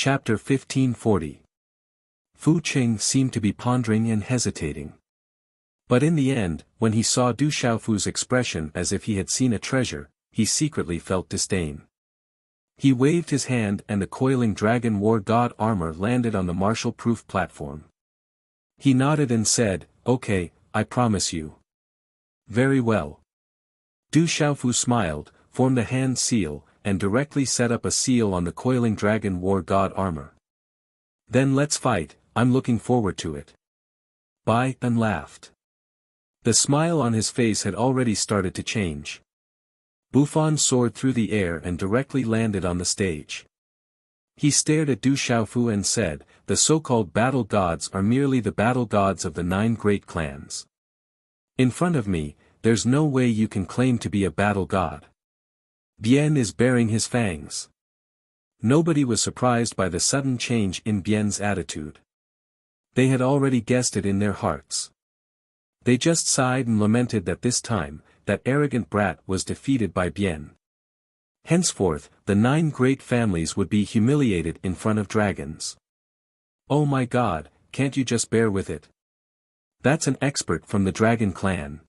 Chapter 1540. Fu Qing seemed to be pondering and hesitating. But in the end, when he saw Du Xiaofu's expression as if he had seen a treasure, he secretly felt disdain. He waved his hand and the coiling dragon war god armor landed on the martial-proof platform. He nodded and said, "Okay, I promise you." "Very well." Du Xiaofu smiled, formed a hand seal, and directly set up a seal on the coiling dragon war god armor. "Then let's fight, I'm looking forward to it." Bai An laughed. The smile on his face had already started to change. Bufan soared through the air and directly landed on the stage. He stared at Du Xiaofu and said, "The so-called battle gods are merely the battle gods of the 9 great clans. In front of me, there's no way you can claim to be a battle god. Bien is baring his fangs." Nobody was surprised by the sudden change in Bien's attitude. They had already guessed it in their hearts. They just sighed and lamented that this time, that arrogant brat was defeated by Bien. Henceforth, the 9 great families would be humiliated in front of dragons. "Oh my god, can't you just bear with it? That's an expert from the dragon clan."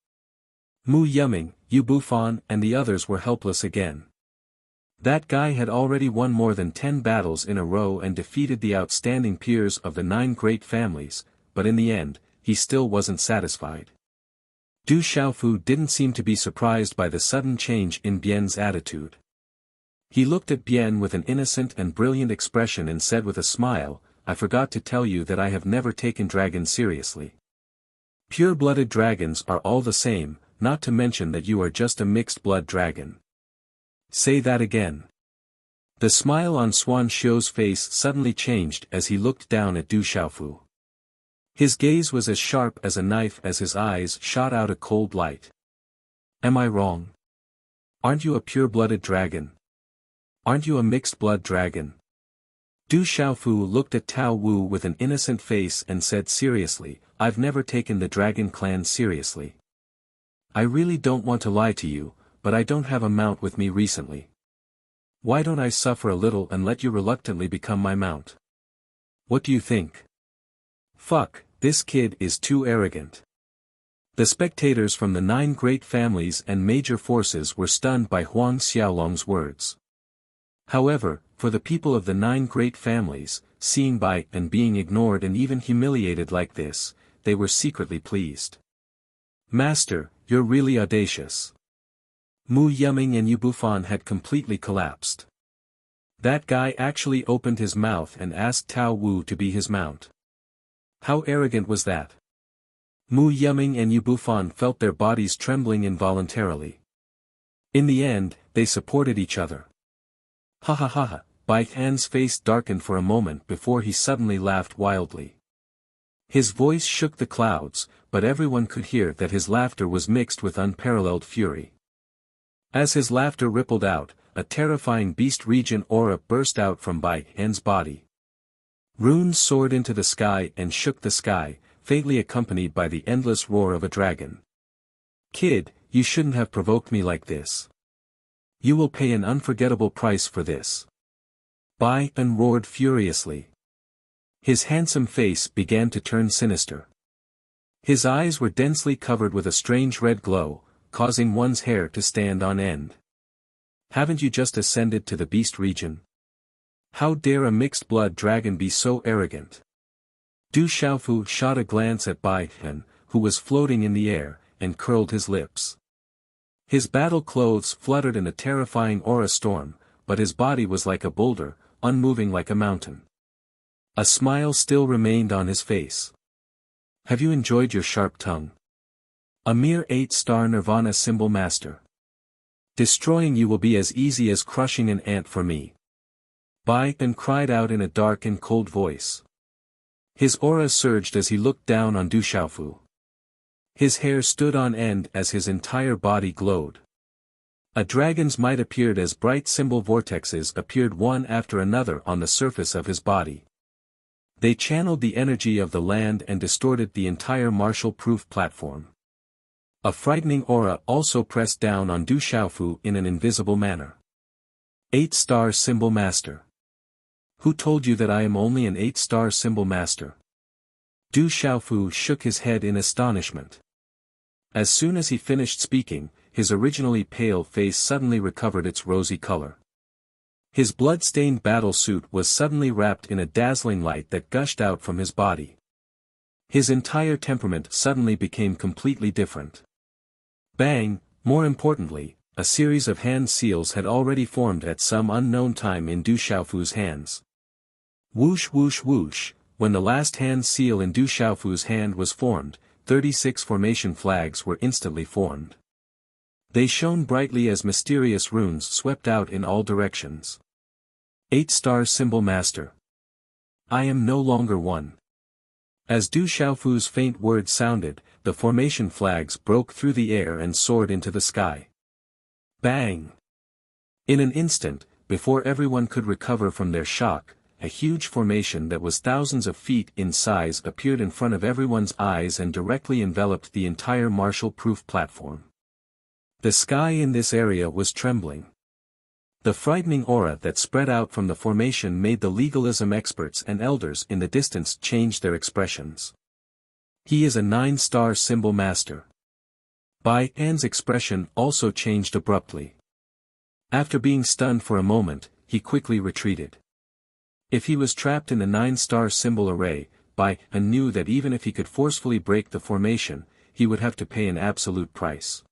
Mu Yuming, Yu Bufan and the others were helpless again. That guy had already won more than 10 battles in a row and defeated the outstanding peers of the 9 great families, but in the end, he still wasn't satisfied. Du Xiaofu didn't seem to be surprised by the sudden change in Bien's attitude. He looked at Bien with an innocent and brilliant expression and said with a smile, "I forgot to tell you that I have never taken dragons seriously. Pure-blooded dragons are all the same, not to mention that you are just a mixed-blood dragon." "Say that again." The smile on Xuan Xiu's face suddenly changed as he looked down at Du Xiaofu. His gaze was as sharp as a knife as his eyes shot out a cold light. "Am I wrong? Aren't you a pure-blooded dragon? Aren't you a mixed-blood dragon?" Du Xiaofu looked at Tao Wu with an innocent face and said seriously, "I've never taken the dragon clan seriously. I really don't want to lie to you, but I don't have a mount with me recently. Why don't I suffer a little and let you reluctantly become my mount? What do you think?" "Fuck, this kid is too arrogant." The spectators from the 9 great families and major forces were stunned by Huang Xiaolong's words. However, for the people of the 9 great families, seeing Bai and being ignored and even humiliated like this, they were secretly pleased. "Master, you're really audacious." Mu Yuming and Yu Bufan had completely collapsed. That guy actually opened his mouth and asked Tao Wu to be his mount. How arrogant was that? Mu Yuming and Yu Bufan felt their bodies trembling involuntarily. In the end, they supported each other. "Ha ha ha ha," Bai Han's face darkened for a moment before he suddenly laughed wildly. His voice shook the clouds, but everyone could hear that his laughter was mixed with unparalleled fury. As his laughter rippled out, a terrifying beast region aura burst out from Bai Han's body. Runes soared into the sky and shook the sky, faintly accompanied by the endless roar of a dragon. "Kid, you shouldn't have provoked me like this. You will pay an unforgettable price for this." Bai An roared furiously. His handsome face began to turn sinister. His eyes were densely covered with a strange red glow, causing one's hair to stand on end. "Haven't you just ascended to the beast region? How dare a mixed-blood dragon be so arrogant?" Du Xiaofu shot a glance at Bai Han, who was floating in the air, and curled his lips. His battle clothes fluttered in a terrifying aura storm, but his body was like a boulder, unmoving like a mountain. A smile still remained on his face. "Have you enjoyed your sharp tongue? A mere 8-star Nirvana symbol master. Destroying you will be as easy as crushing an ant for me." Bai An cried out in a dark and cold voice. His aura surged as he looked down on Du Xiaofu. His hair stood on end as his entire body glowed. A dragon's might appeared as bright symbol vortexes appeared one after another on the surface of his body. They channeled the energy of the land and distorted the entire martial-proof platform. A frightening aura also pressed down on Du Xiaofu in an invisible manner. 8-star symbol master. Who told you that I am only an 8-star symbol master? Du Xiaofu shook his head in astonishment. As soon as he finished speaking, his originally pale face suddenly recovered its rosy color. His blood-stained battle suit was suddenly wrapped in a dazzling light that gushed out from his body. His entire temperament suddenly became completely different. Bang! More importantly, a series of hand seals had already formed at some unknown time in Du Xiaofu's hands. Whoosh whoosh whoosh, when the last hand seal in Du Xiaofu's hand was formed, 36 formation flags were instantly formed. They shone brightly as mysterious runes swept out in all directions. 8-star symbol master. I am no longer one. As Du Xiaofu's faint words sounded, the formation flags broke through the air and soared into the sky. Bang! In an instant, before everyone could recover from their shock, a huge formation that was thousands of feet in size appeared in front of everyone's eyes and directly enveloped the entire martial-proof platform. The sky in this area was trembling. The frightening aura that spread out from the formation made the legalism experts and elders in the distance change their expressions. He is a 9-star symbol master. Bai An's expression also changed abruptly. After being stunned for a moment, he quickly retreated. If he was trapped in the 9-star symbol array, Bai An knew that even if he could forcefully break the formation, he would have to pay an absolute price.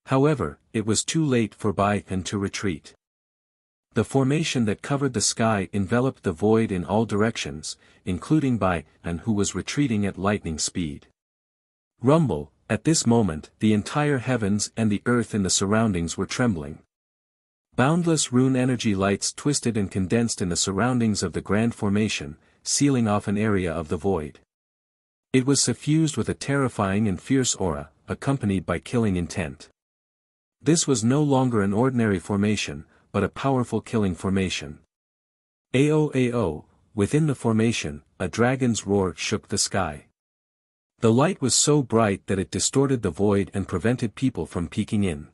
However, it was too late for Bai An to retreat. The formation that covered the sky enveloped the void in all directions, including Bai An, who was retreating at lightning speed. Rumble! At this moment, the entire heavens and the earth in the surroundings were trembling. Boundless rune energy lights twisted and condensed in the surroundings of the grand formation, sealing off an area of the void. It was suffused with a terrifying and fierce aura, accompanied by killing intent. This was no longer an ordinary formation, but a powerful killing formation. Ao, within the formation, a dragon's roar shook the sky. The light was so bright that it distorted the void and prevented people from peeking in.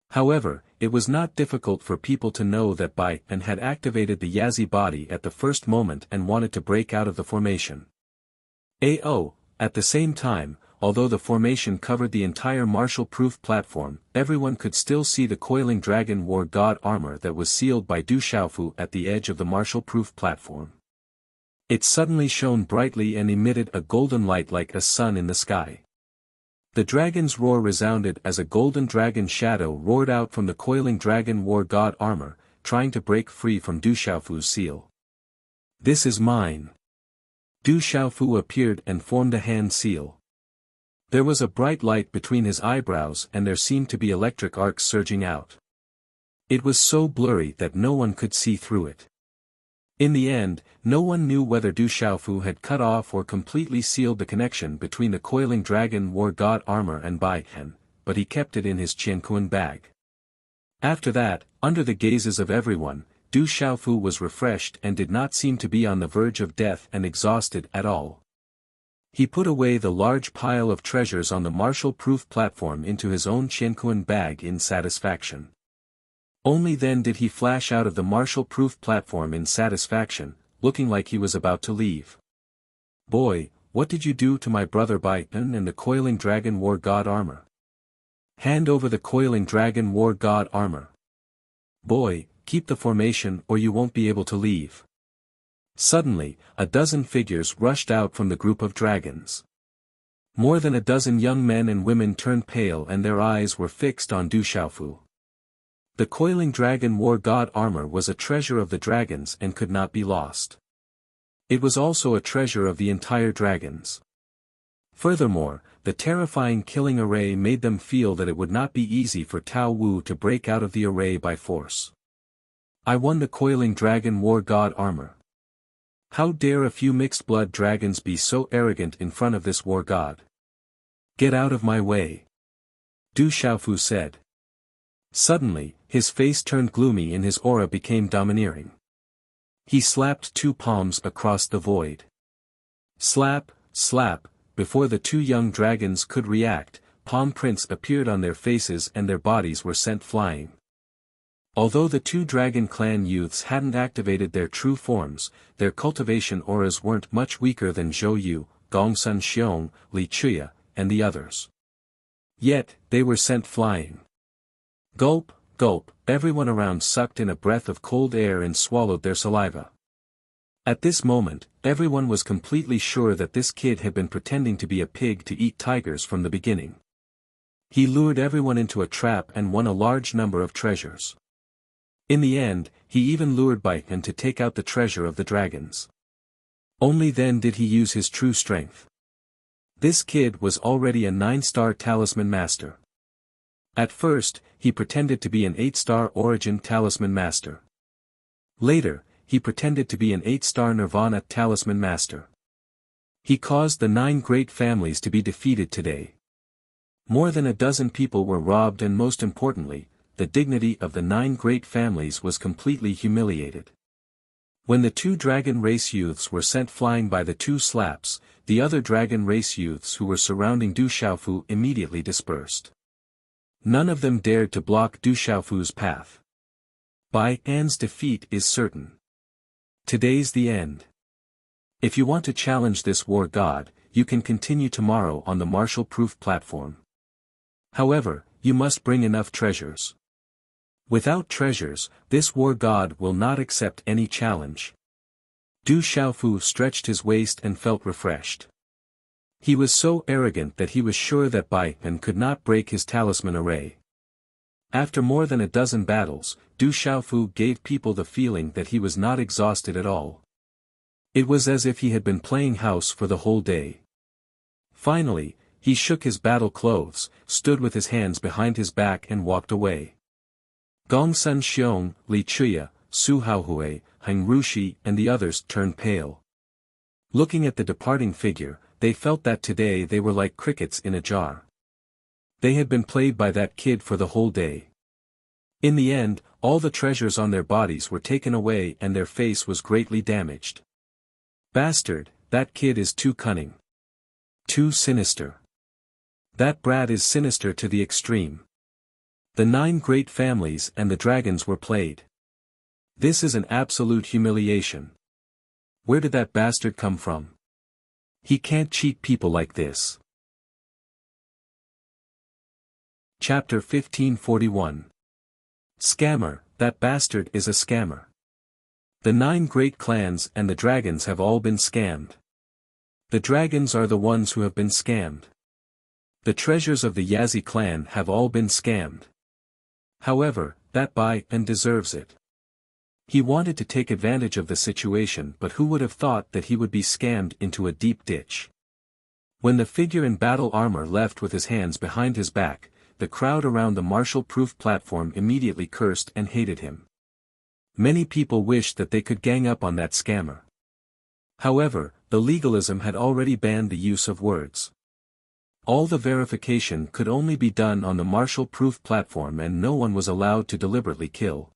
However, it was not difficult for people to know that Bai An had activated the Yazi body at the first moment and wanted to break out of the formation. At the same time, although the formation covered the entire martial-proof platform, everyone could still see the coiling dragon war god armor that was sealed by Du Xiaofu at the edge of the martial-proof platform. It suddenly shone brightly and emitted a golden light like a sun in the sky. The dragon's roar resounded as a golden dragon shadow roared out from the coiling dragon war god armor, trying to break free from Du Xiaofu's seal. This is mine. Du Xiaofu appeared and formed a hand seal. There was a bright light between his eyebrows and there seemed to be electric arcs surging out. It was so blurry that no one could see through it. In the end, no one knew whether Du Xiaofu had cut off or completely sealed the connection between the coiling dragon war god armor and Bai An, but he kept it in his Qianquan bag. After that, under the gazes of everyone, Du Xiaofu was refreshed and did not seem to be on the verge of death and exhausted at all. He put away the large pile of treasures on the martial-proof platform into his own Qianquan bag in satisfaction. Only then did he flash out of the martial-proof platform in satisfaction, looking like he was about to leave. Boy, what did you do to my brother Bai An and the coiling dragon war god armor? Hand over the coiling dragon war god armor. Boy, keep the formation or you won't be able to leave. Suddenly, a dozen figures rushed out from the group of dragons. More than a dozen young men and women turned pale and their eyes were fixed on Du Xiaofu. The coiling dragon war god armor was a treasure of the dragons and could not be lost. It was also a treasure of the entire dragons. Furthermore, the terrifying killing array made them feel that it would not be easy for Tao Wu to break out of the array by force. I won the coiling dragon war god armor. How dare a few mixed-blood dragons be so arrogant in front of this war god? Get out of my way. Du Xiaofu said. Suddenly, his face turned gloomy and his aura became domineering. He slapped two palms across the void. Slap, slap, before the two young dragons could react, palm prints appeared on their faces and their bodies were sent flying. Although the two Dragon Clan youths hadn't activated their true forms, their cultivation auras weren't much weaker than Zhou Yu, Gongsun Xiong, Li Chuya, and the others. Yet, they were sent flying. Gulp, gulp, everyone around sucked in a breath of cold air and swallowed their saliva. At this moment, everyone was completely sure that this kid had been pretending to be a pig to eat tigers from the beginning. He lured everyone into a trap and won a large number of treasures. In the end, he even lured Baiken to take out the treasure of the dragons. Only then did he use his true strength. This kid was already a 9-star talisman master. At first, he pretended to be an 8-star origin talisman master. Later, he pretended to be an 8-star Nirvana talisman master. He caused the 9 great families to be defeated today. More than a dozen people were robbed, and most importantly, the dignity of the 9 great families was completely humiliated. When the 2 dragon race youths were sent flying by the 2 slaps, the other dragon race youths who were surrounding Du Xiaofu immediately dispersed. None of them dared to block Du Xiaofu's path. Bai An's defeat is certain. Today's the end. If you want to challenge this war god, you can continue tomorrow on the martial-proof platform. However, you must bring enough treasures. Without treasures, this war god will not accept any challenge. Du Xiaofu stretched his waist and felt refreshed. He was so arrogant that he was sure that Bai An could not break his talisman array. After more than a dozen battles, Du Xiaofu gave people the feeling that he was not exhausted at all. It was as if he had been playing house for the whole day. Finally, he shook his battle clothes, stood with his hands behind his back and walked away. Gongsun Xiong, Li Chuya, Su Haohui, Heng Rushi and the others turned pale. Looking at the departing figure, they felt that today they were like crickets in a jar. They had been played by that kid for the whole day. In the end, all the treasures on their bodies were taken away and their face was greatly damaged. Bastard, that kid is too cunning. Too sinister. That brat is sinister to the extreme. The 9 great families and the dragons were played. This is an absolute humiliation. Where did that bastard come from? He can't cheat people like this. Chapter 1541. Scammer, that bastard is a scammer. The 9 great clans and the dragons have all been scammed. The dragons are the ones who have been scammed. The treasures of the Yazi clan have all been scammed. However, that Bai An deserves it. He wanted to take advantage of the situation, but who would have thought that he would be scammed into a deep ditch? When the figure in battle armor left with his hands behind his back, the crowd around the martial-proof platform immediately cursed and hated him. Many people wished that they could gang up on that scammer. However, the legalism had already banned the use of words. All the verification could only be done on the martial-proof platform and no one was allowed to deliberately kill.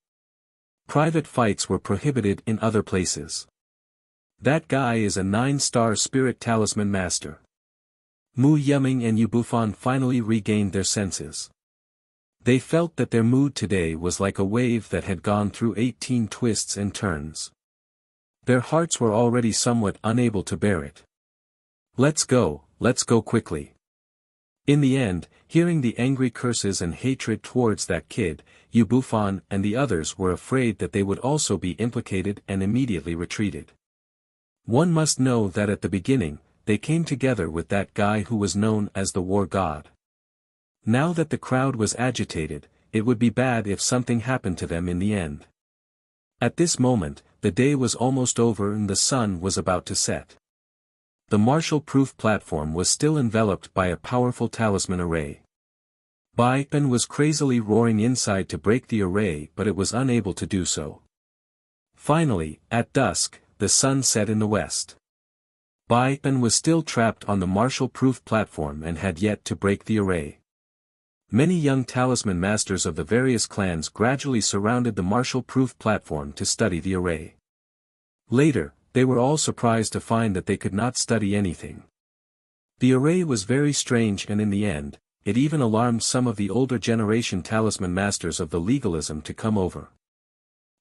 Private fights were prohibited in other places. That guy is a 9-star spirit talisman master. Mu Yuming and Yu Bufan finally regained their senses. They felt that their mood today was like a wave that had gone through 18 twists and turns. Their hearts were already somewhat unable to bear it. Let's go quickly. In the end, hearing the angry curses and hatred towards that kid, Yu Bufan and the others were afraid that they would also be implicated and immediately retreated. One must know that at the beginning, they came together with that guy who was known as the war god. Now that the crowd was agitated, it would be bad if something happened to them in the end. At this moment, the day was almost over and the sun was about to set. The martial-proof platform was still enveloped by a powerful talisman array. Bai An was crazily roaring inside to break the array, but it was unable to do so. Finally, at dusk, the sun set in the west. Bai An was still trapped on the martial-proof platform and had yet to break the array. Many young talisman masters of the various clans gradually surrounded the martial-proof platform to study the array. Later, they were all surprised to find that they could not study anything. The array was very strange and in the end, it even alarmed some of the older generation talisman masters of the legalism to come over.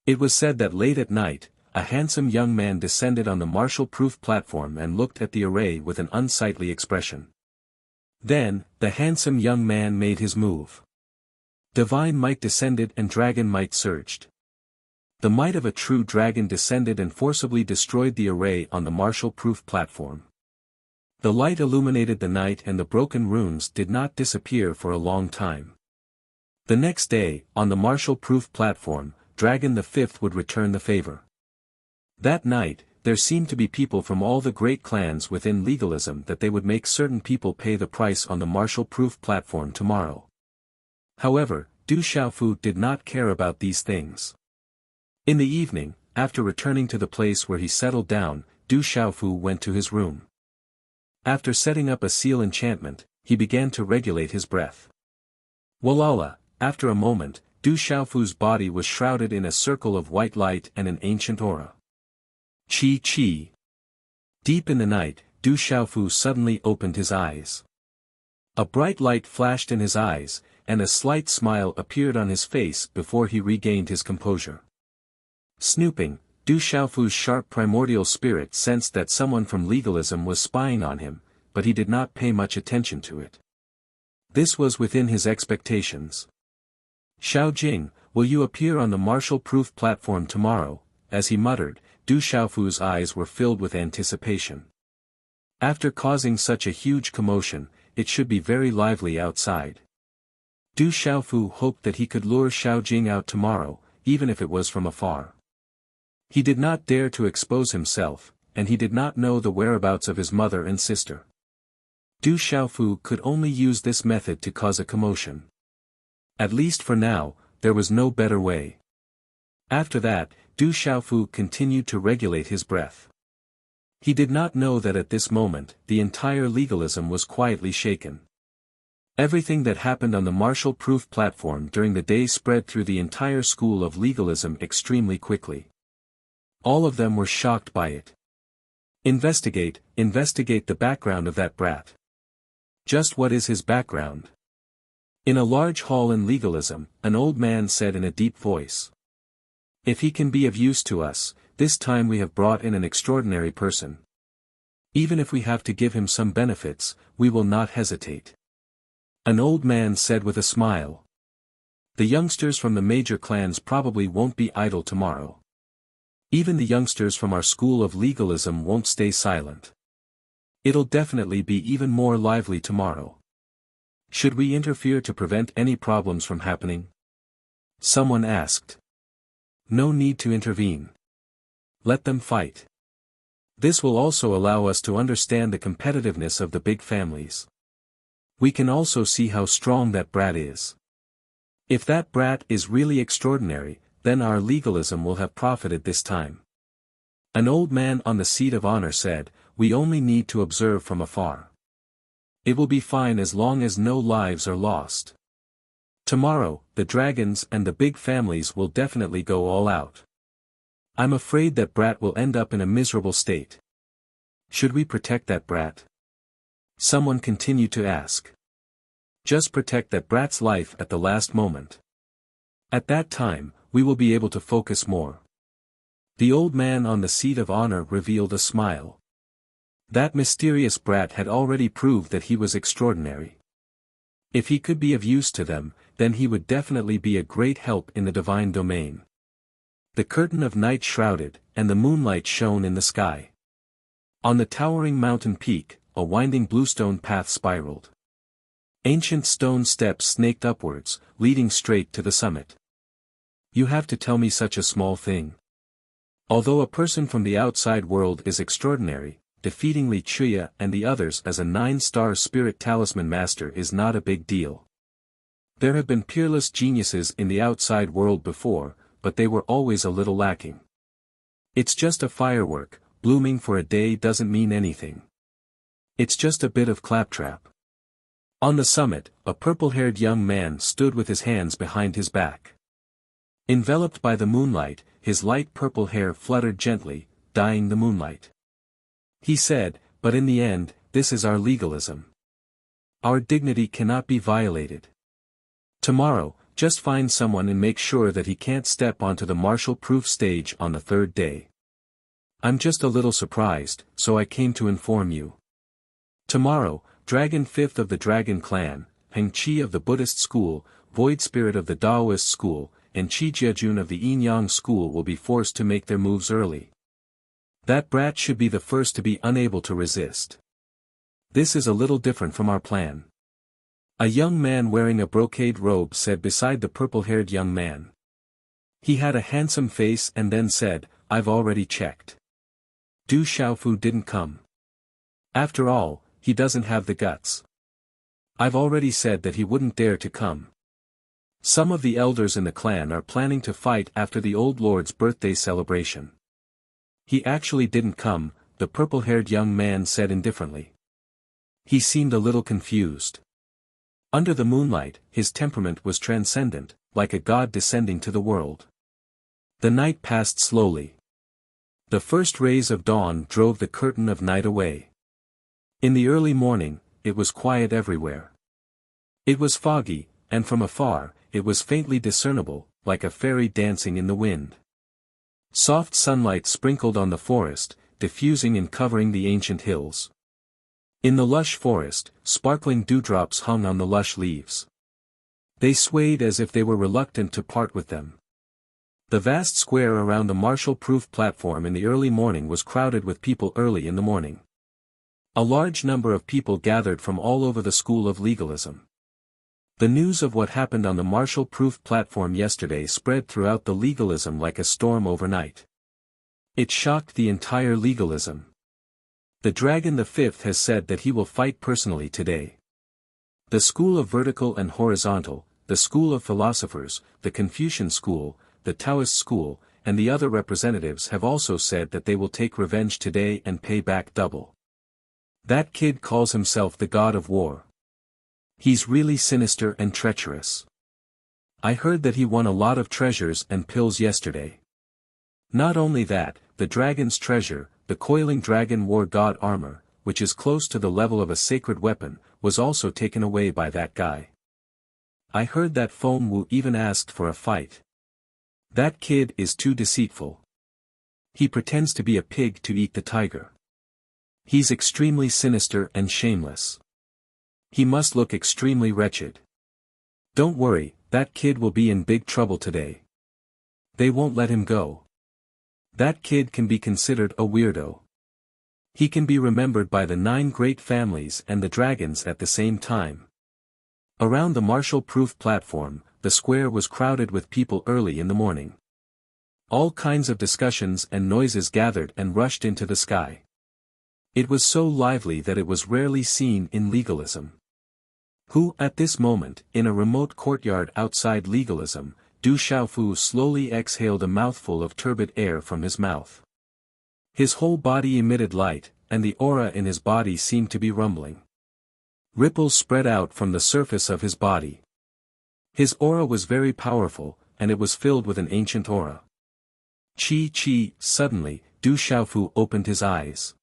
It was said that late at night, a handsome young man descended on the martial-proof platform and looked at the array with an unsightly expression. Then, the handsome young man made his move. Divine might descended and dragon might surged. The might of a true dragon descended and forcibly destroyed the array on the martial-proof platform. The light illuminated the night and the broken runes did not disappear for a long time. The next day, on the martial-proof platform, Dragon the Fifth would return the favor. That night, there seemed to be people from all the great clans within legalism that they would make certain people pay the price on the martial-proof platform tomorrow. However, Du Xiaofu did not care about these things. In the evening, after returning to the place where he settled down, Du Xiaofu went to his room. After setting up a seal enchantment, he began to regulate his breath. Walala, after a moment, Du Xiaofu's body was shrouded in a circle of white light and an ancient aura. Chi Chi. Deep in the night, Du Xiaofu suddenly opened his eyes. A bright light flashed in his eyes, and a slight smile appeared on his face before he regained his composure. Snooping, Du Xiaofu's sharp primordial spirit sensed that someone from legalism was spying on him, but he did not pay much attention to it. This was within his expectations. Xiao Jing, will you appear on the martial-proof platform tomorrow? As he muttered, Du Xiaofu's eyes were filled with anticipation. After causing such a huge commotion, it should be very lively outside. Du Xiaofu hoped that he could lure Xiao Jing out tomorrow, even if it was from afar. He did not dare to expose himself, and he did not know the whereabouts of his mother and sister. Du Xiaofu could only use this method to cause a commotion. At least for now, there was no better way. After that, Du Xiaofu continued to regulate his breath. He did not know that at this moment, the entire legalism was quietly shaken. Everything that happened on the martial-proof platform during the day spread through the entire school of legalism extremely quickly. All of them were shocked by it. Investigate the background of that brat. Just what is his background? In a large hall in legalism, an old man said in a deep voice. If he can be of use to us, this time we have brought in an extraordinary person. Even if we have to give him some benefits, we will not hesitate. An old man said with a smile. The youngsters from the major clans probably won't be idle tomorrow. Even the youngsters from our school of legalism won't stay silent. It'll definitely be even more lively tomorrow. Should we interfere to prevent any problems from happening? Someone asked. No need to intervene. Let them fight. This will also allow us to understand the competitiveness of the big families. We can also see how strong that brat is. If that brat is really extraordinary, then our legalism will have profited this time. An old man on the seat of honor said, we only need to observe from afar. It will be fine as long as no lives are lost. Tomorrow, the dragons and the big families will definitely go all out. I'm afraid that brat will end up in a miserable state. Should we protect that brat? Someone continued to ask. Just protect that brat's life at the last moment. At that time, we will be able to focus more. The old man on the seat of honor revealed a smile. That mysterious brat had already proved that he was extraordinary. If he could be of use to them, then he would definitely be a great help in the divine domain. The curtain of night shrouded, and the moonlight shone in the sky. On the towering mountain peak, a winding bluestone path spiraled. Ancient stone steps snaked upwards, leading straight to the summit. You have to tell me such a small thing. Although a person from the outside world is extraordinary, defeating Li Chuya and the others as a 9-star spirit talisman master is not a big deal. There have been peerless geniuses in the outside world before, but they were always a little lacking. It's just a firework, blooming for a day doesn't mean anything. It's just a bit of claptrap. On the summit, a purple-haired young man stood with his hands behind his back. Enveloped by the moonlight, his light purple hair fluttered gently, dyeing the moonlight. He said, but in the end, this is our legalism. Our dignity cannot be violated. Tomorrow, just find someone and make sure that he can't step onto the martial-proof stage on the third day. I'm just a little surprised, so I came to inform you. Tomorrow, Dragon 5th of the Dragon Clan, Heng Qi of the Buddhist School, Void Spirit of the Taoist School, and Qi Jiajun of the Yin Yang School will be forced to make their moves early. That brat should be the first to be unable to resist. This is a little different from our plan. A young man wearing a brocade robe said beside the purple-haired young man. He had a handsome face and then said, I've already checked. Du Xiaofu didn't come. After all, he doesn't have the guts. I've already said that he wouldn't dare to come. Some of the elders in the clan are planning to fight after the old lord's birthday celebration. He actually didn't come, the purple-haired young man said indifferently. He seemed a little confused. Under the moonlight, his temperament was transcendent, like a god descending to the world. The night passed slowly. The first rays of dawn drove the curtain of night away. In the early morning, it was quiet everywhere. It was foggy, and from afar, it was faintly discernible, like a fairy dancing in the wind. Soft sunlight sprinkled on the forest, diffusing and covering the ancient hills. In the lush forest, sparkling dewdrops hung on the lush leaves. They swayed as if they were reluctant to part with them. The vast square around the martial-proof platform in the early morning was crowded with people early in the morning. A large number of people gathered from all over the school of legalism. The news of what happened on the martial-proof platform yesterday spread throughout the legalism like a storm overnight. It shocked the entire legalism. The Dragon the Fifth has said that he will fight personally today. The school of vertical and horizontal, the school of philosophers, the Confucian school, the Taoist school, and the other representatives have also said that they will take revenge today and pay back double. That kid calls himself the god of war. He's really sinister and treacherous. I heard that he won a lot of treasures and pills yesterday. Not only that, the dragon's treasure, the coiling dragon war god armor, which is close to the level of a sacred weapon, was also taken away by that guy. I heard that Feng Wu even asked for a fight. That kid is too deceitful. He pretends to be a pig to eat the tiger. He's extremely sinister and shameless. He must look extremely wretched. Don't worry, that kid will be in big trouble today. They won't let him go. That kid can be considered a weirdo. He can be remembered by the 9 great families and the dragons at the same time. Around the martial-proof platform, the square was crowded with people early in the morning. All kinds of discussions and noises gathered and rushed into the sky. It was so lively that it was rarely seen in legalism. Who, at this moment, in a remote courtyard outside legalism, Du Xiaofu slowly exhaled a mouthful of turbid air from his mouth. His whole body emitted light, and the aura in his body seemed to be rumbling. Ripples spread out from the surface of his body. His aura was very powerful, and it was filled with an ancient aura. Suddenly, Du Xiaofu opened his eyes.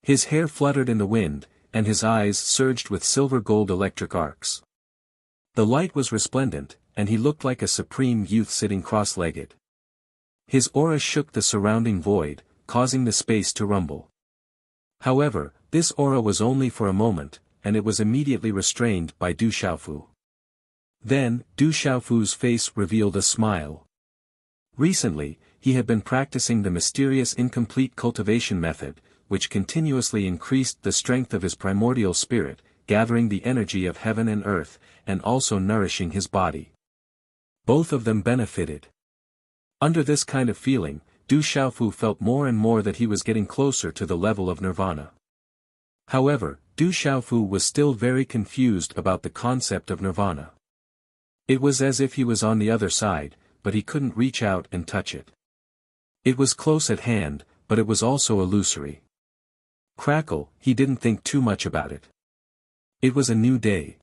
His hair fluttered in the wind, and his eyes surged with silver-gold electric arcs. The light was resplendent, and he looked like a supreme youth sitting cross-legged. His aura shook the surrounding void, causing the space to rumble. However, this aura was only for a moment, and it was immediately restrained by Du Xiaofu. Then, Du Xiaofu's face revealed a smile. Recently, he had been practicing the mysterious incomplete cultivation method, which continuously increased the strength of his primordial spirit, gathering the energy of heaven and earth, and also nourishing his body. Both of them benefited. Under this kind of feeling, Du Xiaofu felt more and more that he was getting closer to the level of nirvana. However, Du Xiaofu was still very confused about the concept of nirvana. It was as if he was on the other side, but he couldn't reach out and touch it. It was close at hand, but it was also illusory. Crackle, he didn't think too much about it. It was a new day.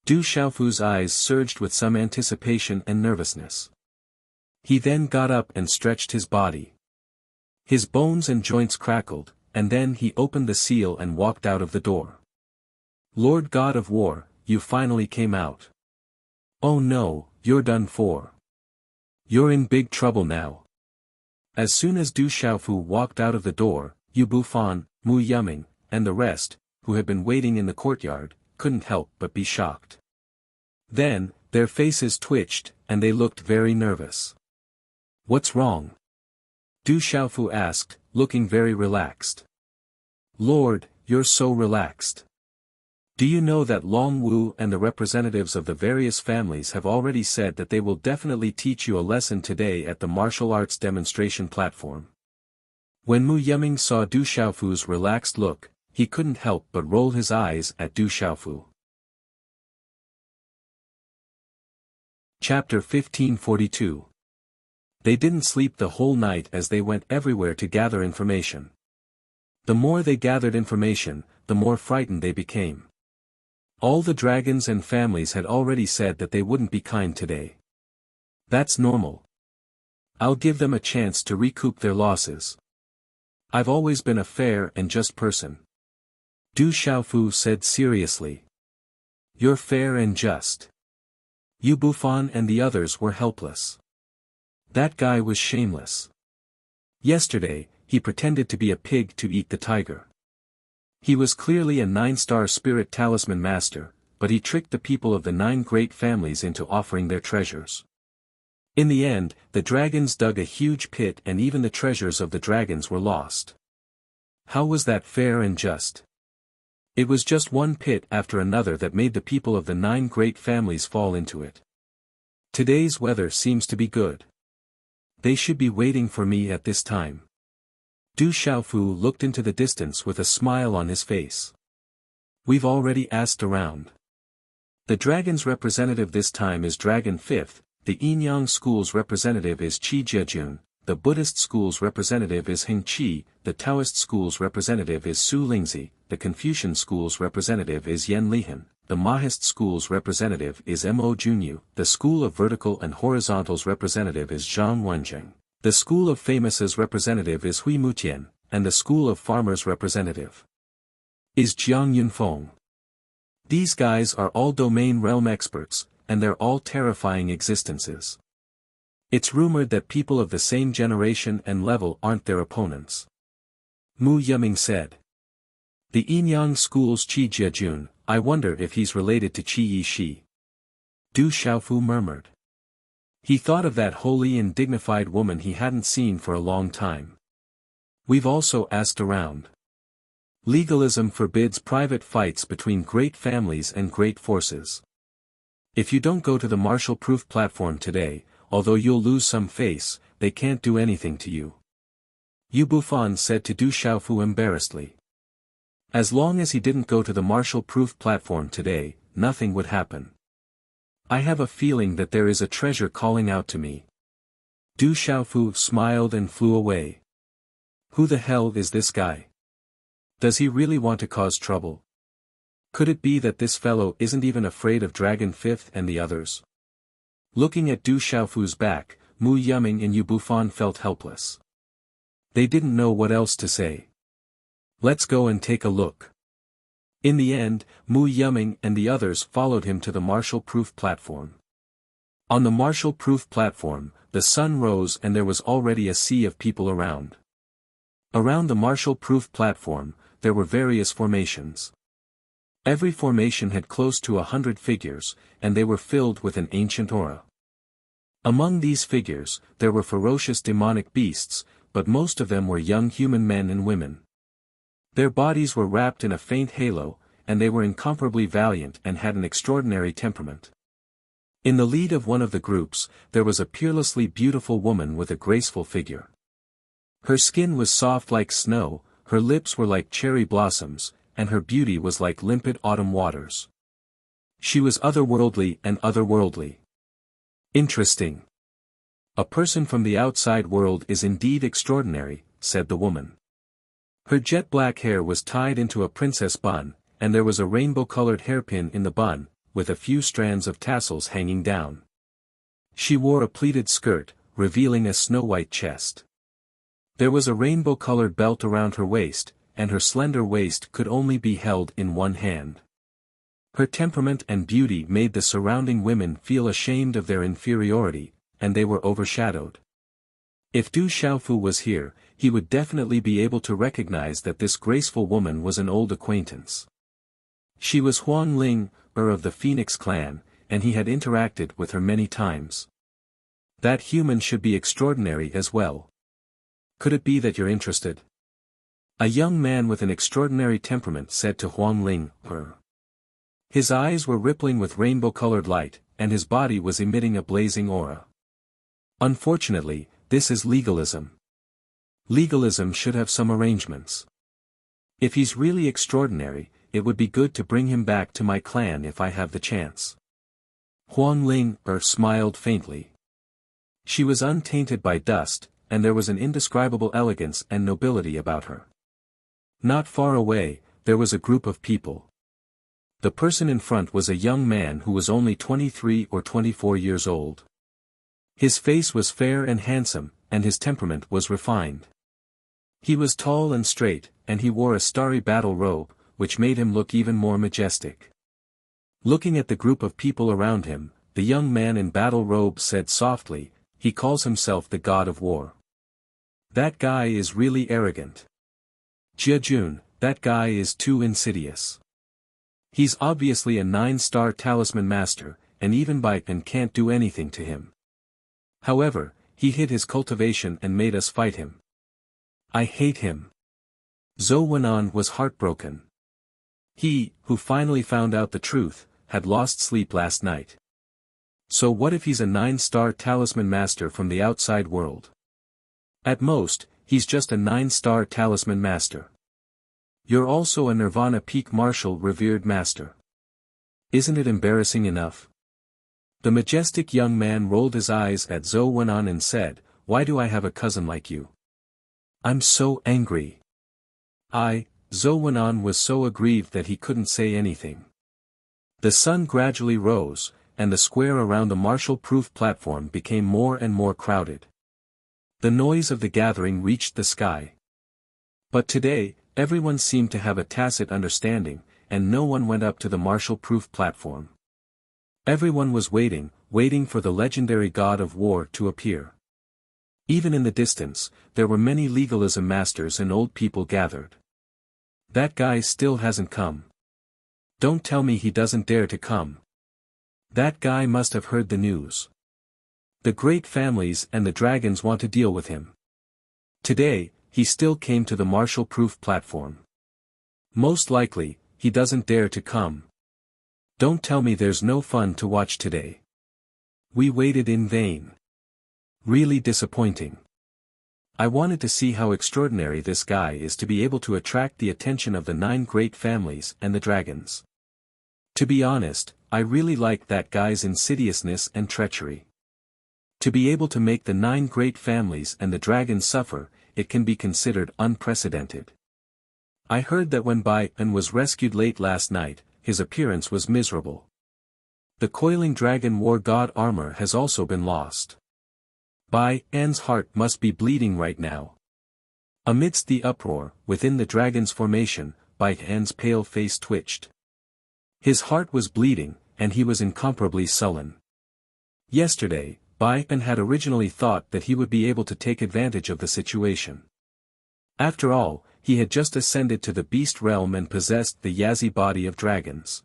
Du Xiaofu's eyes surged with some anticipation and nervousness. He then got up and stretched his body. His bones and joints crackled, and then he opened the seal and walked out of the door. Lord God of War, you finally came out. Oh no, you're done for. You're in big trouble now. As soon as Du Xiaofu walked out of the door, Yu Bufan, Mu Yuming, and the rest, who had been waiting in the courtyard, couldn't help but be shocked. Then, their faces twitched, and they looked very nervous. What's wrong? Du Xiaofu asked, looking very relaxed. Lord, you're so relaxed. Do you know that Long Wu and the representatives of the various families have already said that they will definitely teach you a lesson today at the martial arts demonstration platform? When Mu Yuming saw Du Xiaofu's relaxed look, he couldn't help but roll his eyes at Du Xiaofu. Chapter 1542. They didn't sleep the whole night as they went everywhere to gather information. The more they gathered information, the more frightened they became. All the dragons and families had already said that they wouldn't be kind today. That's normal. I'll give them a chance to recoup their losses. I've always been a fair and just person. Du Xiaofu said seriously. You're fair and just. Yu Bufan and the others were helpless. That guy was shameless. Yesterday, he pretended to be a pig to eat the tiger. He was clearly a 9-star spirit talisman master, but he tricked the people of the 9 great families into offering their treasures. In the end, the dragons dug a huge pit and even the treasures of the dragons were lost. How was that fair and just? It was just one pit after another that made the people of the 9 great families fall into it. Today's weather seems to be good. They should be waiting for me at this time. Du Xiaofu looked into the distance with a smile on his face. We've already asked around. The dragon's representative this time is Dragon 5th, the Yinyang school's representative is Qi Jiejun, the Buddhist school's representative is Heng Qi, the Taoist school's representative is Su Lingzi, the Confucian school's representative is Yen Lihan, the Mahist school's representative is Mo Junyu, the school of vertical and horizontals representative is Zhang Wenjing. The School of Famouses representative is Hui Mutian, and the School of Farmers representative is Jiang Yunfeng. These guys are all domain realm experts, and they're all terrifying existences. It's rumored that people of the same generation and level aren't their opponents. Mu Yuming said. The Yinyang School's Qi Jiejun, I wonder if he's related to Qi Yishi. Du Xiaofu murmured. He thought of that holy and dignified woman he hadn't seen for a long time. We've also asked around. Legalism forbids private fights between great families and great forces. If you don't go to the martial-proof platform today, although you'll lose some face, they can't do anything to you. Yu Bufan said to Du Xiaofu embarrassedly. As long as he didn't go to the martial-proof platform today, nothing would happen. I have a feeling that there is a treasure calling out to me. Du Xiaofu smiled and flew away. Who the hell is this guy? Does he really want to cause trouble? Could it be that this fellow isn't even afraid of Dragon 5th and the others? Looking at Du Xiaofu's back, Mu Yuming and Yu Bufan felt helpless. They didn't know what else to say. Let's go and take a look. In the end, Mu Yuming and the others followed him to the martial-proof platform. On the martial-proof platform, the sun rose and there was already a sea of people around. Around the martial-proof platform, there were various formations. Every formation had close to 100 figures, and they were filled with an ancient aura. Among these figures, there were ferocious demonic beasts, but most of them were young human men and women. Their bodies were wrapped in a faint halo, and they were incomparably valiant and had an extraordinary temperament. In the lead of one of the groups, there was a peerlessly beautiful woman with a graceful figure. Her skin was soft like snow, her lips were like cherry blossoms, and her beauty was like limpid autumn waters. She was otherworldly and otherworldly. Interesting. A person from the outside world is indeed extraordinary, said the woman. Her jet-black hair was tied into a princess bun, and there was a rainbow-colored hairpin in the bun, with a few strands of tassels hanging down. She wore a pleated skirt, revealing a snow-white chest. There was a rainbow-colored belt around her waist, and her slender waist could only be held in one hand. Her temperament and beauty made the surrounding women feel ashamed of their inferiority, and they were overshadowed. If Du Xiaofu was here, he would definitely be able to recognize that this graceful woman was an old acquaintance. She was Huang Ling, of the Phoenix clan, and he had interacted with her many times. That human should be extraordinary as well. Could it be that you're interested? A young man with an extraordinary temperament said to Huang Ling, His eyes were rippling with rainbow-colored light, and his body was emitting a blazing aura. Unfortunately, this is legalism. Legalism should have some arrangements. If he's really extraordinary, it would be good to bring him back to my clan if I have the chance. Huang Ling smiled faintly. She was untainted by dust, and there was an indescribable elegance and nobility about her. Not far away, there was a group of people. The person in front was a young man who was only 23 or 24 years old. His face was fair and handsome, and his temperament was refined. He was tall and straight, and he wore a starry battle robe, which made him look even more majestic. Looking at the group of people around him, the young man in battle robe said softly, "He calls himself the god of war. That guy is really arrogant. Jia Jun, that guy is too insidious. He's obviously a 9-star talisman master, and even Baipan can't do anything to him. However, he hid his cultivation and made us fight him. I hate him." Zhou Wenan was heartbroken. He, who finally found out the truth, had lost sleep last night. So what if he's a 9-star talisman master from the outside world? At most, he's just a 9-star talisman master. You're also a Nirvana Peak Martial revered master. Isn't it embarrassing enough? The majestic young man rolled his eyes at Zhou Wenan and said, "Why do I have a cousin like you? I'm so angry." Zhou Wenan was so aggrieved that he couldn't say anything. The sun gradually rose, and the square around the martial-proof platform became more and more crowded. The noise of the gathering reached the sky. But today, everyone seemed to have a tacit understanding, and no one went up to the martial-proof platform. Everyone was waiting for the legendary god of war to appear. Even in the distance, there were many legalism masters and old people gathered. That guy still hasn't come. Don't tell me he doesn't dare to come. That guy must have heard the news. The great families and the dragons want to deal with him. Today, he still came to the martial-proof platform. Most likely, he doesn't dare to come. Don't tell me there's no fun to watch today. We waited in vain. Really disappointing. I wanted to see how extraordinary this guy is to be able to attract the attention of the 9 great families and the dragons. To be honest, I really like that guy's insidiousness and treachery. To be able to make the 9 great families and the dragons suffer, it can be considered unprecedented. I heard that when Bai An was rescued late last night, his appearance was miserable. The coiling dragon war god armor has also been lost. Bai An's heart must be bleeding right now. Amidst the uproar, within the dragon's formation, Bai An's pale face twitched. His heart was bleeding, and he was incomparably sullen. Yesterday, Bai An had originally thought that he would be able to take advantage of the situation. After all, he had just ascended to the beast realm and possessed the Yazi body of dragons.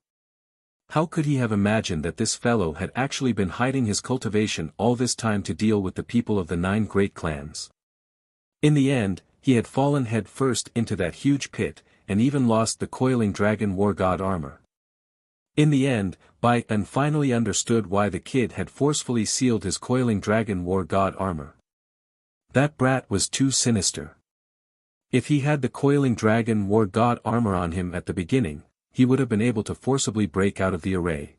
How could he have imagined that this fellow had actually been hiding his cultivation all this time to deal with the people of the 9 great clans? In the end, he had fallen head first into that huge pit, and even lost the coiling dragon war god armor. In the end, Bai An finally understood why the kid had forcefully sealed his coiling dragon war god armor. That brat was too sinister. If he had the coiling dragon war god armor on him at the beginning, he would have been able to forcibly break out of the array.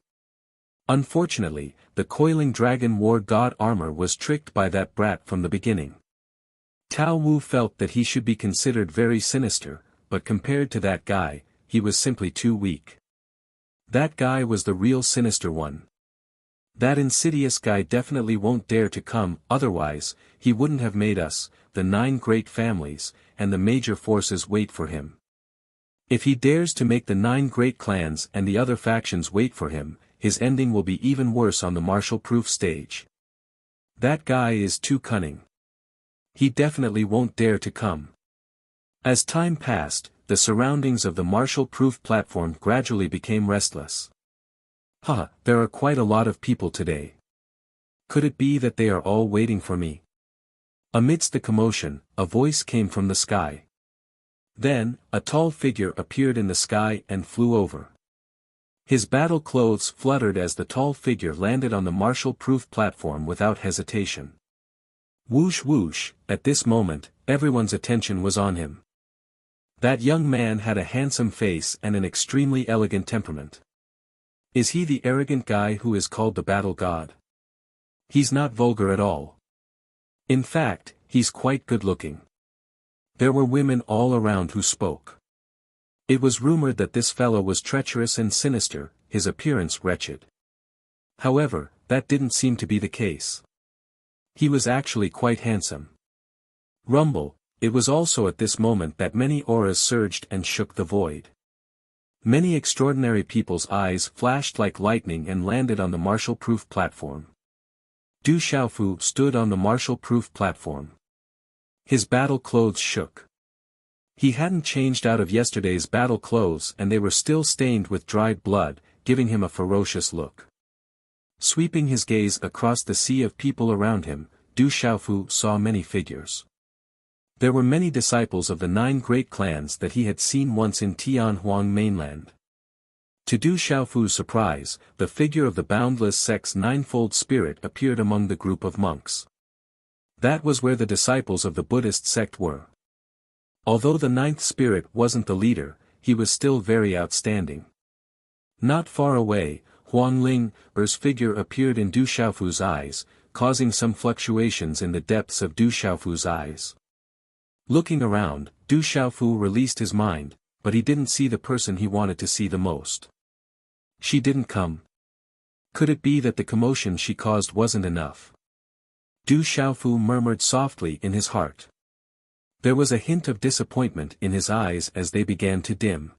Unfortunately, the coiling dragon war god armor was tricked by that brat from the beginning. Tao Wu felt that he should be considered very sinister, but compared to that guy, he was simply too weak. That guy was the real sinister one. That insidious guy definitely won't dare to come, otherwise, he wouldn't have made us, the 9 great families, and the major forces wait for him. If he dares to make the 9 great clans and the other factions wait for him, his ending will be even worse on the martial-proof stage. That guy is too cunning. He definitely won't dare to come. As time passed, the surroundings of the martial-proof platform gradually became restless. There are quite a lot of people today. Could it be that they are all waiting for me? Amidst the commotion, a voice came from the sky. Then, a tall figure appeared in the sky and flew over. His battle clothes fluttered as the tall figure landed on the martial-proof platform without hesitation. Whoosh whoosh, at this moment, everyone's attention was on him. That young man had a handsome face and an extremely elegant temperament. Is he the arrogant guy who is called the battle god? He's not vulgar at all. In fact, he's quite good-looking. There were women all around who spoke. It was rumored that this fellow was treacherous and sinister, his appearance wretched. However, that didn't seem to be the case. He was actually quite handsome. Rumble, it was also at this moment that many auras surged and shook the void. Many extraordinary people's eyes flashed like lightning and landed on the martial-proof platform. Du Xiaofu stood on the martial-proof platform. His battle clothes shook. He hadn't changed out of yesterday's battle clothes and they were still stained with dried blood, giving him a ferocious look. Sweeping his gaze across the sea of people around him, Du Xiaofu saw many figures. There were many disciples of the 9 great clans that he had seen once in Tianhuang mainland. To Du Xiaofu's surprise, the figure of the boundless sect's 9-fold spirit appeared among the group of monks. That was where the disciples of the Buddhist sect were. Although the 9th spirit wasn't the leader, he was still very outstanding. Not far away, Huang Ling's figure appeared in Du Xiaofu's eyes, causing some fluctuations in the depths of Du Xiaofu's eyes. Looking around, Du Xiaofu released his mind, but he didn't see the person he wanted to see the most. She didn't come. Could it be that the commotion she caused wasn't enough? Du Xiaofu murmured softly in his heart. There was a hint of disappointment in his eyes as they began to dim.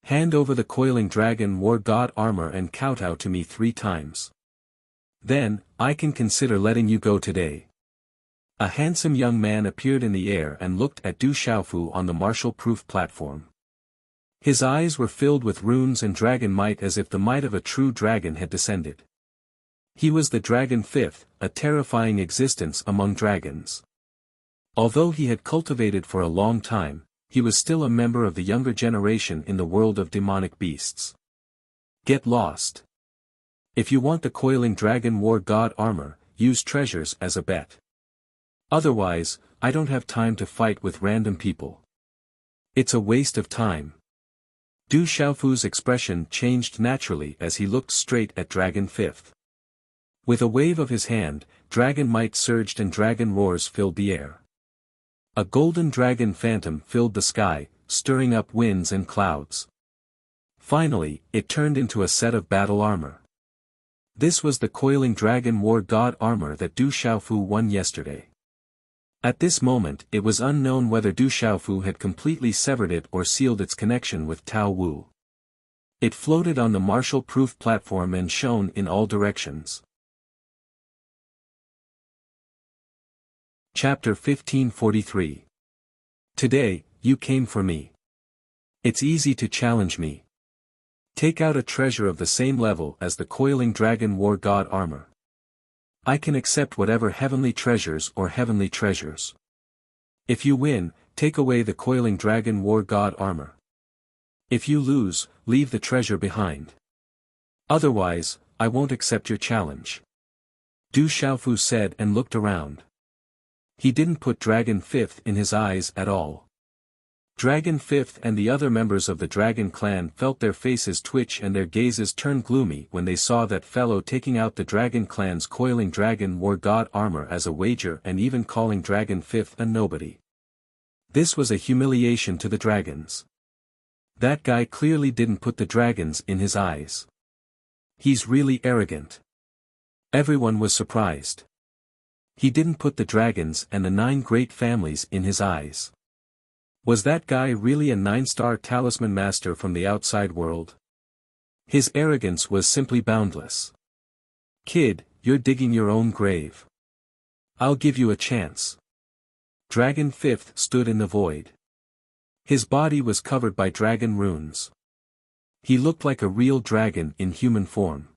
Hand over the coiling dragon war god armor and kowtow to me 3 times. Then, I can consider letting you go today. A handsome young man appeared in the air and looked at Du Xiaofu on the martial-proof platform. His eyes were filled with runes and dragon might as if the might of a true dragon had descended. He was the Dragon 5th, a terrifying existence among dragons. Although he had cultivated for a long time, he was still a member of the younger generation in the world of demonic beasts. Get lost. If you want the coiling dragon war god armor, use treasures as a bet. Otherwise, I don't have time to fight with random people. It's a waste of time. Du Xiaofu's expression changed naturally as he looked straight at Dragon 5th. With a wave of his hand, dragon might surged and dragon roars filled the air. A golden dragon phantom filled the sky, stirring up winds and clouds. Finally, it turned into a set of battle armor. This was the coiling dragon war god armor that Du Xiaofu won yesterday. At this moment it was unknown whether Du Xiaofu had completely severed it or sealed its connection with Tao Wu. It floated on the martial-proof platform and shone in all directions. Chapter 1543. Today, you came for me. It's easy to challenge me. Take out a treasure of the same level as the coiling dragon war god armor. I can accept whatever heavenly treasures or heavenly treasures. If you win, take away the coiling dragon war god armor. If you lose, leave the treasure behind. Otherwise, I won't accept your challenge. Du Xiaofu said and looked around. He didn't put Dragon 5th in his eyes at all. Dragon 5th and the other members of the Dragon clan felt their faces twitch and their gazes turn gloomy when they saw that fellow taking out the Dragon clan's coiling dragon war god armor as a wager and even calling Dragon 5th a nobody. This was a humiliation to the dragons. That guy clearly didn't put the dragons in his eyes. He's really arrogant. Everyone was surprised. He didn't put the dragons and the 9 great families in his eyes. Was that guy really a 9-star talisman master from the outside world? His arrogance was simply boundless. Kid, you're digging your own grave. I'll give you a chance. Dragon Fifth stood in the void. His body was covered by dragon runes. He looked like a real dragon in human form.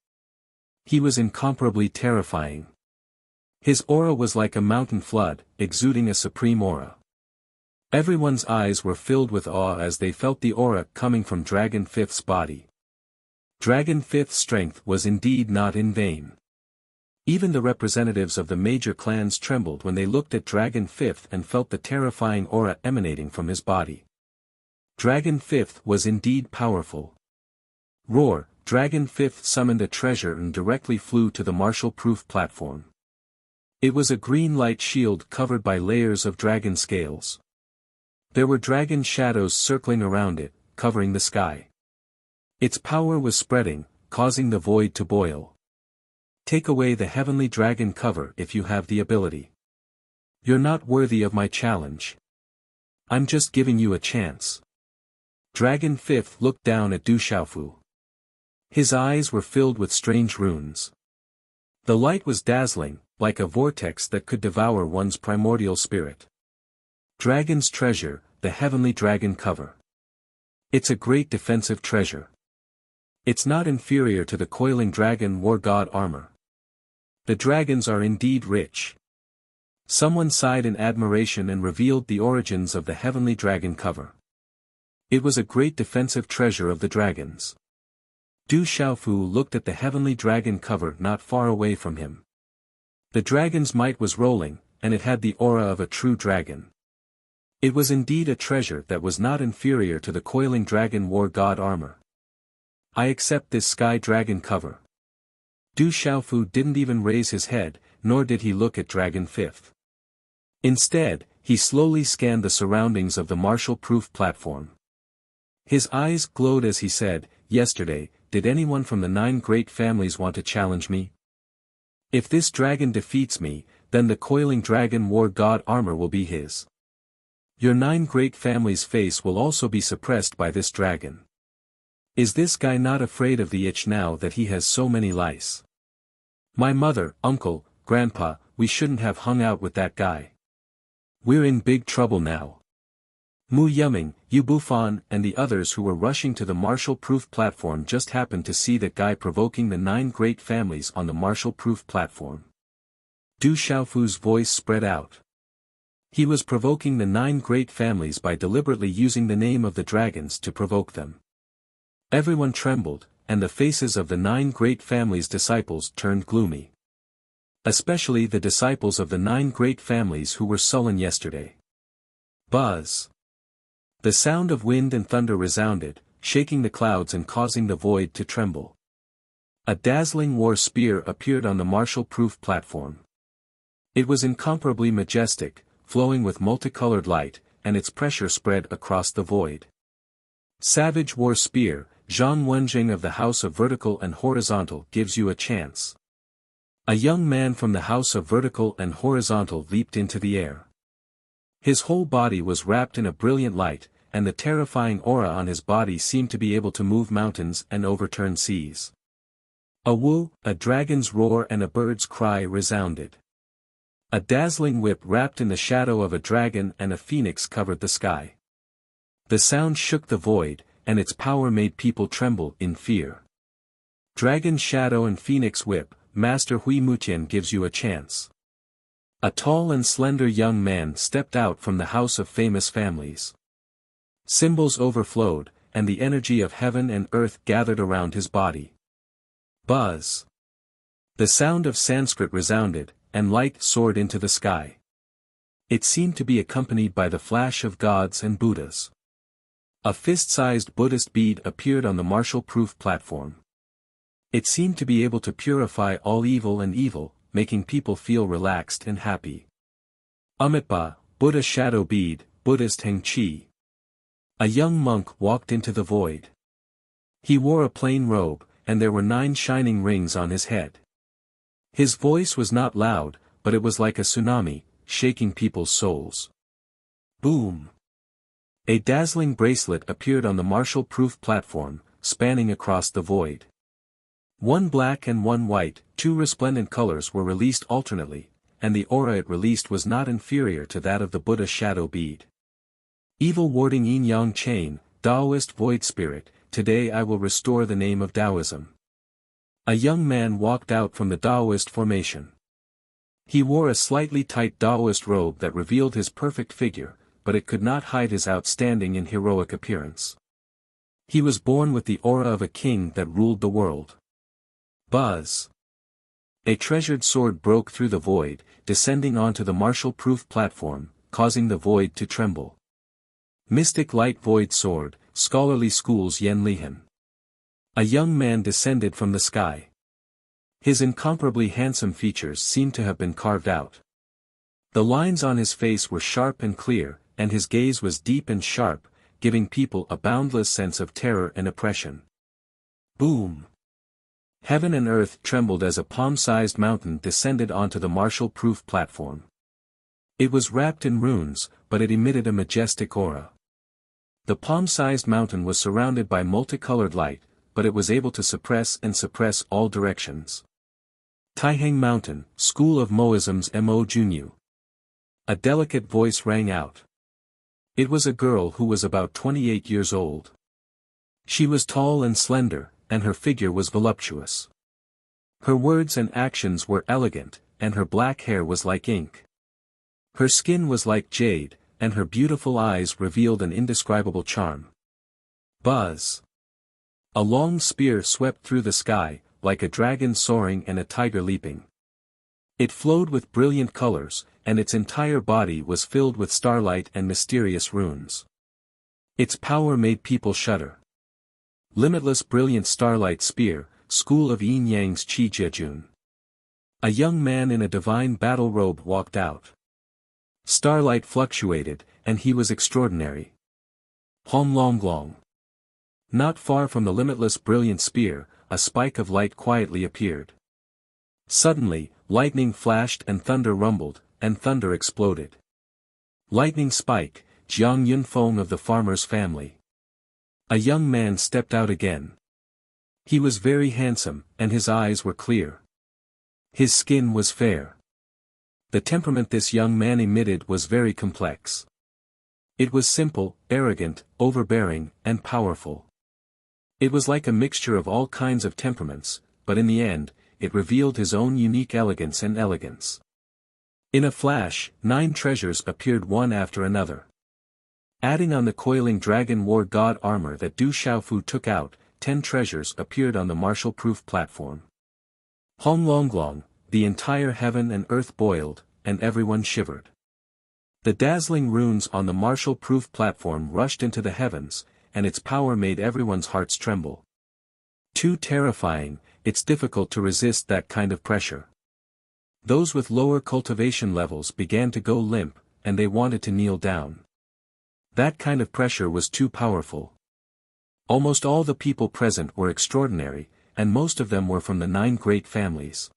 He was incomparably terrifying. His aura was like a mountain flood, exuding a supreme aura. Everyone's eyes were filled with awe as they felt the aura coming from Dragon Fifth's body. Dragon Fifth's strength was indeed not in vain. Even the representatives of the major clans trembled when they looked at Dragon Fifth and felt the terrifying aura emanating from his body. Dragon Fifth was indeed powerful. Roar! Dragon Fifth summoned a treasure and directly flew to the martial-proof platform. It was a green light shield covered by layers of dragon scales. There were dragon shadows circling around it, covering the sky. Its power was spreading, causing the void to boil. Take away the heavenly dragon cover if you have the ability. You're not worthy of my challenge. I'm just giving you a chance. Dragon Fifth looked down at Du Xiaofu. His eyes were filled with strange runes. The light was dazzling, like a vortex that could devour one's primordial spirit. Dragon's treasure, the heavenly dragon cover. It's a great defensive treasure. It's not inferior to the coiling dragon war god armor. The dragons are indeed rich. Someone sighed in admiration and revealed the origins of the heavenly dragon cover. It was a great defensive treasure of the dragons. Du Xiaofu looked at the heavenly dragon cover not far away from him. The dragon's might was rolling, and it had the aura of a true dragon. It was indeed a treasure that was not inferior to the coiling dragon war god armor. I accept this sky dragon cover. Du Xiaofu didn't even raise his head, nor did he look at Dragon Fifth. Instead, he slowly scanned the surroundings of the martial-proof platform. His eyes glowed as he said, "Yesterday, did anyone from the 9 great families want to challenge me? If this dragon defeats me, then the coiling dragon war god armor will be his. Your 9 great families' face will also be suppressed by this dragon. Is this guy not afraid of the itch now that he has so many lice? My mother, uncle, grandpa, we shouldn't have hung out with that guy. We're in big trouble now." Mu Yuming, Yu Bufan and the others who were rushing to the martial-proof platform just happened to see that guy provoking the 9 great families on the martial-proof platform. Du Xiaofu's voice spread out. He was provoking the 9 great families by deliberately using the name of the dragons to provoke them. Everyone trembled, and the faces of the 9 great families' disciples turned gloomy. Especially the disciples of the 9 great families who were sullen yesterday. Buzz! The sound of wind and thunder resounded, shaking the clouds and causing the void to tremble. A dazzling war spear appeared on the martial-proof platform. It was incomparably majestic, flowing with multicolored light, and its pressure spread across the void. Savage War Spear, Zhang Wenjing of the House of Vertical and Horizontal gives you a chance. A young man from the House of Vertical and Horizontal leaped into the air. His whole body was wrapped in a brilliant light, and the terrifying aura on his body seemed to be able to move mountains and overturn seas. A woo, a dragon's roar and a bird's cry resounded. A dazzling whip wrapped in the shadow of a dragon and a phoenix covered the sky. The sound shook the void, and its power made people tremble in fear. Dragon Shadow and Phoenix Whip, Master Hui Mutian gives you a chance. A tall and slender young man stepped out from the House of Famous Families. Symbols overflowed, and the energy of heaven and earth gathered around his body. Buzz! The sound of Sanskrit resounded, and light soared into the sky. It seemed to be accompanied by the flash of gods and Buddhas. A fist-sized Buddhist bead appeared on the martial-proof platform. It seemed to be able to purify all evil and evil, making people feel relaxed and happy. Amitba, Buddha Shadow Bead, Buddhist Heng Chi. A young monk walked into the void. He wore a plain robe, and there were 9 shining rings on his head. His voice was not loud, but it was like a tsunami, shaking people's souls. Boom! A dazzling bracelet appeared on the martial-proof platform, spanning across the void. One black and one white, two resplendent colors were released alternately, and the aura it released was not inferior to that of the Buddha shadow bead. Evil warding yin-yang chain, Taoist void spirit, today I will restore the name of Taoism. A young man walked out from the Taoist formation. He wore a slightly tight Taoist robe that revealed his perfect figure, but it could not hide his outstanding and heroic appearance. He was born with the aura of a king that ruled the world. Buzz! A treasured sword broke through the void, descending onto the martial-proof platform, causing the void to tremble. Mystic light void sword, scholarly schools Yen Lihan. A young man descended from the sky. His incomparably handsome features seemed to have been carved out. The lines on his face were sharp and clear, and his gaze was deep and sharp, giving people a boundless sense of terror and oppression. Boom! Heaven and earth trembled as a palm-sized mountain descended onto the martial-proof platform. It was wrapped in runes, but it emitted a majestic aura. The palm-sized mountain was surrounded by multicolored light, but it was able to suppress all directions. Taihang Mountain, School of Moism's Mo Junyu. A delicate voice rang out. It was a girl who was about 28 years old. She was tall and slender, and her figure was voluptuous. Her words and actions were elegant, and her black hair was like ink. Her skin was like jade, and her beautiful eyes revealed an indescribable charm. Buzz! A long spear swept through the sky, like a dragon soaring and a tiger leaping. It flowed with brilliant colors, and its entire body was filled with starlight and mysterious runes. Its power made people shudder. Limitless brilliant starlight spear, School of Yin Yang's Qi Jejun. A young man in a divine battle robe walked out. Starlight fluctuated, and he was extraordinary. Hom Long Long. Not far from the limitless brilliant spear, a spike of light quietly appeared. Suddenly, lightning flashed and thunder rumbled, and thunder exploded. Lightning spike, Jiang Yunfeng of the farmer's family. A young man stepped out again. He was very handsome, and his eyes were clear. His skin was fair. The temperament this young man emitted was very complex. It was simple, arrogant, overbearing, and powerful. It was like a mixture of all kinds of temperaments, but in the end, it revealed his own unique elegance and elegance. In a flash, 9 treasures appeared one after another. Adding on the coiling dragon war god armor that Du Xiaofu took out, 10 treasures appeared on the martial-proof platform. Hong Long Long, the entire heaven and earth boiled, and everyone shivered. The dazzling runes on the martial-proof platform rushed into the heavens, and its power made everyone's hearts tremble. Too terrifying, it's difficult to resist that kind of pressure. Those with lower cultivation levels began to go limp, and they wanted to kneel down. That kind of pressure was too powerful. Almost all the people present were extraordinary, and most of them were from the 9 great families.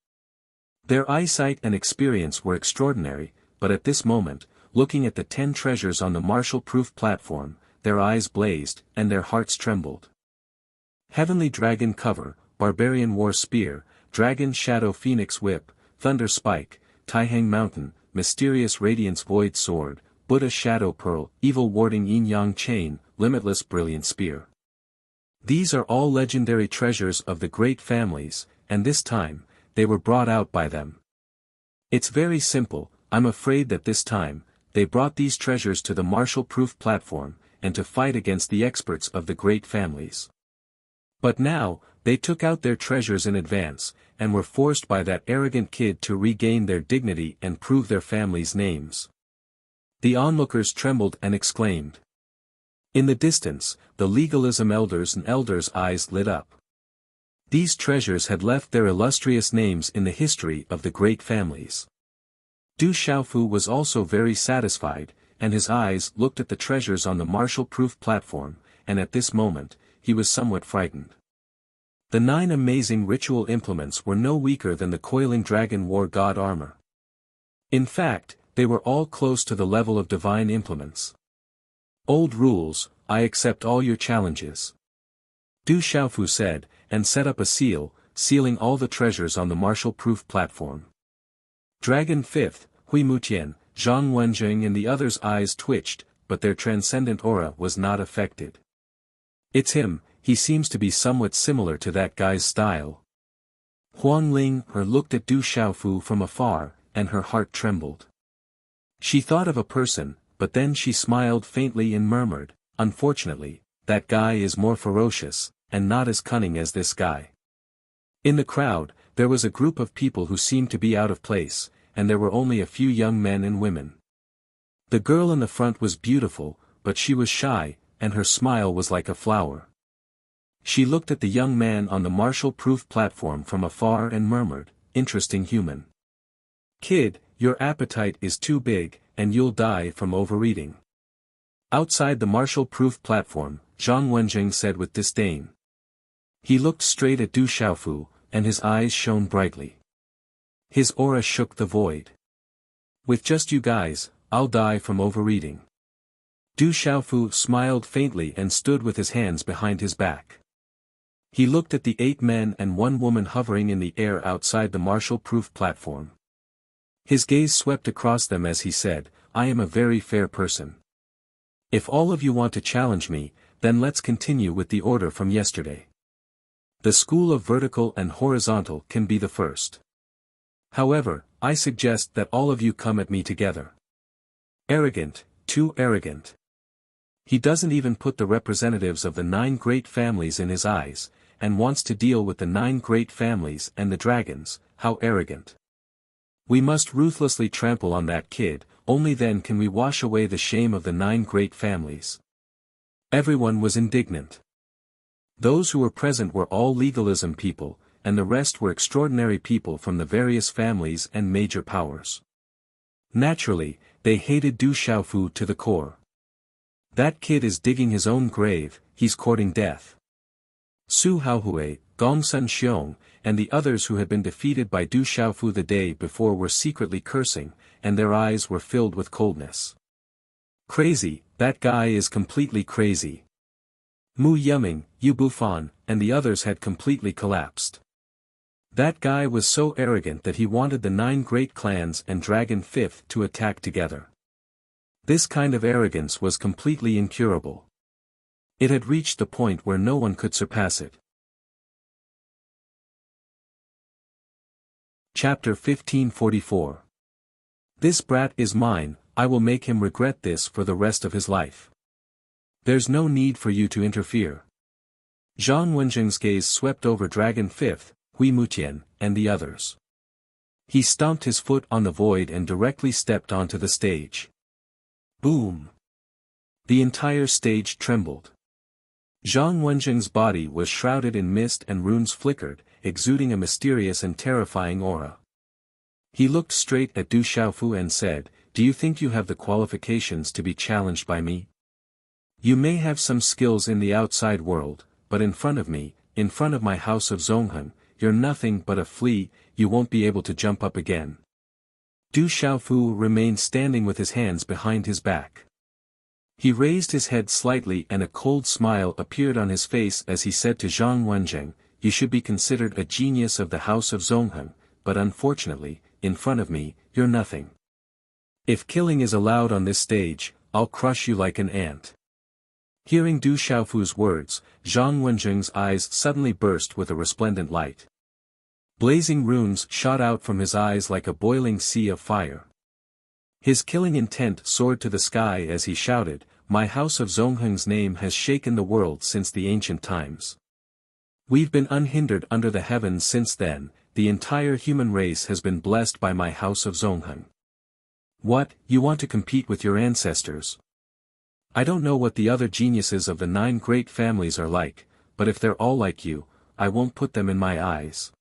Their eyesight and experience were extraordinary, but at this moment, looking at the 10 treasures on the martial-proof platform, their eyes blazed, and their hearts trembled. Heavenly Dragon Cover, Barbarian War Spear, Dragon Shadow Phoenix Whip, Thunder Spike, Taihang Mountain, Mysterious Radiance Void Sword, Buddha Shadow Pearl, Evil Warding Yin-Yang Chain, Limitless Brilliant Spear. These are all legendary treasures of the great families, and this time, they were brought out by them. It's very simple, I'm afraid that this time, they brought these treasures to the martial-proof platform, and to fight against the experts of the great families. But now, they took out their treasures in advance, and were forced by that arrogant kid to regain their dignity and prove their families' names. The onlookers trembled and exclaimed. In the distance, the legalism elders and elders' eyes lit up. These treasures had left their illustrious names in the history of the great families. Du Xiaofu was also very satisfied, and his eyes looked at the treasures on the martial-proof platform, and at this moment, he was somewhat frightened. The 9 amazing ritual implements were no weaker than the coiling dragon war god armor. In fact, they were all close to the level of divine implements. Old rules, I accept all your challenges. Du Xiaofu said, and set up a seal, sealing all the treasures on the martial-proof platform. Dragon 5th, Hui Mutian, Zhang Wenjing and the others' eyes twitched, but their transcendent aura was not affected. It's him, he seems to be somewhat similar to that guy's style. Huang Ling looked at Du Xiaofu from afar, and her heart trembled. She thought of a person, but then she smiled faintly and murmured, unfortunately, that guy is more ferocious, and not as cunning as this guy. In the crowd, there was a group of people who seemed to be out of place, and there were only a few young men and women. The girl in the front was beautiful, but she was shy, and her smile was like a flower. She looked at the young man on the martial-proof platform from afar and murmured, "Interesting human. Kid, your appetite is too big, and you'll die from overeating." Outside the martial-proof platform, Zhang Wenjing said with disdain. He looked straight at Du Xiaofu, and his eyes shone brightly. His aura shook the void. "With just you guys, I'll die from overeating." Du Xiaofu smiled faintly and stood with his hands behind his back. He looked at the 8 men and 1 woman hovering in the air outside the martial-proof platform. His gaze swept across them as he said, "I am a very fair person. If all of you want to challenge me, then let's continue with the order from yesterday. The school of vertical and horizontal can be the first. However, I suggest that all of you come at me together." Arrogant, too arrogant. He doesn't even put the representatives of the 9 great families in his eyes, and wants to deal with the 9 great families and the dragons. How arrogant. We must ruthlessly trample on that kid, only then can we wash away the shame of the 9 great families. Everyone was indignant. Those who were present were all legalism people, and the rest were extraordinary people from the various families and major powers. Naturally, they hated Du Xiaofu to the core. That kid is digging his own grave, he's courting death. Su Haohui, Gongsun Xiong, and the others who had been defeated by Du Xiaofu the day before were secretly cursing, and their eyes were filled with coldness. Crazy, that guy is completely crazy. Mu Yuming, Yu Bufan, and the others had completely collapsed. That guy was so arrogant that he wanted the 9 great clans and Dragon 5th to attack together. This kind of arrogance was completely incurable. It had reached the point where no one could surpass it. Chapter 1544. This brat is mine, I will make him regret this for the rest of his life. There's no need for you to interfere. Zhang Wenjing's gaze swept over Dragon 5th, Hui Mutian, and the others. He stomped his foot on the void and directly stepped onto the stage. Boom! The entire stage trembled. Zhang Wenjing's body was shrouded in mist and runes flickered, exuding a mysterious and terrifying aura. He looked straight at Du Xiaofu and said, "Do you think you have the qualifications to be challenged by me? You may have some skills in the outside world, but in front of me, in front of my house of Zongheng, you're nothing but a flea, you won't be able to jump up again." Du Xiaofu remained standing with his hands behind his back. He raised his head slightly and a cold smile appeared on his face as he said to Zhang Wenjing, "You should be considered a genius of the house of Zongheng, but unfortunately, in front of me, you're nothing. If killing is allowed on this stage, I'll crush you like an ant." Hearing Du Xiaofu's words, Zhang Wenjing's eyes suddenly burst with a resplendent light. Blazing runes shot out from his eyes like a boiling sea of fire. His killing intent soared to the sky as he shouted, "My house of Zongheng's name has shaken the world since the ancient times. We've been unhindered under the heavens since then, the entire human race has been blessed by my house of Zongheng. What, you want to compete with your ancestors? I don't know what the other geniuses of the 9 great families are like, but if they're all like you, I won't put them in my eyes."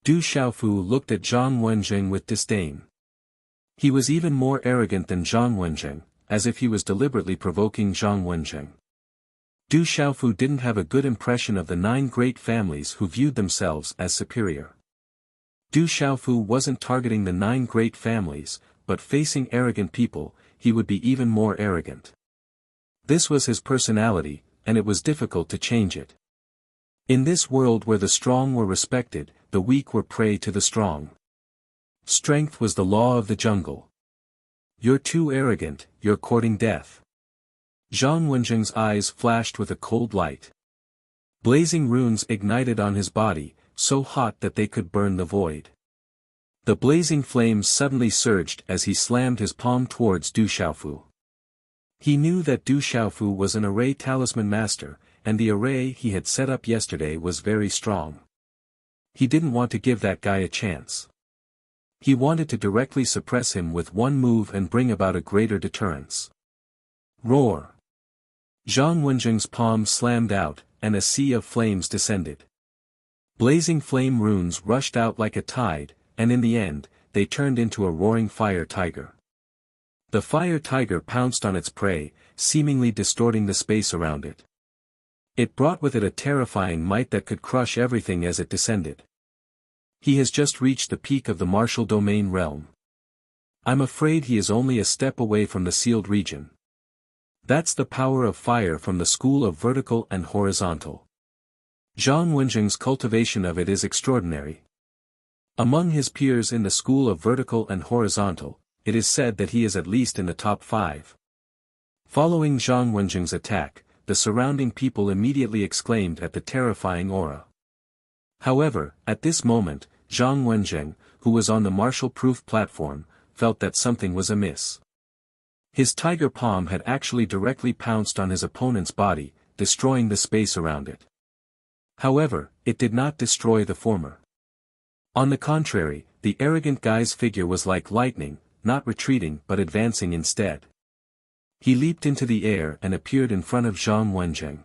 Du Xiaofu looked at Zhang Wenjing with disdain. He was even more arrogant than Zhang Wenjing, as if he was deliberately provoking Zhang Wenjing. Du Xiaofu didn't have a good impression of the 9 great families who viewed themselves as superior. Du Xiaofu wasn't targeting the 9 great families, but facing arrogant people, he would be even more arrogant. This was his personality, and it was difficult to change it. In this world where the strong were respected, the weak were prey to the strong. Strength was the law of the jungle. You're too arrogant, you're courting death. Zhang Wenjing's eyes flashed with a cold light. Blazing runes ignited on his body, so hot that they could burn the void. The blazing flames suddenly surged as he slammed his palm towards Du Xiaofu. He knew that Du Xiaofu was an array talisman master, and the array he had set up yesterday was very strong. He didn't want to give that guy a chance. He wanted to directly suppress him with one move and bring about a greater deterrence. Roar! Zhang Wenjing's palm slammed out, and a sea of flames descended. Blazing flame runes rushed out like a tide, and in the end, they turned into a roaring fire tiger. The fire tiger pounced on its prey, seemingly distorting the space around it. It brought with it a terrifying might that could crush everything as it descended. He has just reached the peak of the martial domain realm. I'm afraid he is only a step away from the sealed region. That's the power of fire from the school of vertical and horizontal. Zhang Wenjing's cultivation of it is extraordinary. Among his peers in the school of vertical and horizontal, it is said that he is at least in the top 5. Following Zhang Wenjing's attack, the surrounding people immediately exclaimed at the terrifying aura. However, at this moment, Zhang Wenjing, who was on the martial-proof platform, felt that something was amiss. His tiger palm had actually directly pounced on his opponent's body, destroying the space around it. However, it did not destroy the former. On the contrary, the arrogant guy's figure was like lightning, not retreating but advancing instead. He leaped into the air and appeared in front of Zhang Wenjing.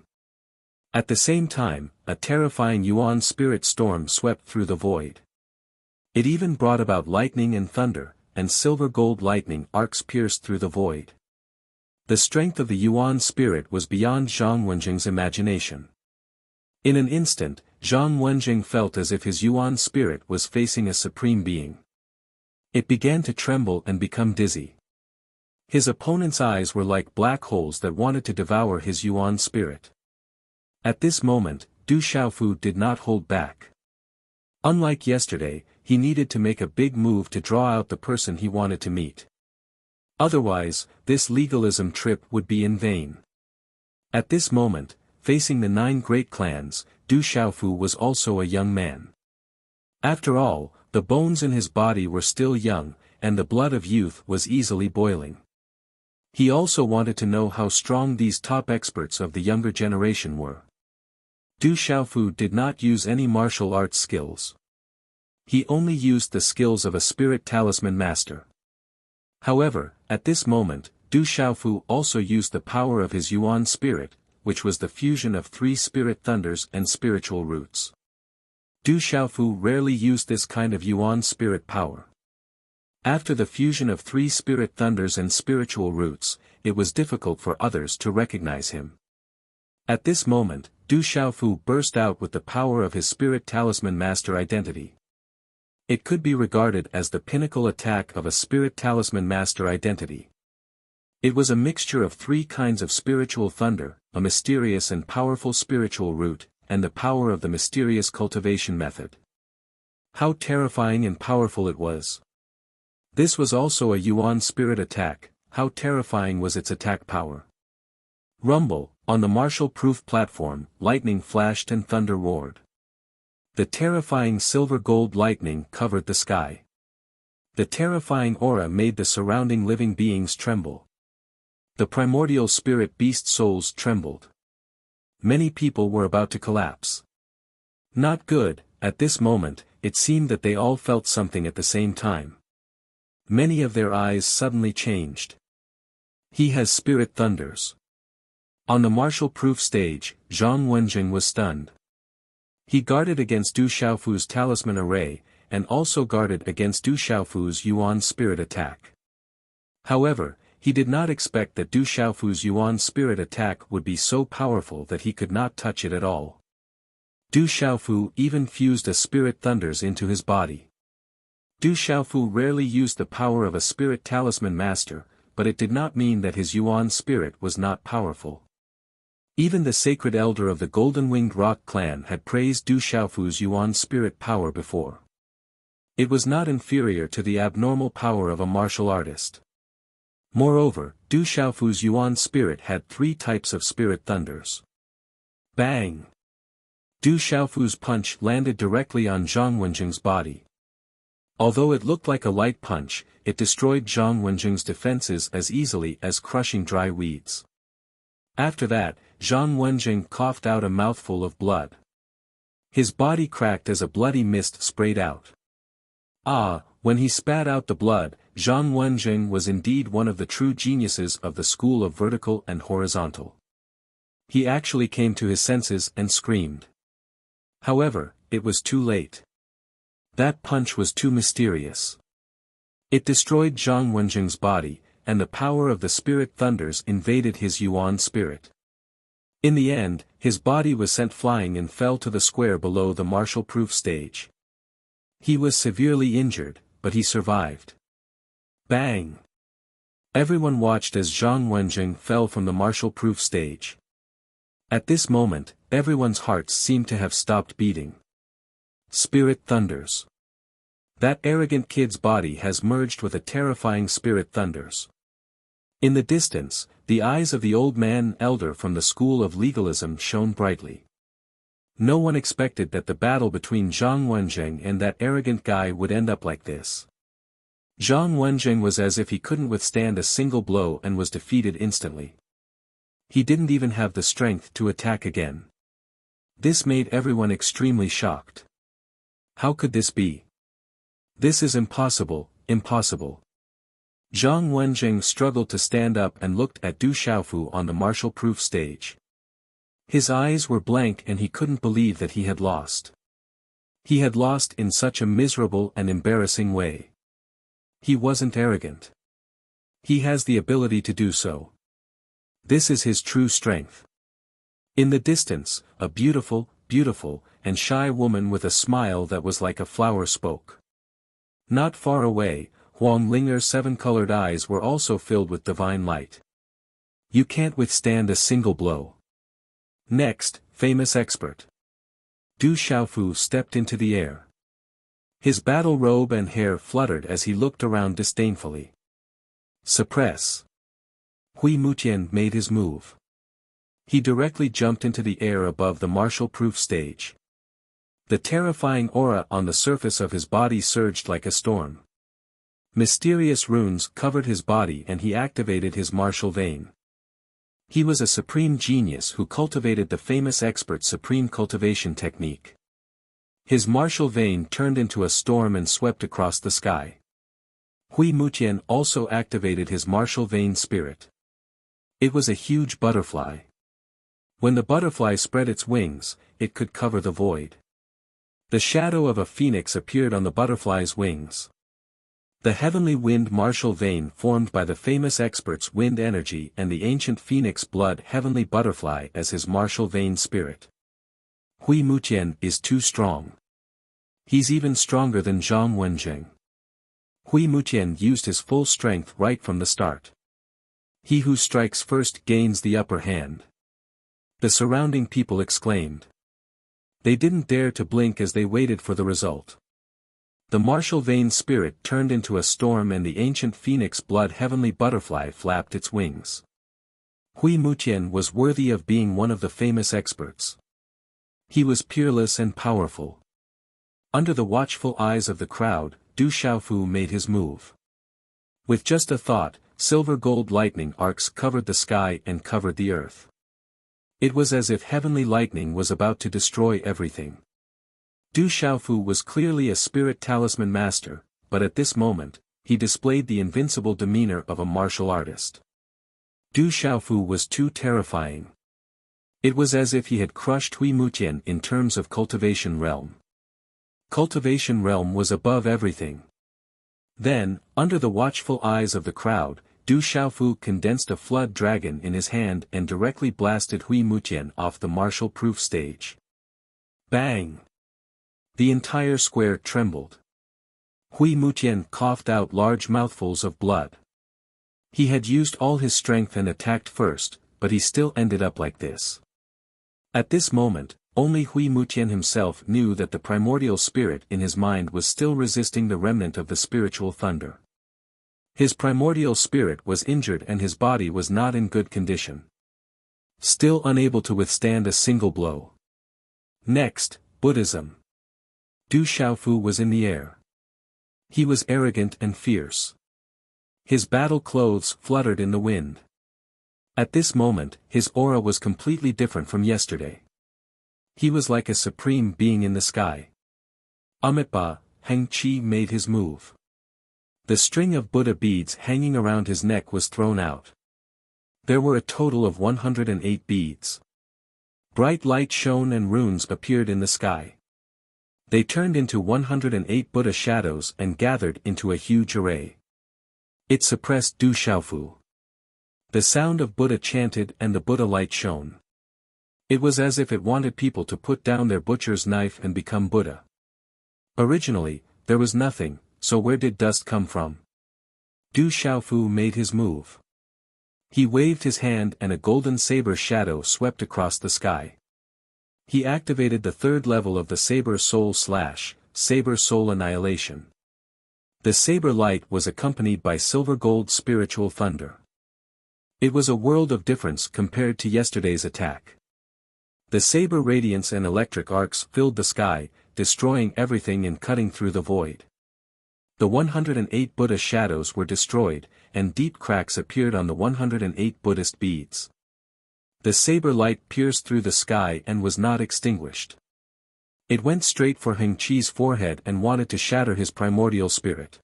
At the same time, a terrifying yuan spirit storm swept through the void. It even brought about lightning and thunder, and silver-gold lightning arcs pierced through the void. The strength of the yuan spirit was beyond Zhang Wenjing's imagination. In an instant, Zhang Wenjing felt as if his yuan spirit was facing a supreme being. It began to tremble and become dizzy. His opponent's eyes were like black holes that wanted to devour his yuan spirit. At this moment, Du Xiaofu did not hold back. Unlike yesterday, he needed to make a big move to draw out the person he wanted to meet. Otherwise, this legalism trip would be in vain. At this moment, facing the 9 great clans, Du Xiaofu was also a young man. After all, the bones in his body were still young, and the blood of youth was easily boiling. He also wanted to know how strong these top experts of the younger generation were. Du Xiaofu did not use any martial arts skills. He only used the skills of a spirit talisman master. However, at this moment, Du Xiaofu also used the power of his yuan spirit, which was the fusion of 3 spirit thunders and spiritual roots. Du Xiaofu rarely used this kind of yuan spirit power. After the fusion of 3 spirit thunders and spiritual roots, it was difficult for others to recognize him. At this moment, Du Xiaofu burst out with the power of his spirit talisman master identity. It could be regarded as the pinnacle attack of a spirit talisman master identity. It was a mixture of 3 kinds of spiritual thunder, a mysterious and powerful spiritual root, and the power of the mysterious cultivation method. How terrifying and powerful it was. This was also a yuan spirit attack. How terrifying was its attack power. Rumble, on the martial-proof platform, lightning flashed and thunder roared. The terrifying silver-gold lightning covered the sky. The terrifying aura made the surrounding living beings tremble. The primordial spirit beast souls trembled. Many people were about to collapse. Not good. At this moment, it seemed that they all felt something at the same time. Many of their eyes suddenly changed. He has spirit thunders. On the martial-proof stage, Zhang Wenjing was stunned. He guarded against Du Xiaofu's talisman array, and also guarded against Du Xiaofu's yuan spirit attack. However, he did not expect that Du Xiaofu's yuan spirit attack would be so powerful that he could not touch it at all. Du Xiaofu even fused a spirit thunders into his body. Du Xiaofu rarely used the power of a spirit talisman master, but it did not mean that his Yuan spirit was not powerful. Even the sacred elder of the Golden-Winged Rock clan had praised Du Xiaofu's Yuan spirit power before. It was not inferior to the abnormal power of a martial artist. Moreover, Du Xiaofu's Yuan spirit had 3 types of spirit thunders. Bang! Du Xiaofu's punch landed directly on Zhang Wenjing's body. Although it looked like a light punch, it destroyed Zhang Wenjing's defenses as easily as crushing dry weeds. After that, Zhang Wenjing coughed out a mouthful of blood. His body cracked as a bloody mist sprayed out. When he spat out the blood, Zhang Wenjing was indeed one of the true geniuses of the school of vertical and horizontal. He actually came to his senses and screamed. However, it was too late. That punch was too mysterious. It destroyed Zhang Wenjing's body, and the power of the spirit thunders invaded his Yuan spirit. In the end, his body was sent flying and fell to the square below the martial-proof stage. He was severely injured, but he survived. Bang! Everyone watched as Zhang Wenjing fell from the martial-proof stage. At this moment, everyone's hearts seemed to have stopped beating. Spirit thunders. That arrogant kid's body has merged with a terrifying spirit thunders. In the distance, the eyes of the old man elder from the school of legalism shone brightly. No one expected that the battle between Zhang Wenjing and that arrogant guy would end up like this. Zhang Wenjing was as if he couldn't withstand a single blow and was defeated instantly. He didn't even have the strength to attack again. This made everyone extremely shocked. How could this be? This is impossible, impossible. Zhang Wenjing struggled to stand up and looked at Du Xiaofu on the martial-proof stage. His eyes were blank and he couldn't believe that he had lost. He had lost in such a miserable and embarrassing way. He wasn't arrogant. He has the ability to do so. This is his true strength. In the distance, a beautiful, and shy woman with a smile that was like a flower spoke. Not far away, Huang Linger's 7-colored eyes were also filled with divine light. You can't withstand a single blow. Next, famous expert. Du Xiaofu stepped into the air. His battle robe and hair fluttered as he looked around disdainfully. Suppress. Hui Mutian made his move. He directly jumped into the air above the martial-proof stage. The terrifying aura on the surface of his body surged like a storm. Mysterious runes covered his body and he activated his martial vein. He was a supreme genius who cultivated the famous expert supreme cultivation technique. His martial vein turned into a storm and swept across the sky. Hui Mutian also activated his martial vein spirit. It was a huge butterfly. When the butterfly spread its wings, it could cover the void. The shadow of a phoenix appeared on the butterfly's wings. The heavenly wind martial vein formed by the famous expert's wind energy and the ancient phoenix blood heavenly butterfly as his martial vein spirit. Hui Mutian is too strong. He's even stronger than Zhang Wenjing. Hui Mutian used his full strength right from the start. He who strikes first gains the upper hand. The surrounding people exclaimed. They didn't dare to blink as they waited for the result. The martial vein spirit turned into a storm and the ancient phoenix blood heavenly butterfly flapped its wings. Hui Mutian was worthy of being one of the famous experts. He was peerless and powerful. Under the watchful eyes of the crowd, Du Xiaofu made his move. With just a thought, silver gold lightning arcs covered the sky and covered the earth. It was as if heavenly lightning was about to destroy everything. Du Xiaofu was clearly a spirit talisman master, but at this moment, he displayed the invincible demeanor of a martial artist. Du Xiaofu was too terrifying. It was as if he had crushed Hui Mutian in terms of cultivation realm. Cultivation realm was above everything. Then, under the watchful eyes of the crowd, Du Xiaofu condensed a flood dragon in his hand and directly blasted Hui Mutian off the martial-proof stage. Bang! The entire square trembled. Hui Mutian coughed out large mouthfuls of blood. He had used all his strength and attacked first, but he still ended up like this. At this moment, only Hui Mutian himself knew that the primordial spirit in his mind was still resisting the remnant of the spiritual thunder. His primordial spirit was injured and his body was not in good condition. Still unable to withstand a single blow. Next, Buddhism. Du Xiaofu was in the air. He was arrogant and fierce. His battle clothes fluttered in the wind. At this moment, his aura was completely different from yesterday. He was like a supreme being in the sky. Amitabha, Heng Qi made his move. The string of Buddha beads hanging around his neck was thrown out. There were a total of 108 beads. Bright light shone and runes appeared in the sky. They turned into 108 Buddha shadows and gathered into a huge array. It suppressed Du Xiaofu. The sound of Buddha chanted and the Buddha light shone. It was as if it wanted people to put down their butcher's knife and become Buddha. Originally, there was nothing, so where did dust come from? Du Xiaofu made his move. He waved his hand and a golden saber shadow swept across the sky. He activated the third level of the Saber Soul Slash, Saber Soul Annihilation. The saber light was accompanied by silver-gold spiritual thunder. It was a world of difference compared to yesterday's attack. The saber radiance and electric arcs filled the sky, destroying everything and cutting through the void. The 108 Buddha shadows were destroyed, and deep cracks appeared on the 108 Buddhist beads. The saber light pierced through the sky and was not extinguished. It went straight for Heng Qi's forehead and wanted to shatter his primordial spirit.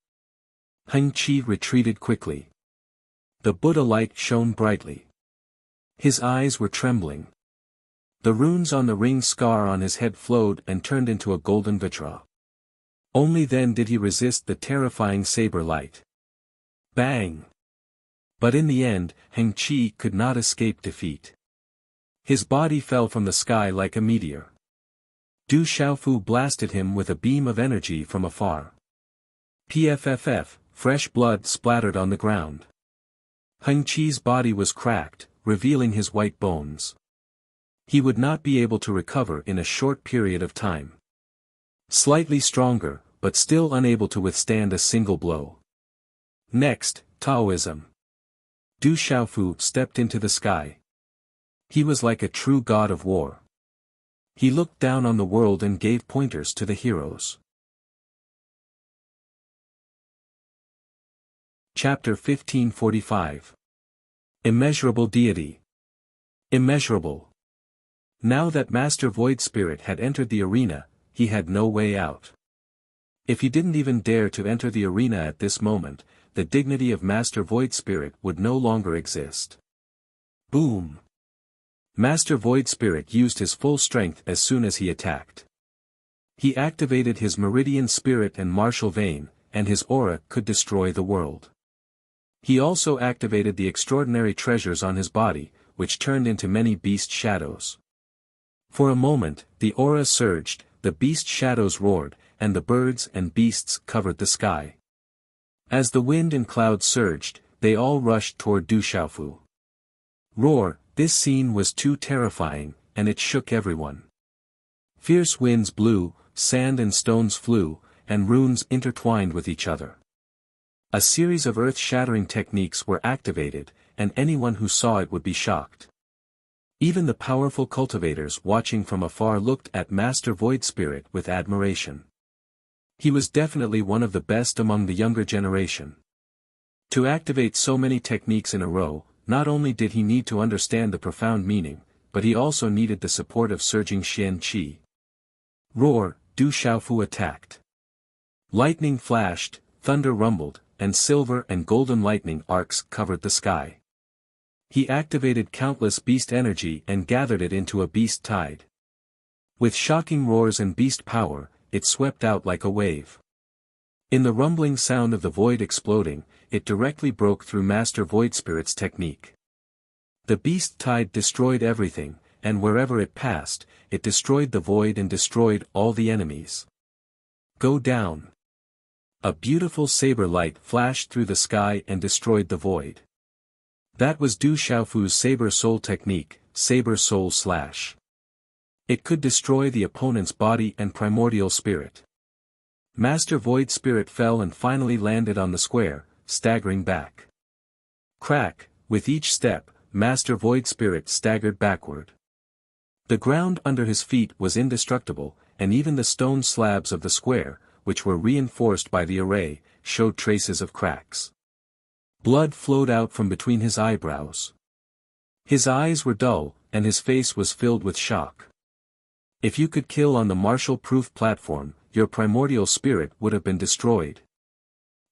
Heng Qi retreated quickly. The Buddha light shone brightly. His eyes were trembling. The runes on the ring scar on his head flowed and turned into a golden vitra. Only then did he resist the terrifying saber light. Bang! But in the end, Heng Qi could not escape defeat. His body fell from the sky like a meteor. Du Xiaofu blasted him with a beam of energy from afar. Pfff, fresh blood splattered on the ground. Heng Qi's body was cracked, revealing his white bones. He would not be able to recover in a short period of time. Slightly stronger, but still unable to withstand a single blow. Next, Taoism. Du Xiaofu stepped into the sky. He was like a true god of war. He looked down on the world and gave pointers to the heroes. Chapter 1545. Immeasurable Deity. Immeasurable. Now that Master Void Spirit had entered the arena, he had no way out. If he didn't even dare to enter the arena at this moment, the dignity of Master Void Spirit would no longer exist. Boom! Master Void Spirit used his full strength as soon as he attacked. He activated his Meridian Spirit and Martial Vein, and his aura could destroy the world. He also activated the extraordinary treasures on his body, which turned into many beast shadows. For a moment, the aura surged, the beast shadows roared, and the birds and beasts covered the sky. As the wind and clouds surged, they all rushed toward Du Xiaofu. Roar! This scene was too terrifying, and it shook everyone. Fierce winds blew, sand and stones flew, and runes intertwined with each other. A series of earth-shattering techniques were activated, and anyone who saw it would be shocked. Even the powerful cultivators watching from afar looked at Master Void Spirit with admiration. He was definitely one of the best among the younger generation. To activate so many techniques in a row, not only did he need to understand the profound meaning, but he also needed the support of surging Xian Qi. Roar! Du Xiaofu attacked. Lightning flashed, thunder rumbled, and silver and golden lightning arcs covered the sky. He activated countless beast energy and gathered it into a beast tide. With shocking roars and beast power, it swept out like a wave. In the rumbling sound of the void exploding, it directly broke through Master Void Spirit's technique. The beast tide destroyed everything, and wherever it passed, it destroyed the void and destroyed all the enemies. Go down! A beautiful saber light flashed through the sky and destroyed the void. That was Du Xiaofu's Saber Soul technique, Saber Soul Slash. It could destroy the opponent's body and primordial spirit. Master Void Spirit fell and finally landed on the square, staggering back. Crack, with each step, Master Void Spirit staggered backward. The ground under his feet was indestructible, and even the stone slabs of the square, which were reinforced by the array, showed traces of cracks. Blood flowed out from between his eyebrows. His eyes were dull, and his face was filled with shock. If you could kill on the martial-proof platform, your primordial spirit would have been destroyed.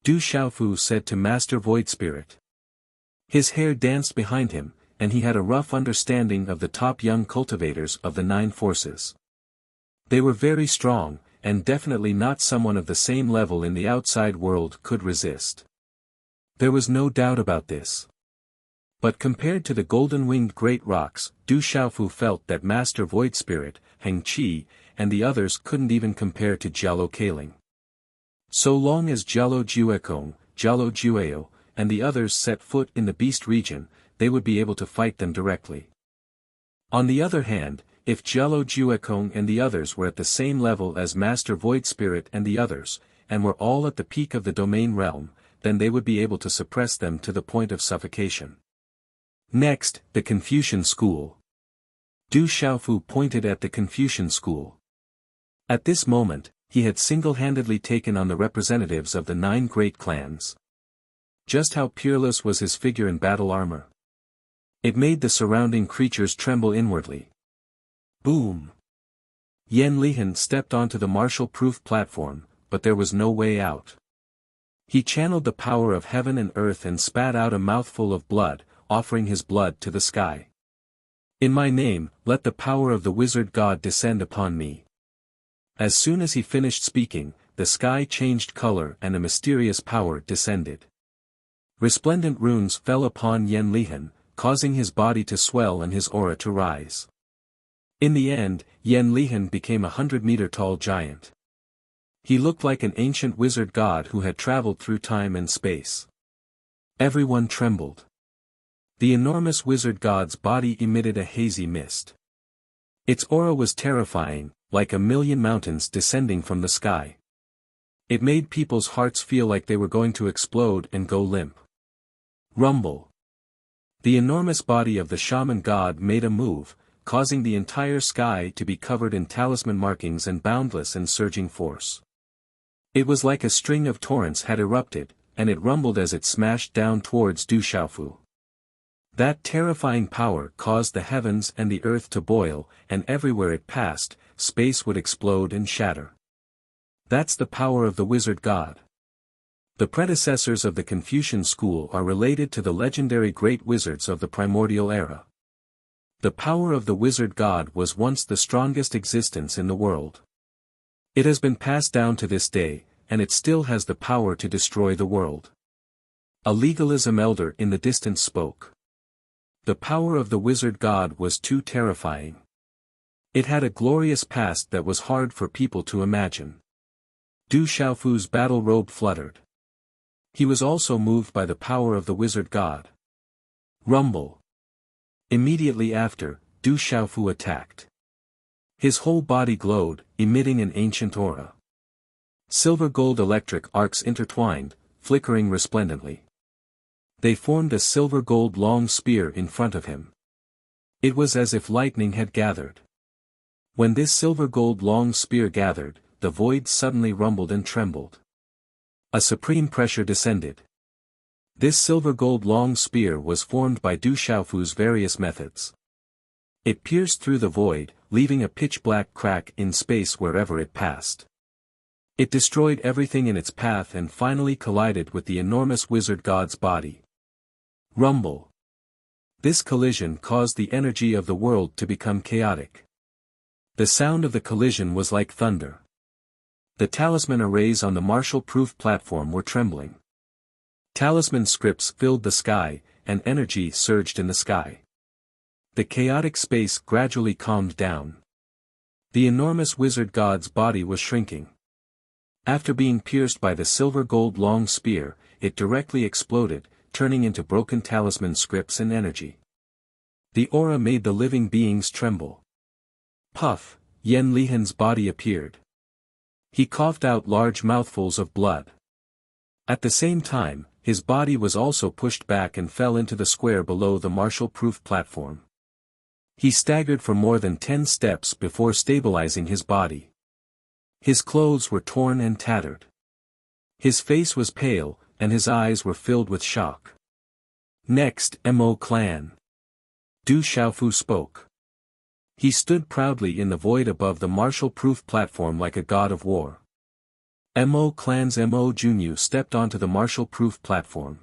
Du Xiaofu said to Master Void Spirit. His hair danced behind him, and he had a rough understanding of the top young cultivators of the 9 forces. They were very strong, and definitely not someone of the same level in the outside world could resist. There was no doubt about this. But compared to the golden-winged great rocks, Du Xiaofu felt that Master Void Spirit, Heng Qi, and the others couldn't even compare to Jialo Kaling. So long as Jialo Juekong, Jialo Jueo, and the others set foot in the beast region, they would be able to fight them directly. On the other hand, if Jialo Juekong and the others were at the same level as Master Void Spirit and the others, and were all at the peak of the domain realm, then they would be able to suppress them to the point of suffocation. Next, the Confucian School. Du Xiaofu pointed at the Confucian School. At this moment, he had single-handedly taken on the representatives of the 9 great clans. Just how peerless was his figure in battle armor. It made the surrounding creatures tremble inwardly. Boom! Yan Lihan stepped onto the martial-proof platform, but there was no way out. He channeled the power of heaven and earth and spat out a mouthful of blood, offering his blood to the sky. In my name, let the power of the wizard god descend upon me. As soon as he finished speaking, the sky changed color and a mysterious power descended. Resplendent runes fell upon Yan Lihan, causing his body to swell and his aura to rise. In the end, Yan Lihan became a 100-meter-tall giant. He looked like an ancient wizard god who had traveled through time and space. Everyone trembled. The enormous wizard god's body emitted a hazy mist. Its aura was terrifying, like a million mountains descending from the sky. It made people's hearts feel like they were going to explode and go limp. Rumble. The enormous body of the shaman god made a move, causing the entire sky to be covered in talisman markings and boundless and surging force. It was like a string of torrents had erupted, and it rumbled as it smashed down towards Du Xiaofu. That terrifying power caused the heavens and the earth to boil, and everywhere it passed, space would explode and shatter. That's the power of the wizard god. The predecessors of the Confucian school are related to the legendary great wizards of the primordial era. The power of the wizard god was once the strongest existence in the world. It has been passed down to this day, and it still has the power to destroy the world. A legalism elder in the distance spoke. The power of the wizard god was too terrifying. It had a glorious past that was hard for people to imagine. Du Xiaofu's battle robe fluttered. He was also moved by the power of the wizard god. Rumble. Immediately after, Du Xiaofu attacked. His whole body glowed, emitting an ancient aura. Silver-gold electric arcs intertwined, flickering resplendently. They formed a silver-gold long spear in front of him. It was as if lightning had gathered. When this silver-gold long spear gathered, the void suddenly rumbled and trembled. A supreme pressure descended. This silver-gold long spear was formed by Du Xiaofu's various methods. It pierced through the void, leaving a pitch-black crack in space wherever it passed. It destroyed everything in its path and finally collided with the enormous wizard god's body. Rumble. This collision caused the energy of the world to become chaotic. The sound of the collision was like thunder. The talisman arrays on the martial-proof platform were trembling. Talisman scripts filled the sky, and energy surged in the sky. The chaotic space gradually calmed down. The enormous wizard god's body was shrinking. After being pierced by the silver-gold long spear, it directly exploded, turning into broken talisman scripts and energy. The aura made the living beings tremble. Puff, Yen Lihan's body appeared. He coughed out large mouthfuls of blood. At the same time, his body was also pushed back and fell into the square below the martial-proof platform. He staggered for more than 10 steps before stabilizing his body. His clothes were torn and tattered. His face was pale, and his eyes were filled with shock. Next, Mo clan. Du Xiaofu spoke. He stood proudly in the void above the martial-proof platform like a god of war. Mo clan's Mo Junyu stepped onto the martial-proof platform.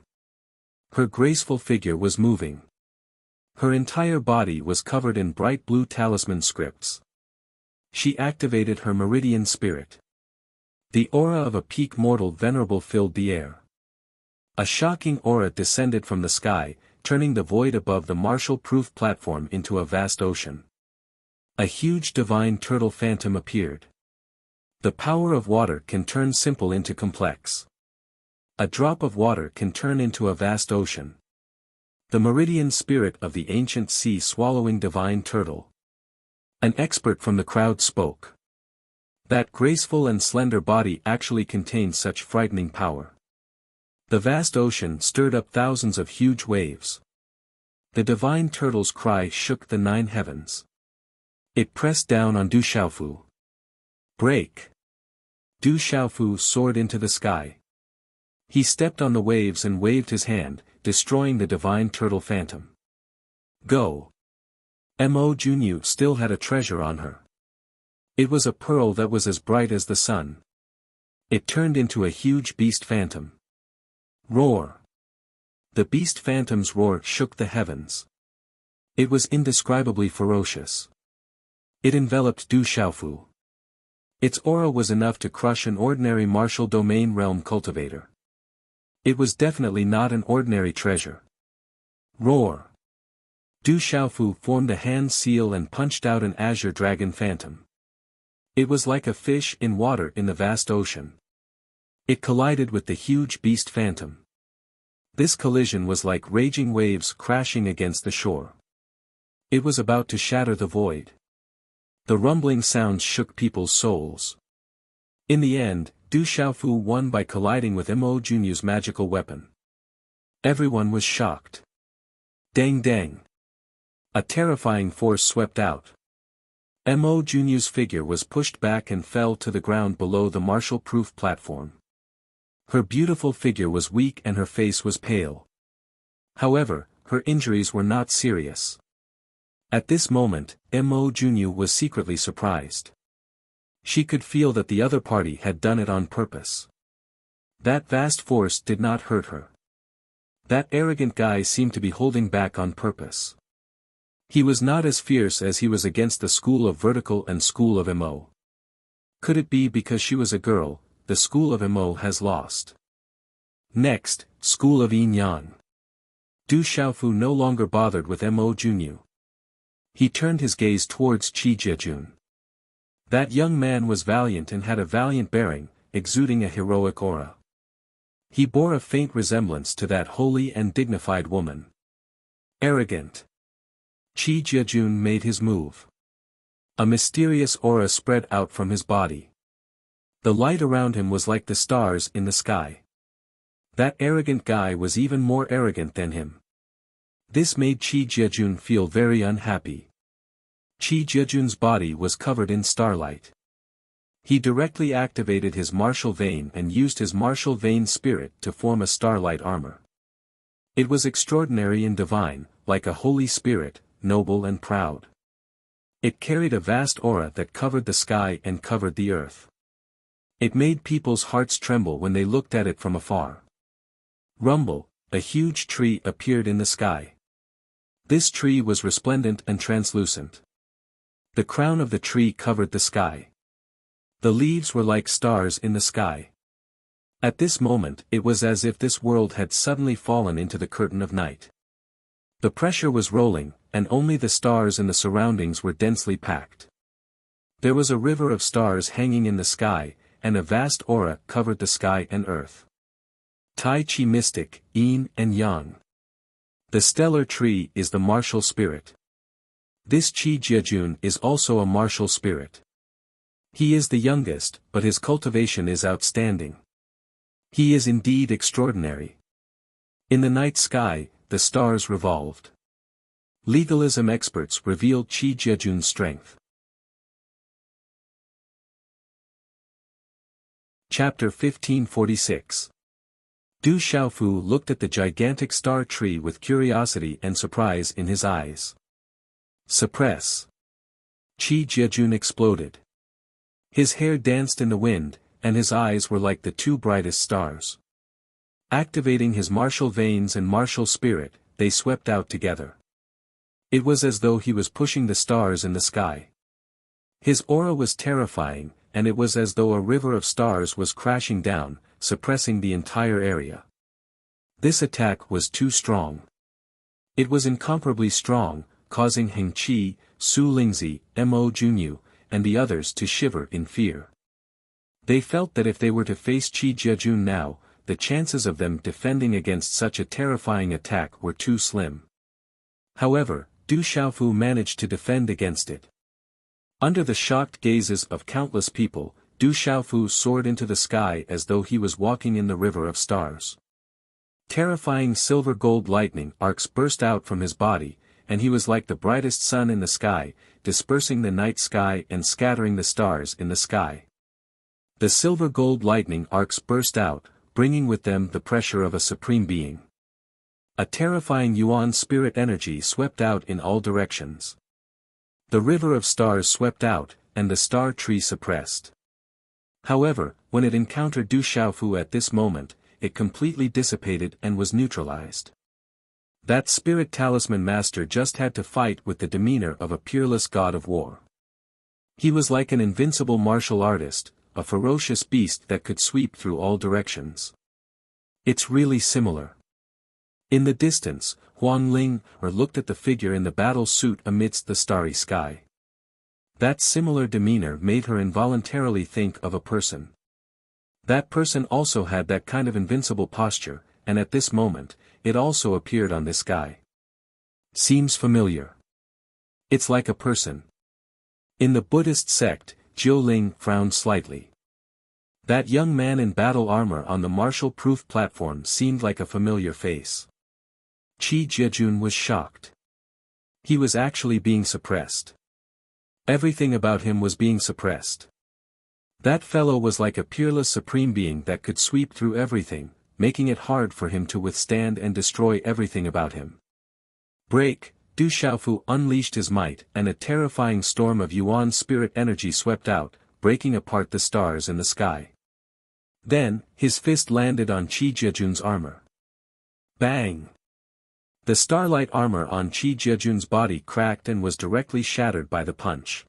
Her graceful figure was moving. Her entire body was covered in bright blue talisman scripts. She activated her meridian spirit. The aura of a peak mortal venerable filled the air. A shocking aura descended from the sky, turning the void above the martial-proof platform into a vast ocean. A huge divine turtle phantom appeared. The power of water can turn simple into complex. A drop of water can turn into a vast ocean. The meridian spirit of the ancient sea swallowing divine turtle. An expert from the crowd spoke. That graceful and slender body actually contained such frightening power. The vast ocean stirred up thousands of huge waves. The divine turtle's cry shook the 9 heavens. It pressed down on Du Xiaofu. Break! Du Xiaofu soared into the sky. He stepped on the waves and waved his hand, destroying the divine turtle phantom. Go! Mo Junyu still had a treasure on her. It was a pearl that was as bright as the sun. It turned into a huge beast phantom. Roar! The beast phantom's roar shook the heavens. It was indescribably ferocious. It enveloped Du Xiaofu. Its aura was enough to crush an ordinary martial domain realm cultivator. It was definitely not an ordinary treasure. Roar! Du Xiaofu formed a hand seal and punched out an azure dragon phantom. It was like a fish in water in the vast ocean. It collided with the huge beast phantom. This collision was like raging waves crashing against the shore. It was about to shatter the void. The rumbling sounds shook people's souls. In the end, Du Xiaofu won by colliding with Mo Junyu's magical weapon. Everyone was shocked. Dang dang! A terrifying force swept out. Mo Junyu's figure was pushed back and fell to the ground below the martial-proof platform. Her beautiful figure was weak and her face was pale. However, her injuries were not serious. At this moment, Mo Junyu was secretly surprised. She could feel that the other party had done it on purpose. That vast force did not hurt her. That arrogant guy seemed to be holding back on purpose. He was not as fierce as he was against the school of Vertical and school of Mo. Could it be because she was a girl, the school of Mo has lost? Next, school of Yin Yang. Du Xiaofu no longer bothered with Mo Junyu. He turned his gaze towards Qi Jiejun. That young man was valiant and had a valiant bearing, exuding a heroic aura. He bore a faint resemblance to that holy and dignified woman. Arrogant. Qi Jiejun made his move. A mysterious aura spread out from his body. The light around him was like the stars in the sky. That arrogant guy was even more arrogant than him. This made Qi Jiejun feel very unhappy. Qi Jiejun's body was covered in starlight. He directly activated his martial vein and used his martial vein spirit to form a starlight armor. It was extraordinary and divine, like a holy spirit, noble and proud. It carried a vast aura that covered the sky and covered the earth. It made people's hearts tremble when they looked at it from afar. Rumble, a huge tree appeared in the sky. This tree was resplendent and translucent. The crown of the tree covered the sky. The leaves were like stars in the sky. At this moment it was as if this world had suddenly fallen into the curtain of night. The pressure was rolling, and only the stars and the surroundings were densely packed. There was a river of stars hanging in the sky, and a vast aura covered the sky and earth. Tai Chi mystic, yin and yang. The stellar tree is the martial spirit. This Qi Jiajun is also a martial spirit. He is the youngest, but his cultivation is outstanding. He is indeed extraordinary. In the night sky, the stars revolved. Legalism experts revealed Qi Jiajun's strength. Chapter 1546. Du Xiaofu looked at the gigantic star tree with curiosity and surprise in his eyes. Suppress. Qi Jiajun exploded. His hair danced in the wind, and his eyes were like the two brightest stars. Activating his martial veins and martial spirit, they swept out together. It was as though he was pushing the stars in the sky. His aura was terrifying, and it was as though a river of stars was crashing down, suppressing the entire area. This attack was too strong. It was incomparably strong, causing Heng Qi, Su Lingzi, Mo Junyu, and the others to shiver in fear. They felt that if they were to face Qi Jiajun now, the chances of them defending against such a terrifying attack were too slim. However, Du Xiaofu managed to defend against it. Under the shocked gazes of countless people, Du Xiaofu soared into the sky as though he was walking in the river of stars. Terrifying silver-gold lightning arcs burst out from his body, and he was like the brightest sun in the sky, dispersing the night sky and scattering the stars in the sky. The silver-gold lightning arcs burst out, bringing with them the pressure of a supreme being. A terrifying Yuan spirit energy swept out in all directions. The river of stars swept out, and the star tree suppressed. However, when it encountered Du Xiaofu at this moment, it completely dissipated and was neutralized. That spirit talisman master just had to fight with the demeanor of a peerless god of war. He was like an invincible martial artist, a ferocious beast that could sweep through all directions. It's really similar. In the distance, Huang Ling looked at the figure in the battle suit amidst the starry sky. That similar demeanor made her involuntarily think of a person. That person also had that kind of invincible posture, and at this moment, it also appeared on this guy. Seems familiar. It's like a person. In the Buddhist sect, Jiu Ling frowned slightly. That young man in battle armor on the martial-proof platform seemed like a familiar face. Qi Jiajun was shocked. He was actually being suppressed. Everything about him was being suppressed. That fellow was like a peerless supreme being that could sweep through everything, making it hard for him to withstand and destroy everything about him. Break! Du Xiaofu unleashed his might, and a terrifying storm of Yuan spirit energy swept out, breaking apart the stars in the sky. Then, his fist landed on Qi Jiajun's armor. Bang! The starlight armor on Qi Jiajun's body cracked and was directly shattered by the punch.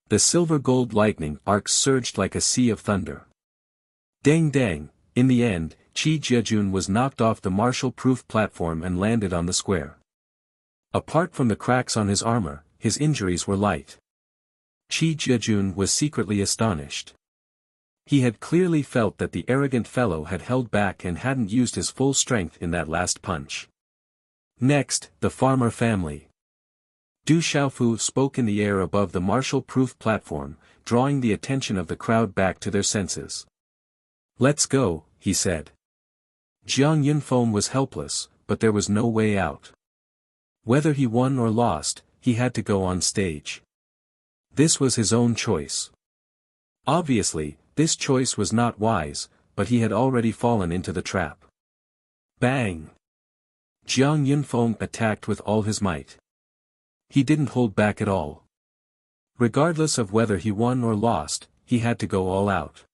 The silver-gold lightning arcs surged like a sea of thunder. Dang dang! In the end, Qi Jiajun was knocked off the martial-proof platform and landed on the square. Apart from the cracks on his armor, his injuries were light. Qi Jiajun was secretly astonished. He had clearly felt that the arrogant fellow had held back and hadn't used his full strength in that last punch. Next, the farmer family. Du Xiaofu spoke in the air above the martial-proof platform, drawing the attention of the crowd back to their senses. Let's go, he said. Jiang Yunfeng was helpless, but there was no way out. Whether he won or lost, he had to go on stage. This was his own choice. Obviously, this choice was not wise, but he had already fallen into the trap. Bang! Jiang Yunfeng attacked with all his might. He didn't hold back at all. Regardless of whether he won or lost, he had to go all out.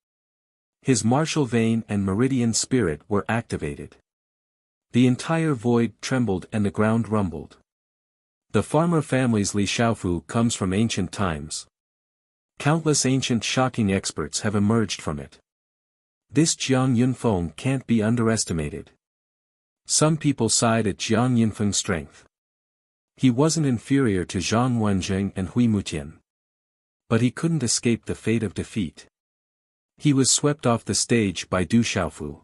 His martial vein and meridian spirit were activated. The entire void trembled and the ground rumbled. The farmer family's Li Xiaofu comes from ancient times. Countless ancient shocking experts have emerged from it. This Jiang Yunfeng can't be underestimated. Some people sighed at Jiang Yunfeng's strength. He wasn't inferior to Zhang Wenjing and Hui Mutian. But he couldn't escape the fate of defeat. He was swept off the stage by Du Xiaofu.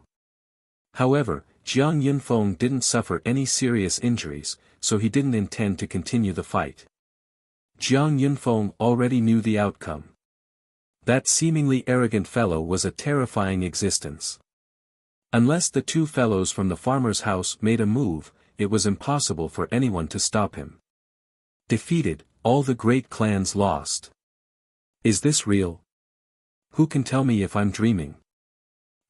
However, Jiang Yunfeng didn't suffer any serious injuries, so he didn't intend to continue the fight. Jiang Yunfeng already knew the outcome. That seemingly arrogant fellow was a terrifying existence. Unless the two fellows from the farmer's house made a move, it was impossible for anyone to stop him. Defeated, all the great clans lost. Is this real? Who can tell me if I'm dreaming?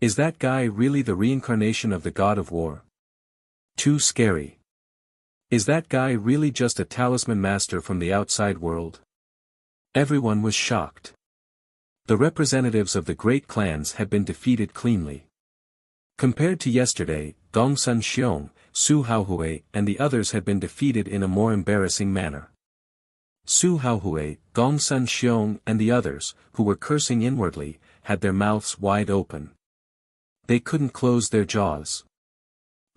Is that guy really the reincarnation of the god of war? Too scary. Is that guy really just a talisman master from the outside world? Everyone was shocked. The representatives of the great clans had been defeated cleanly. Compared to yesterday, Gongsun Xiong, Su Haohui and the others had been defeated in a more embarrassing manner. Su Haohui, Gongsun Xiong and the others, who were cursing inwardly, had their mouths wide open. They couldn't close their jaws.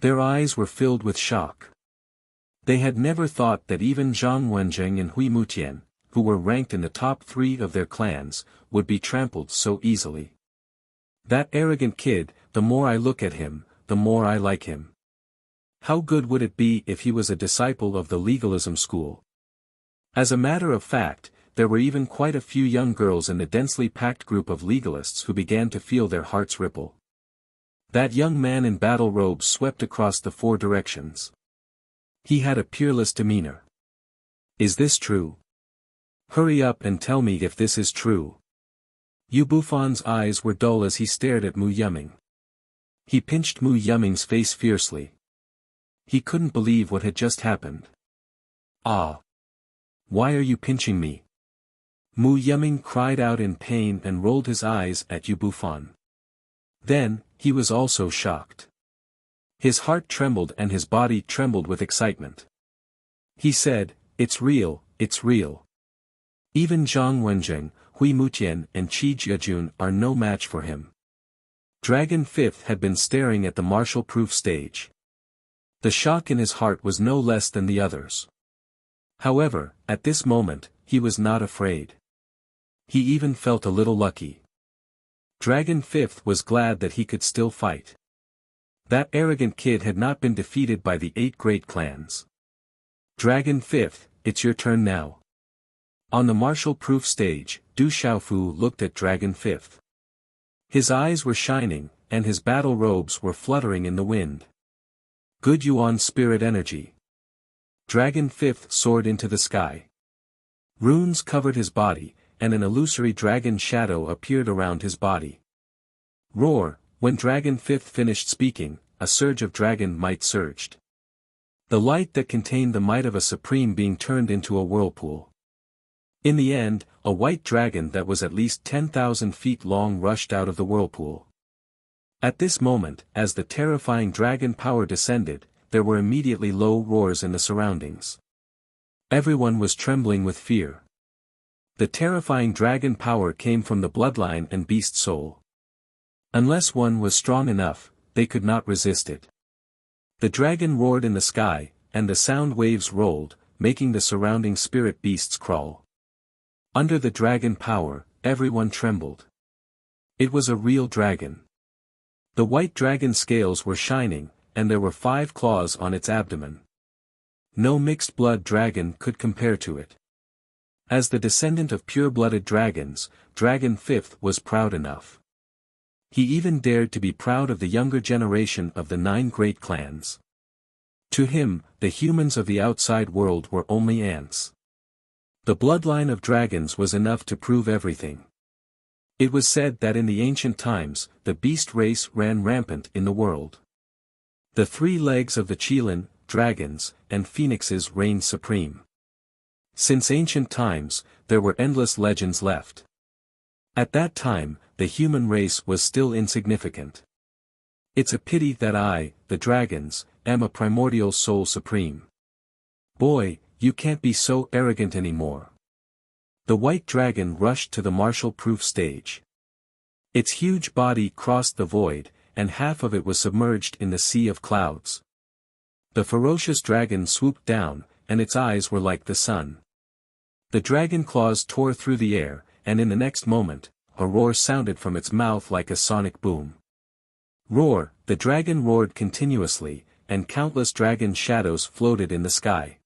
Their eyes were filled with shock. They had never thought that even Zhang Wenjing and Hui Mutian, who were ranked in the top 3 of their clans, would be trampled so easily. That arrogant kid, the more I look at him, the more I like him. How good would it be if he was a disciple of the legalism school? As a matter of fact, there were even quite a few young girls in the densely packed group of legalists who began to feel their hearts ripple. That young man in battle robes swept across the 4 directions. He had a peerless demeanor. Is this true? Hurry up and tell me if this is true. Yu Bufan's eyes were dull as he stared at Mu Yuming. He pinched Mu Yuming's face fiercely. He couldn't believe what had just happened. Ah! Why are you pinching me? Mu Yuming cried out in pain and rolled his eyes at Yu Bufan. Then, he was also shocked. His heart trembled and his body trembled with excitement. He said, "It's real, it's real." Even Zhang Wenjing, Hui Mutian and Qi Jiajun are no match for him. Dragon 5th had been staring at the martial-proof stage. The shock in his heart was no less than the others. However, at this moment, he was not afraid. He even felt a little lucky. Dragon 5th was glad that he could still fight. That arrogant kid had not been defeated by the 8 great clans. Dragon 5th, it's your turn now. On the martial-proof stage, Du Xiaofu looked at Dragon 5th. His eyes were shining, and his battle robes were fluttering in the wind. Good Yuan spirit energy. Dragon 5th soared into the sky. Runes covered his body, and an illusory dragon shadow appeared around his body. Roar! When Dragon 5th finished speaking, a surge of dragon might surged. The light that contained the might of a supreme being turned into a whirlpool. In the end, a white dragon that was at least 10,000 feet long rushed out of the whirlpool. At this moment, as the terrifying dragon power descended, there were immediately low roars in the surroundings. Everyone was trembling with fear. The terrifying dragon power came from the bloodline and beast soul. Unless one was strong enough, they could not resist it. The dragon roared in the sky, and the sound waves rolled, making the surrounding spirit beasts crawl. Under the dragon power, everyone trembled. It was a real dragon. The white dragon scales were shining, and there were 5 claws on its abdomen. No mixed-blood dragon could compare to it. As the descendant of pure-blooded dragons, Dragon 5th was proud enough. He even dared to be proud of the younger generation of the 9 great clans. To him, the humans of the outside world were only ants. The bloodline of dragons was enough to prove everything. It was said that in the ancient times, the beast race ran rampant in the world. The 3 legs of the Qilin, dragons, and phoenixes reigned supreme. Since ancient times, there were endless legends left. At that time, the human race was still insignificant. It's a pity that I, the dragons, am a primordial soul supreme. Boy, you can't be so arrogant anymore. The white dragon rushed to the martial-proof stage. Its huge body crossed the void, and half of it was submerged in the sea of clouds. The ferocious dragon swooped down, and its eyes were like the sun. The dragon claws tore through the air, and in the next moment, a roar sounded from its mouth like a sonic boom. Roar, the dragon roared continuously, and countless dragon shadows floated in the sky.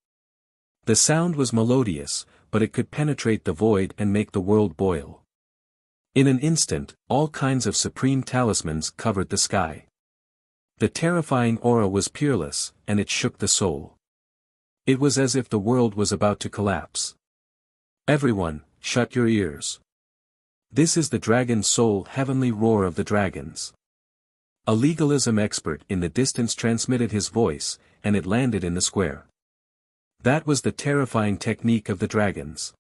The sound was melodious, but it could penetrate the void and make the world boil. In an instant, all kinds of supreme talismans covered the sky. The terrifying aura was peerless, and it shook the soul. It was as if the world was about to collapse. Everyone, shut your ears. This is the dragon's soul heavenly roar of the dragons. A legalism expert in the distance transmitted his voice, and it landed in the square. That was the terrifying technique of the dragons.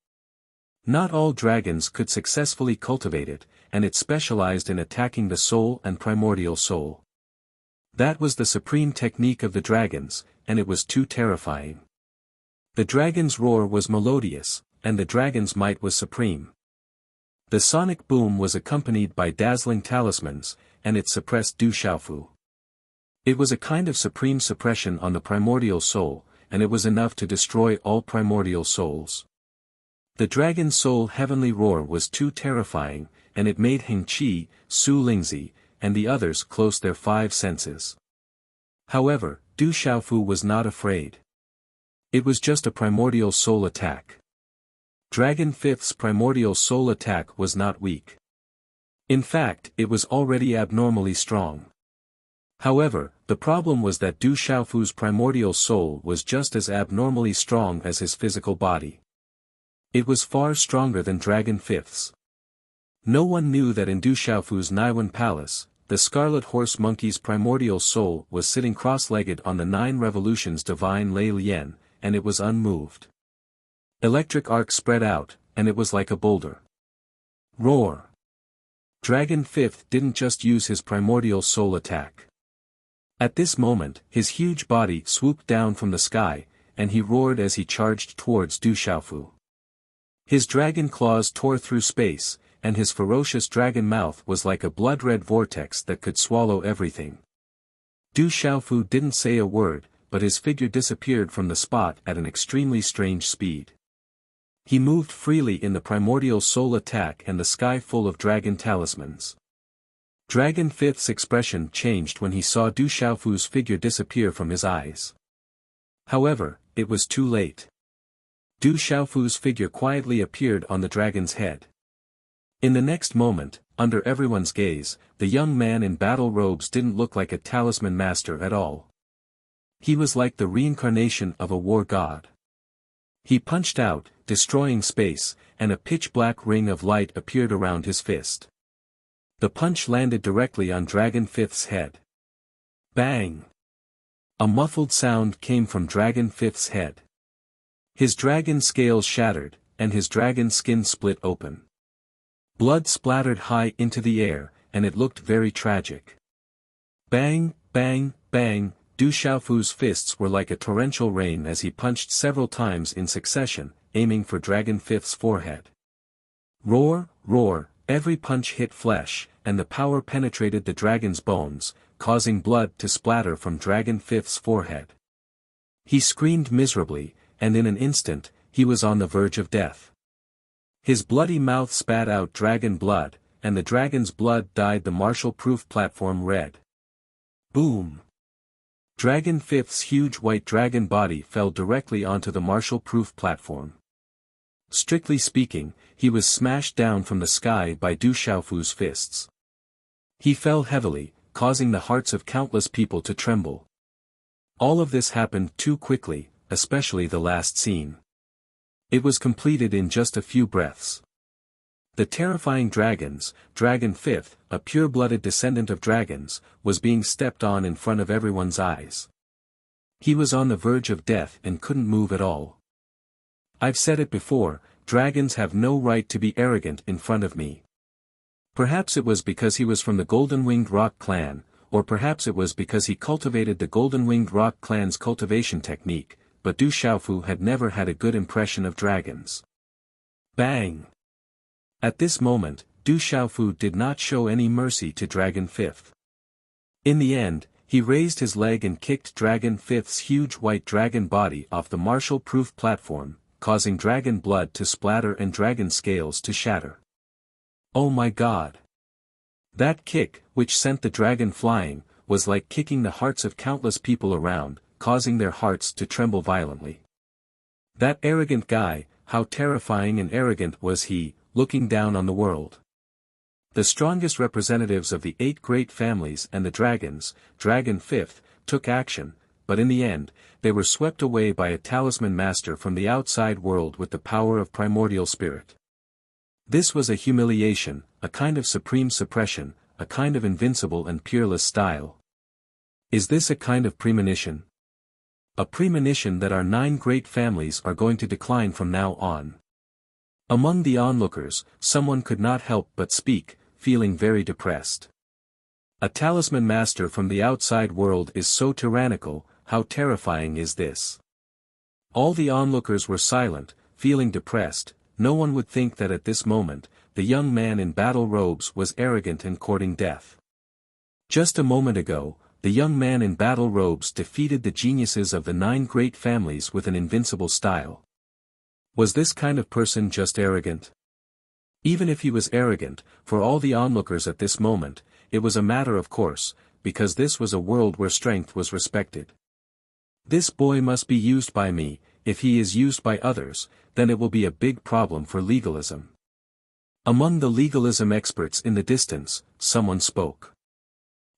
Not all dragons could successfully cultivate it, and it specialized in attacking the soul and primordial soul. That was the supreme technique of the dragons, and it was too terrifying. The dragon's roar was melodious, and the dragon's might was supreme. The sonic boom was accompanied by dazzling talismans, and it suppressed Du Xiaofu. It was a kind of supreme suppression on the primordial soul, and it was enough to destroy all primordial souls. The dragon's soul heavenly roar was too terrifying, and it made Heng Qi, Su Lingzi, and the others close their 5 senses. However, Du Xiaofu was not afraid. It was just a primordial soul attack. Dragon Fifth's primordial soul attack was not weak. In fact, it was already abnormally strong. However, the problem was that Du Xiaofu's primordial soul was just as abnormally strong as his physical body. It was far stronger than Dragon Fifth's. No one knew that in Du Xiaofu's Naiwan Palace, the Scarlet Horse Monkey's primordial soul was sitting cross-legged on the 9 revolutions divine Lei Lian, and it was unmoved. Electric arc spread out, and it was like a boulder. Roar! Dragon Fifth didn't just use his primordial soul attack. At this moment, his huge body swooped down from the sky, and he roared as he charged towards Du Xiaofu. His dragon claws tore through space, and his ferocious dragon mouth was like a blood-red vortex that could swallow everything. Du Xiaofu didn't say a word, but his figure disappeared from the spot at an extremely strange speed. He moved freely in the primordial soul attack and the sky full of dragon talismans. Dragon Fifth's expression changed when he saw Du Xiaofu's figure disappear from his eyes. However, it was too late. Du Xiaofu's figure quietly appeared on the dragon's head. In the next moment, under everyone's gaze, the young man in battle robes didn't look like a talisman master at all. He was like the reincarnation of a war god. He punched out, destroying space, and a pitch-black ring of light appeared around his fist. The punch landed directly on Dragon Fifth's head. Bang! A muffled sound came from Dragon Fifth's head. His dragon scales shattered, and his dragon skin split open. Blood splattered high into the air, and it looked very tragic. Bang, bang, bang, Du Xiaofu's fists were like a torrential rain as he punched several times in succession, aiming for Dragon Fifth's forehead. Roar, roar, every punch hit flesh, and the power penetrated the dragon's bones, causing blood to splatter from Dragon Fifth's forehead. He screamed miserably, and in an instant, he was on the verge of death. His bloody mouth spat out dragon blood, and the dragon's blood dyed the martial-proof platform red. Boom! Dragon Fifth's huge white dragon body fell directly onto the martial-proof platform. Strictly speaking, he was smashed down from the sky by Du Xiaofu's fists. He fell heavily, causing the hearts of countless people to tremble. All of this happened too quickly, especially the last scene. It was completed in just a few breaths. The terrifying dragons, Dragon Fifth, a pure-blooded descendant of dragons, was being stepped on in front of everyone's eyes. He was on the verge of death and couldn't move at all. I've said it before, dragons have no right to be arrogant in front of me. Perhaps it was because he was from the Golden-Winged Rock clan, or perhaps it was because he cultivated the Golden-Winged Rock clan's cultivation technique, but Du Xiaofu had never had a good impression of dragons. Bang! At this moment, Du Xiaofu did not show any mercy to Dragon Fifth. In the end, he raised his leg and kicked Dragon Fifth's huge white dragon body off the martial-proof platform, causing dragon blood to splatter and dragon scales to shatter. Oh my god! That kick, which sent the dragon flying, was like kicking the hearts of countless people around, causing their hearts to tremble violently. That arrogant guy, how terrifying and arrogant was he, looking down on the world. The strongest representatives of the 8 great families and the dragons, Dragon 5th, took action, but in the end, they were swept away by a talisman master from the outside world with the power of primordial spirit. This was a humiliation, a kind of supreme suppression, a kind of invincible and peerless style. Is this a kind of premonition? A premonition that our 9 great families are going to decline from now on. Among the onlookers, someone could not help but speak, feeling very depressed. A talisman master from the outside world is so tyrannical, how terrifying is this? All the onlookers were silent, feeling depressed. No one would think that at this moment, the young man in battle robes was arrogant and courting death. Just a moment ago, the young man in battle robes defeated the geniuses of the 9 great families with an invincible style. Was this kind of person just arrogant? Even if he was arrogant, for all the onlookers at this moment, it was a matter of course, because this was a world where strength was respected. This boy must be used by me. If he is used by others, then it will be a big problem for legalism. Among the legalism experts in the distance, someone spoke.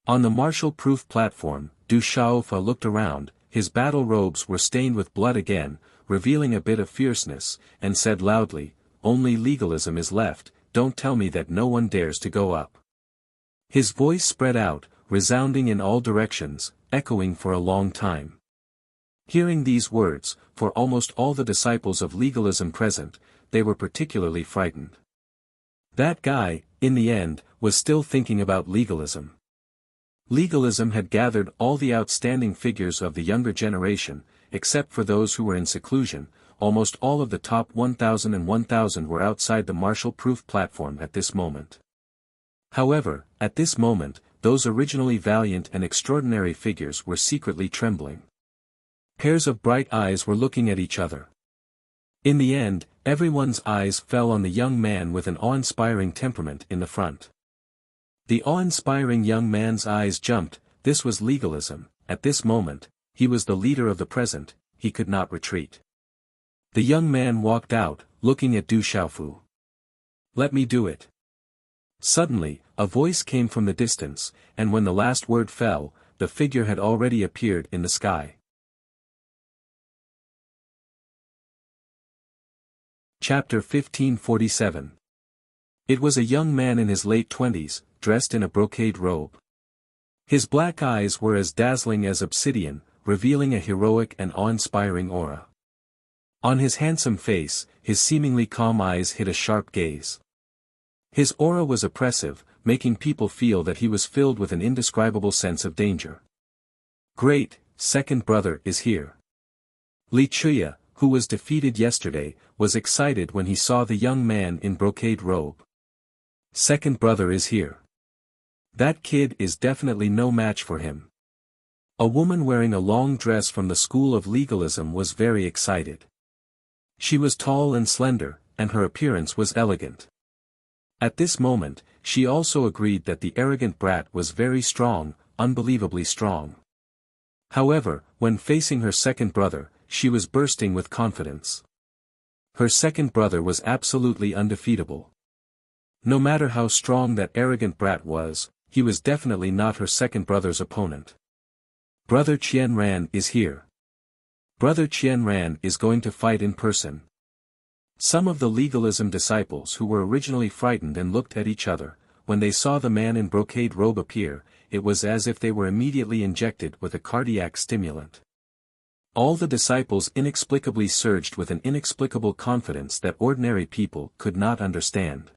On the martial-proof platform, Du Xiaofa looked around, his battle robes were stained with blood again, revealing a bit of fierceness, and said loudly, "Only legalism is left, don't tell me that no one dares to go up." His voice spread out, resounding in all directions, echoing for a long time. Hearing these words, for almost all the disciples of legalism present, they were particularly frightened. That guy, in the end, was still thinking about legalism. Legalism had gathered all the outstanding figures of the younger generation, except for those who were in seclusion. Almost all of the top 1,000 and 1,000 were outside the martial-proof platform at this moment. However, at this moment, those originally valiant and extraordinary figures were secretly trembling. Pairs of bright eyes were looking at each other. In the end, everyone's eyes fell on the young man with an awe-inspiring temperament in the front. The awe-inspiring young man's eyes jumped. This was legalism. At this moment, he was the leader of the present, he could not retreat. The young man walked out, looking at Du Xiaofu. "Let me do it." Suddenly, a voice came from the distance, and when the last word fell, the figure had already appeared in the sky. Chapter 1547. It was a young man in his late 20s, dressed in a brocade robe. His black eyes were as dazzling as obsidian, revealing a heroic and awe-inspiring aura. On his handsome face, his seemingly calm eyes hid a sharp gaze. His aura was oppressive, making people feel that he was filled with an indescribable sense of danger. "Great, second brother is here." Li Chuya, who was defeated yesterday, was excited when he saw the young man in brocade robe. "Second brother is here. That kid is definitely no match for him." A woman wearing a long dress from the school of legalism was very excited. She was tall and slender, and her appearance was elegant. At this moment, she also agreed that the arrogant brat was very strong, unbelievably strong. However, when facing her second brother, she was bursting with confidence. Her second brother was absolutely undefeatable. No matter how strong that arrogant brat was, he was definitely not her second brother's opponent. "Brother Qianran is here. Brother Qianran is going to fight in person." Some of the legalism disciples who were originally frightened and looked at each other, when they saw the man in brocade robe appear, it was as if they were immediately injected with a cardiac stimulant. All the disciples inexplicably surged with an inexplicable confidence that ordinary people could not understand.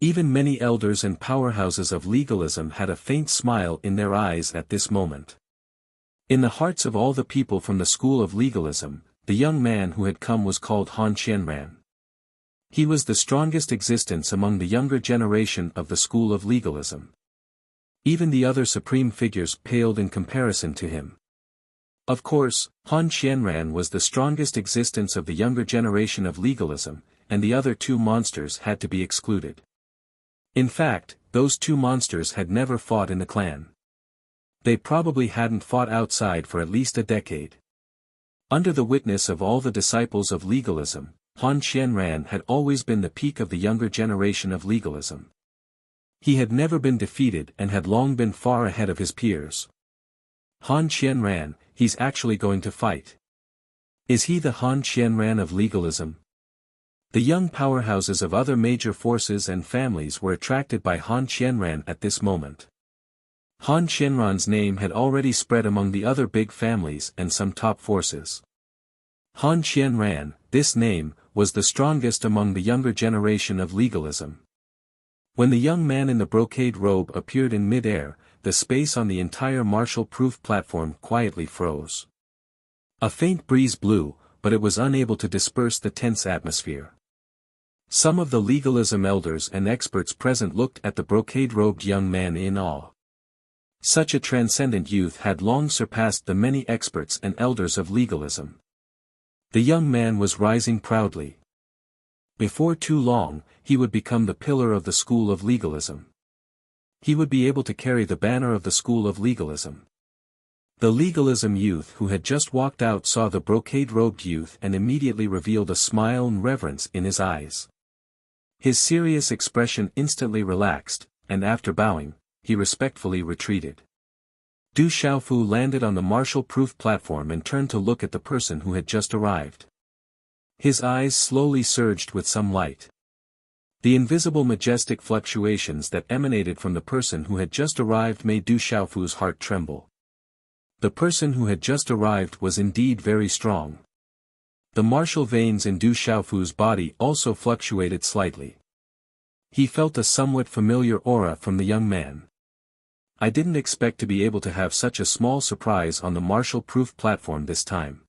Even many elders and powerhouses of legalism had a faint smile in their eyes at this moment. In the hearts of all the people from the school of legalism, the young man who had come was called Han Qianran. He was the strongest existence among the younger generation of the school of legalism. Even the other supreme figures paled in comparison to him. Of course, Han Qianran was the strongest existence of the younger generation of legalism, and the other two monsters had to be excluded. In fact, those two monsters had never fought in the clan. They probably hadn't fought outside for at least a decade. Under the witness of all the disciples of legalism, Han Qianran had always been the peak of the younger generation of legalism. He had never been defeated and had long been far ahead of his peers. Han Qianran, he's actually going to fight. Is he the Han Qianran of legalism? The young powerhouses of other major forces and families were attracted by Han Qianran at this moment. Han Qianran's name had already spread among the other big families and some top forces. Han Qianran, this name, was the strongest among the younger generation of legalism. When the young man in the brocade robe appeared in mid-air, the space on the entire martial-proof platform quietly froze. A faint breeze blew, but it was unable to disperse the tense atmosphere. Some of the legalism elders and experts present looked at the brocade-robed young man in awe. Such a transcendent youth had long surpassed the many experts and elders of legalism. The young man was rising proudly. Before too long, he would become the pillar of the school of legalism. He would be able to carry the banner of the school of legalism. The legalism youth who had just walked out saw the brocade-robed youth and immediately revealed a smile and reverence in his eyes. His serious expression instantly relaxed, and after bowing, he respectfully retreated. Du Xiaofu landed on the martial-proof platform and turned to look at the person who had just arrived. His eyes slowly surged with some light. The invisible majestic fluctuations that emanated from the person who had just arrived made Du Xiaofu's heart tremble. The person who had just arrived was indeed very strong. The martial veins in Du Xiaofu's body also fluctuated slightly. He felt a somewhat familiar aura from the young man. I didn't expect to be able to have such a small surprise on the martial-proof platform this time.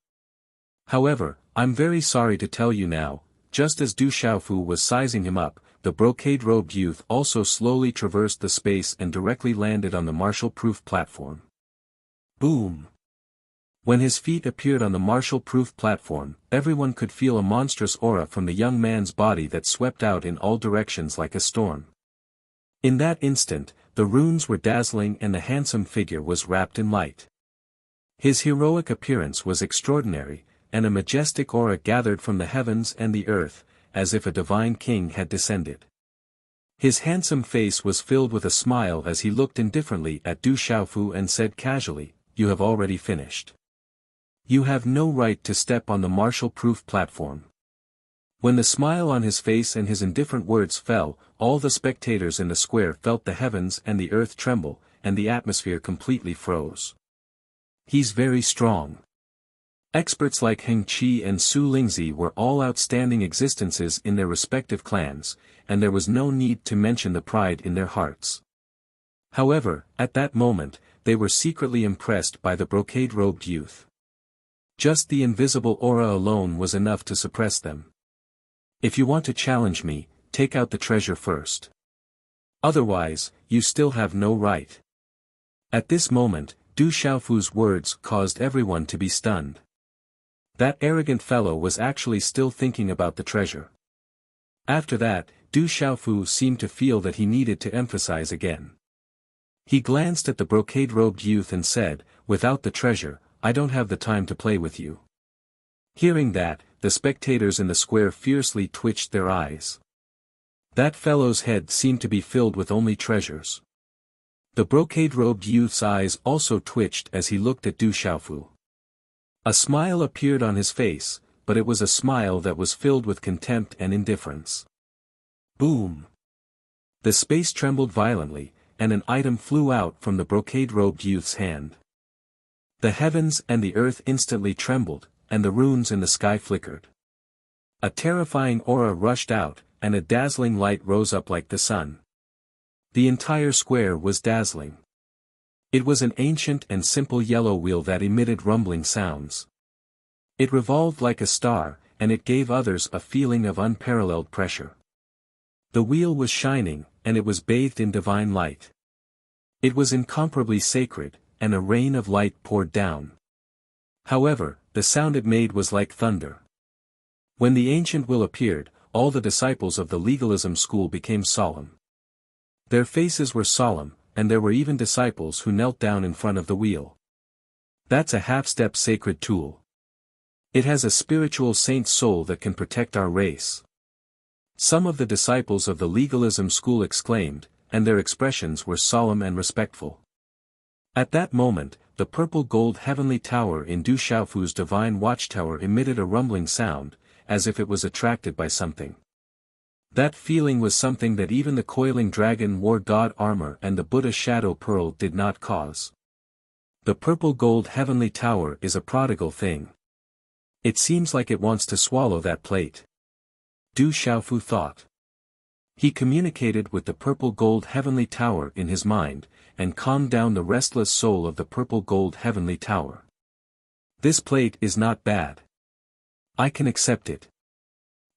However, I'm very sorry to tell you now, just as Du Xiaofu was sizing him up, the brocade-robed youth also slowly traversed the space and directly landed on the martial-proof platform. Boom! When his feet appeared on the martial-proof platform, everyone could feel a monstrous aura from the young man's body that swept out in all directions like a storm. In that instant, the runes were dazzling and the handsome figure was wrapped in light. His heroic appearance was extraordinary, and a majestic aura gathered from the heavens and the earth, as if a divine king had descended. His handsome face was filled with a smile as he looked indifferently at Du Xiaofu and said casually, "You have already finished. You have no right to step on the martial-proof platform." When the smile on his face and his indifferent words fell, all the spectators in the square felt the heavens and the earth tremble, and the atmosphere completely froze. He's very strong. Experts like Heng Qi and Su Lingzi were all outstanding existences in their respective clans, and there was no need to mention the pride in their hearts. However, at that moment, they were secretly impressed by the brocade-robed youth. Just the invisible aura alone was enough to suppress them. If you want to challenge me, take out the treasure first. Otherwise, you still have no right. At this moment, Du Xiaofu's words caused everyone to be stunned. That arrogant fellow was actually still thinking about the treasure. After that, Du Xiaofu seemed to feel that he needed to emphasize again. He glanced at the brocade-robed youth and said, "Without the treasure, I don't have the time to play with you." Hearing that, the spectators in the square fiercely twitched their eyes. That fellow's head seemed to be filled with only treasures. The brocade-robed youth's eyes also twitched as he looked at Du Xiaofu. A smile appeared on his face, but it was a smile that was filled with contempt and indifference. Boom! The space trembled violently, and an item flew out from the brocade-robed youth's hand. The heavens and the earth instantly trembled, and the runes in the sky flickered. A terrifying aura rushed out, and a dazzling light rose up like the sun. The entire square was dazzling. It was an ancient and simple yellow wheel that emitted rumbling sounds. It revolved like a star, and it gave others a feeling of unparalleled pressure. The wheel was shining, and it was bathed in divine light. It was incomparably sacred, and a rain of light poured down. However, the sound it made was like thunder. When the ancient wheel appeared, all the disciples of the legalism school became solemn. Their faces were solemn, and there were even disciples who knelt down in front of the wheel. That's a half-step sacred tool. It has a spiritual saint's soul that can protect our race. Some of the disciples of the legalism school exclaimed, and their expressions were solemn and respectful. At that moment, the purple-gold heavenly tower in Du Xiaofu's divine watchtower emitted a rumbling sound, as if it was attracted by something. That feeling was something that even the coiling dragon war god armor and the Buddha shadow pearl did not cause. The purple-gold heavenly tower is a prodigal thing. It seems like it wants to swallow that plate. Du Xiaofu thought. He communicated with the purple-gold heavenly tower in his mind, and calmed down the restless soul of the purple-gold heavenly tower. This plate is not bad. I can accept it.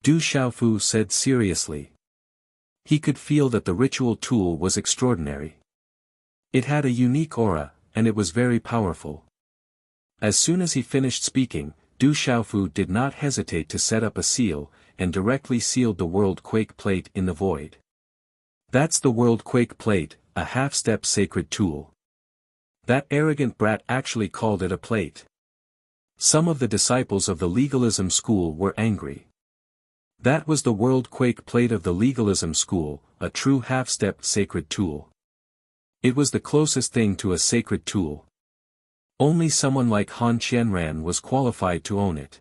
Du Xiaofu said seriously. He could feel that the ritual tool was extraordinary. It had a unique aura, and it was very powerful. As soon as he finished speaking, Du Xiaofu did not hesitate to set up a seal, and directly sealed the World Quake Plate in the void. That's the World Quake Plate, a half-step sacred tool. That arrogant brat actually called it a plate. Some of the disciples of the legalism school were angry. That was the World Quake Plate of the legalism school, a true half-step sacred tool. It was the closest thing to a sacred tool. Only someone like Han Qianran was qualified to own it.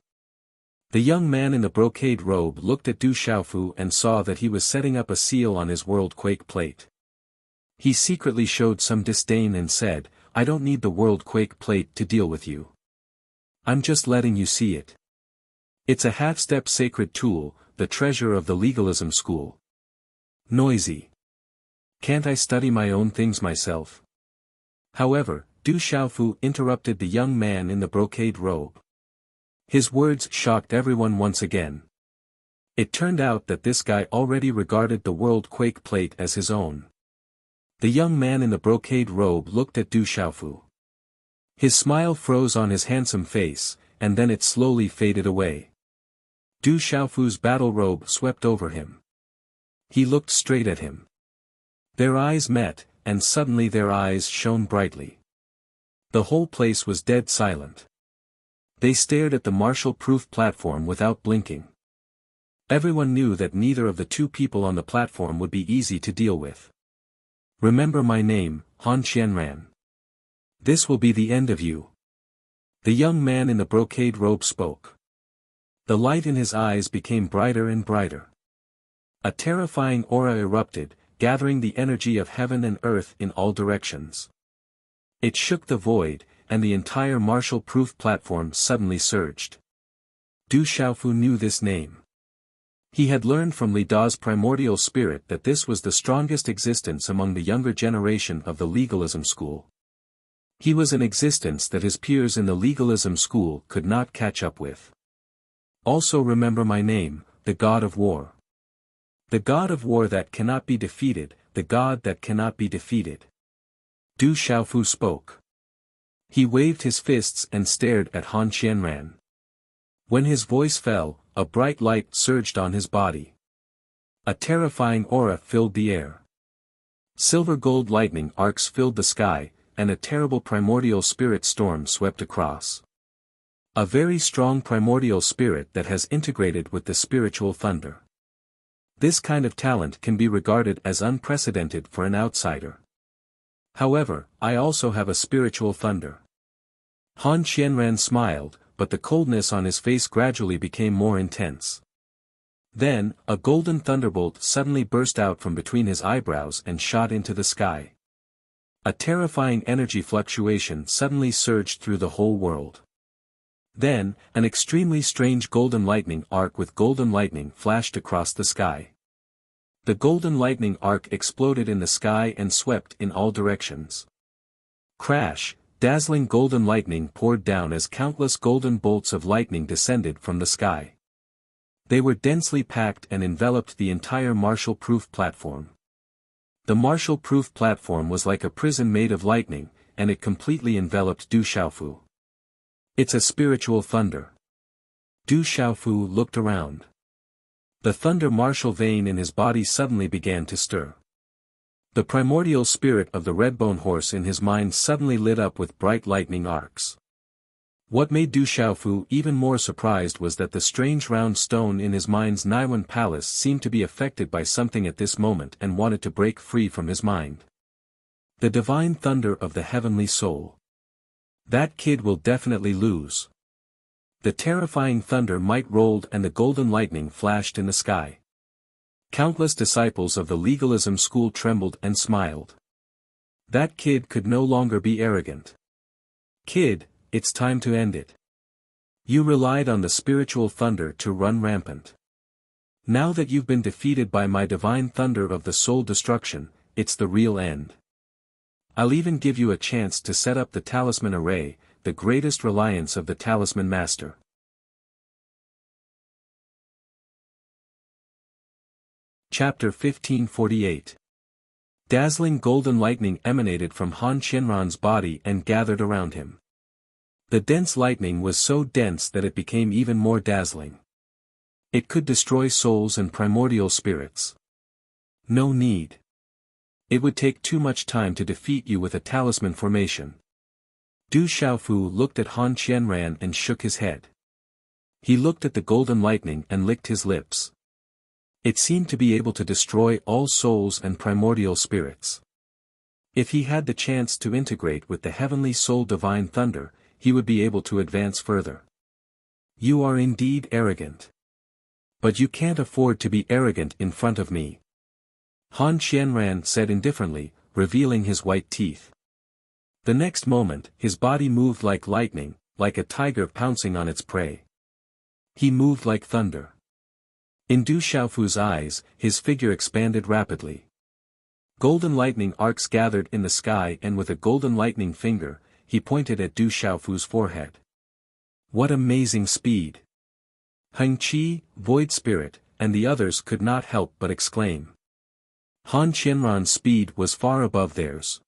The young man in the brocade robe looked at Du Xiaofu and saw that he was setting up a seal on his World Quake Plate. He secretly showed some disdain and said, "I don't need the World Quake Plate to deal with you. I'm just letting you see it. It's a half-step sacred tool, the treasure of the legalism school." Noisy. Can't I study my own things myself? However, Du Xiaofu interrupted the young man in the brocade robe. His words shocked everyone once again. It turned out that this guy already regarded the World Quake Plate as his own. The young man in the brocade robe looked at Du Xiaofu. His smile froze on his handsome face, and then it slowly faded away. Du Xiaofu's battle robe swept over him. He looked straight at him. Their eyes met, and suddenly their eyes shone brightly. The whole place was dead silent. They stared at the martial-proof platform without blinking. Everyone knew that neither of the two people on the platform would be easy to deal with. "Remember my name, Han Qianran. This will be the end of you." The young man in the brocade robe spoke. The light in his eyes became brighter and brighter. A terrifying aura erupted, gathering the energy of heaven and earth in all directions. It shook the void, and the entire martial-proof platform suddenly surged. Du Xiaofu knew this name. He had learned from Li Da's primordial spirit that this was the strongest existence among the younger generation of the legalism school. He was an existence that his peers in the legalism school could not catch up with. Also remember my name, the God of War. The God of War that cannot be defeated, the God that cannot be defeated. Du Xiaofu spoke. He waved his fists and stared at Han Qianran. When his voice fell, a bright light surged on his body. A terrifying aura filled the air. Silver-gold lightning arcs filled the sky, and a terrible primordial spirit storm swept across. A very strong primordial spirit that has integrated with the spiritual thunder. This kind of talent can be regarded as unprecedented for an outsider. However, I also have a spiritual thunder. Han Qianran smiled, but the coldness on his face gradually became more intense. Then, a golden thunderbolt suddenly burst out from between his eyebrows and shot into the sky. A terrifying energy fluctuation suddenly surged through the whole world. Then, an extremely strange golden lightning arc with golden lightning flashed across the sky. The golden lightning arc exploded in the sky and swept in all directions. Crash! Dazzling golden lightning poured down as countless golden bolts of lightning descended from the sky. They were densely packed and enveloped the entire martial-proof platform. The martial-proof platform was like a prison made of lightning, and it completely enveloped Du Xiaofu. It's a spiritual thunder. Du Xiaofu looked around. The thunder martial vein in his body suddenly began to stir. The primordial spirit of the redbone horse in his mind suddenly lit up with bright lightning arcs. What made Du Xiaofu even more surprised was that the strange round stone in his mind's Naiwan palace seemed to be affected by something at this moment and wanted to break free from his mind. The divine thunder of the heavenly soul. That kid will definitely lose. The terrifying thunder might rolled and the golden lightning flashed in the sky. Countless disciples of the legalism school trembled and smiled. That kid could no longer be arrogant. Kid, it's time to end it. You relied on the spiritual thunder to run rampant. Now that you've been defeated by my divine thunder of the soul destruction, it's the real end. I'll even give you a chance to set up the talisman array, the greatest reliance of the talisman master. Chapter 1548. Dazzling golden lightning emanated from Han Qianran's body and gathered around him. The dense lightning was so dense that it became even more dazzling. It could destroy souls and primordial spirits. No need. It would take too much time to defeat you with a talisman formation. Du Xiaofu looked at Han Qianran and shook his head. He looked at the golden lightning and licked his lips. It seemed to be able to destroy all souls and primordial spirits. If he had the chance to integrate with the heavenly soul divine thunder, he would be able to advance further. You are indeed arrogant. But you can't afford to be arrogant in front of me. Han Qianran said indifferently, revealing his white teeth. The next moment, his body moved like lightning, like a tiger pouncing on its prey. He moved like thunder. In Du Xiaofu's eyes, his figure expanded rapidly. Golden lightning arcs gathered in the sky and with a golden lightning finger, he pointed at Du Xiaofu's forehead. What amazing speed! Heng Qi, Void Spirit, and the others could not help but exclaim. Han Qianran's speed was far above theirs.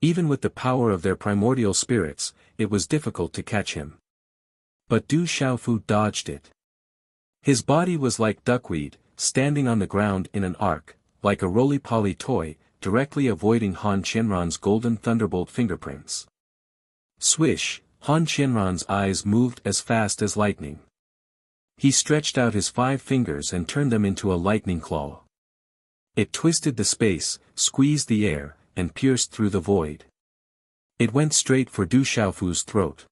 Even with the power of their primordial spirits, it was difficult to catch him. But Du Xiaofu dodged it. His body was like duckweed, standing on the ground in an arc, like a roly-poly toy, directly avoiding Han Qianran's golden thunderbolt fingerprints. Swish, Han Qianran's eyes moved as fast as lightning. He stretched out his 5 fingers and turned them into a lightning claw. It twisted the space, squeezed the air, and pierced through the void. It went straight for Du Xiaofu's throat.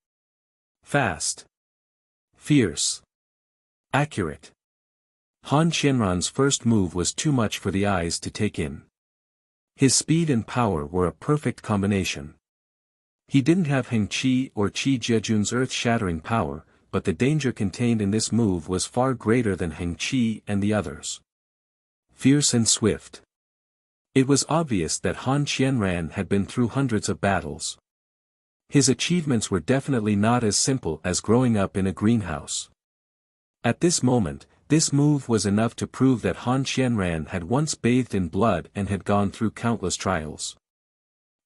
Fast. Fierce. Accurate. Han Qianran's first move was too much for the eyes to take in. His speed and power were a perfect combination. He didn't have Heng Qi or Qi Jiejun's earth-shattering power, but the danger contained in this move was far greater than Heng Qi and the others. Fierce and swift. It was obvious that Han Qianran had been through hundreds of battles. His achievements were definitely not as simple as growing up in a greenhouse. At this moment, this move was enough to prove that Han Qianran had once bathed in blood and had gone through countless trials.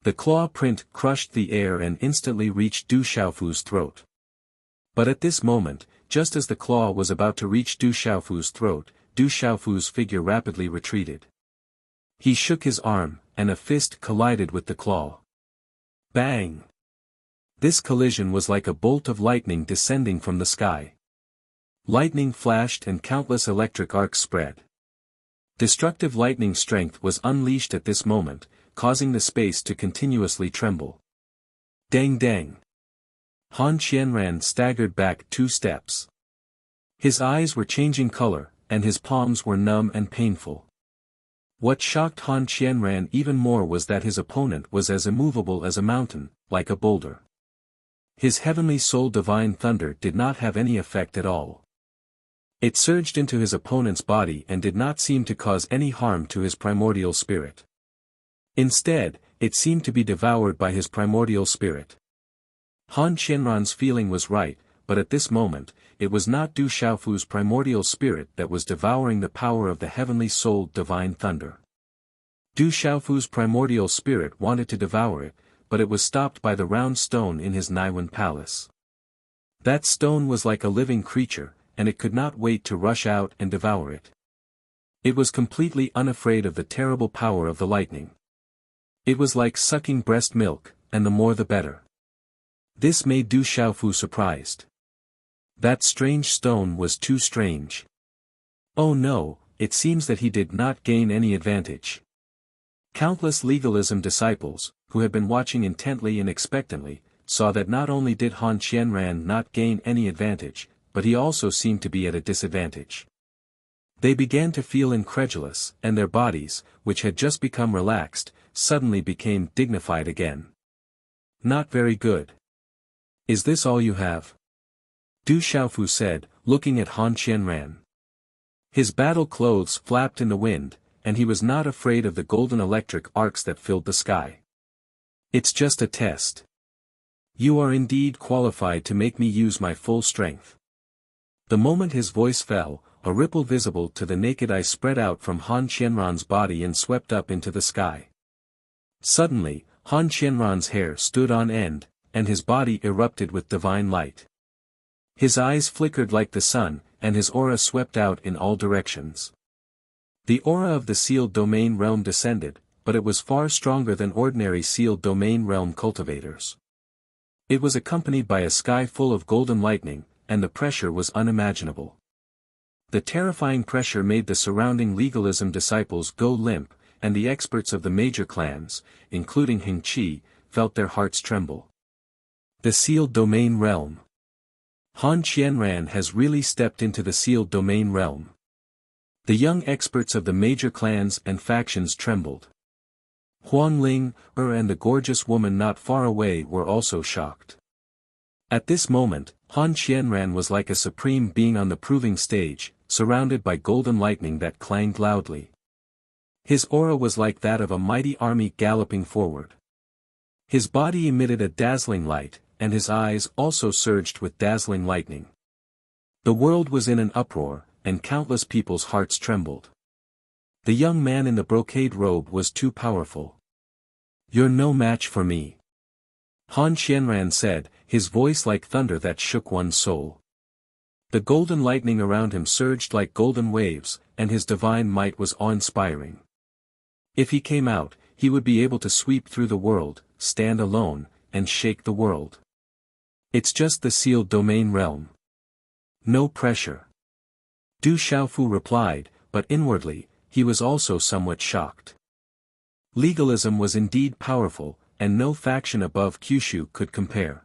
The claw print crushed the air and instantly reached Du Xiaofu's throat. But at this moment, just as the claw was about to reach Du Xiaofu's throat, Du Xiaofu's figure rapidly retreated. He shook his arm, and a fist collided with the claw. Bang! This collision was like a bolt of lightning descending from the sky. Lightning flashed and countless electric arcs spread. Destructive lightning strength was unleashed at this moment, causing the space to continuously tremble. Dang dang! Han Qianran staggered back 2 steps. His eyes were changing color, and his palms were numb and painful. What shocked Han Qianran even more was that his opponent was as immovable as a mountain, like a boulder. His heavenly soul divine thunder did not have any effect at all. It surged into his opponent's body and did not seem to cause any harm to his primordial spirit. Instead, it seemed to be devoured by his primordial spirit. Han Qianran's feeling was right, but at this moment, it was not Du Xiaofu's primordial spirit that was devouring the power of the heavenly soul divine thunder. Du Xiaofu's primordial spirit wanted to devour it, but it was stopped by the round stone in his Naiwan palace. That stone was like a living creature, and it could not wait to rush out and devour it. It was completely unafraid of the terrible power of the lightning. It was like sucking breast milk, and the more the better. This made Du Xiaofu surprised. That strange stone was too strange. Oh no, it seems that he did not gain any advantage. Countless legalism disciples, who had been watching intently and expectantly, saw that not only did Han Qianran not gain any advantage, but he also seemed to be at a disadvantage. They began to feel incredulous, and their bodies, which had just become relaxed, suddenly became dignified again. Not very good. Is this all you have? Du Xiaofu said, looking at Han Qianran. His battle clothes flapped in the wind, and he was not afraid of the golden electric arcs that filled the sky. It's just a test. You are indeed qualified to make me use my full strength. The moment his voice fell, a ripple visible to the naked eye spread out from Han Qianran's body and swept up into the sky. Suddenly, Han Qianran's hair stood on end, and his body erupted with divine light. His eyes flickered like the sun, and his aura swept out in all directions. The aura of the sealed domain realm descended, but it was far stronger than ordinary sealed domain realm cultivators. It was accompanied by a sky full of golden lightning, and the pressure was unimaginable. The terrifying pressure made the surrounding legalism disciples go limp, and the experts of the major clans, including Hing Qi, felt their hearts tremble. The sealed domain realm. Han Qianran has really stepped into the sealed domain realm. The young experts of the major clans and factions trembled. Huang Ling, and the gorgeous woman not far away were also shocked. At this moment, Han Qianran was like a supreme being on the proving stage, surrounded by golden lightning that clanged loudly. His aura was like that of a mighty army galloping forward. His body emitted a dazzling light, and his eyes also surged with dazzling lightning. The world was in an uproar, and countless people's hearts trembled. The young man in the brocade robe was too powerful. You're no match for me. Han Qianran said, his voice like thunder that shook one's soul. The golden lightning around him surged like golden waves, and his divine might was awe-inspiring. If he came out, he would be able to sweep through the world, stand alone, and shake the world. It's just the sealed domain realm. No pressure. Du Xiaofu replied, but inwardly, he was also somewhat shocked. Legalism was indeed powerful, and no faction above Kyushu could compare.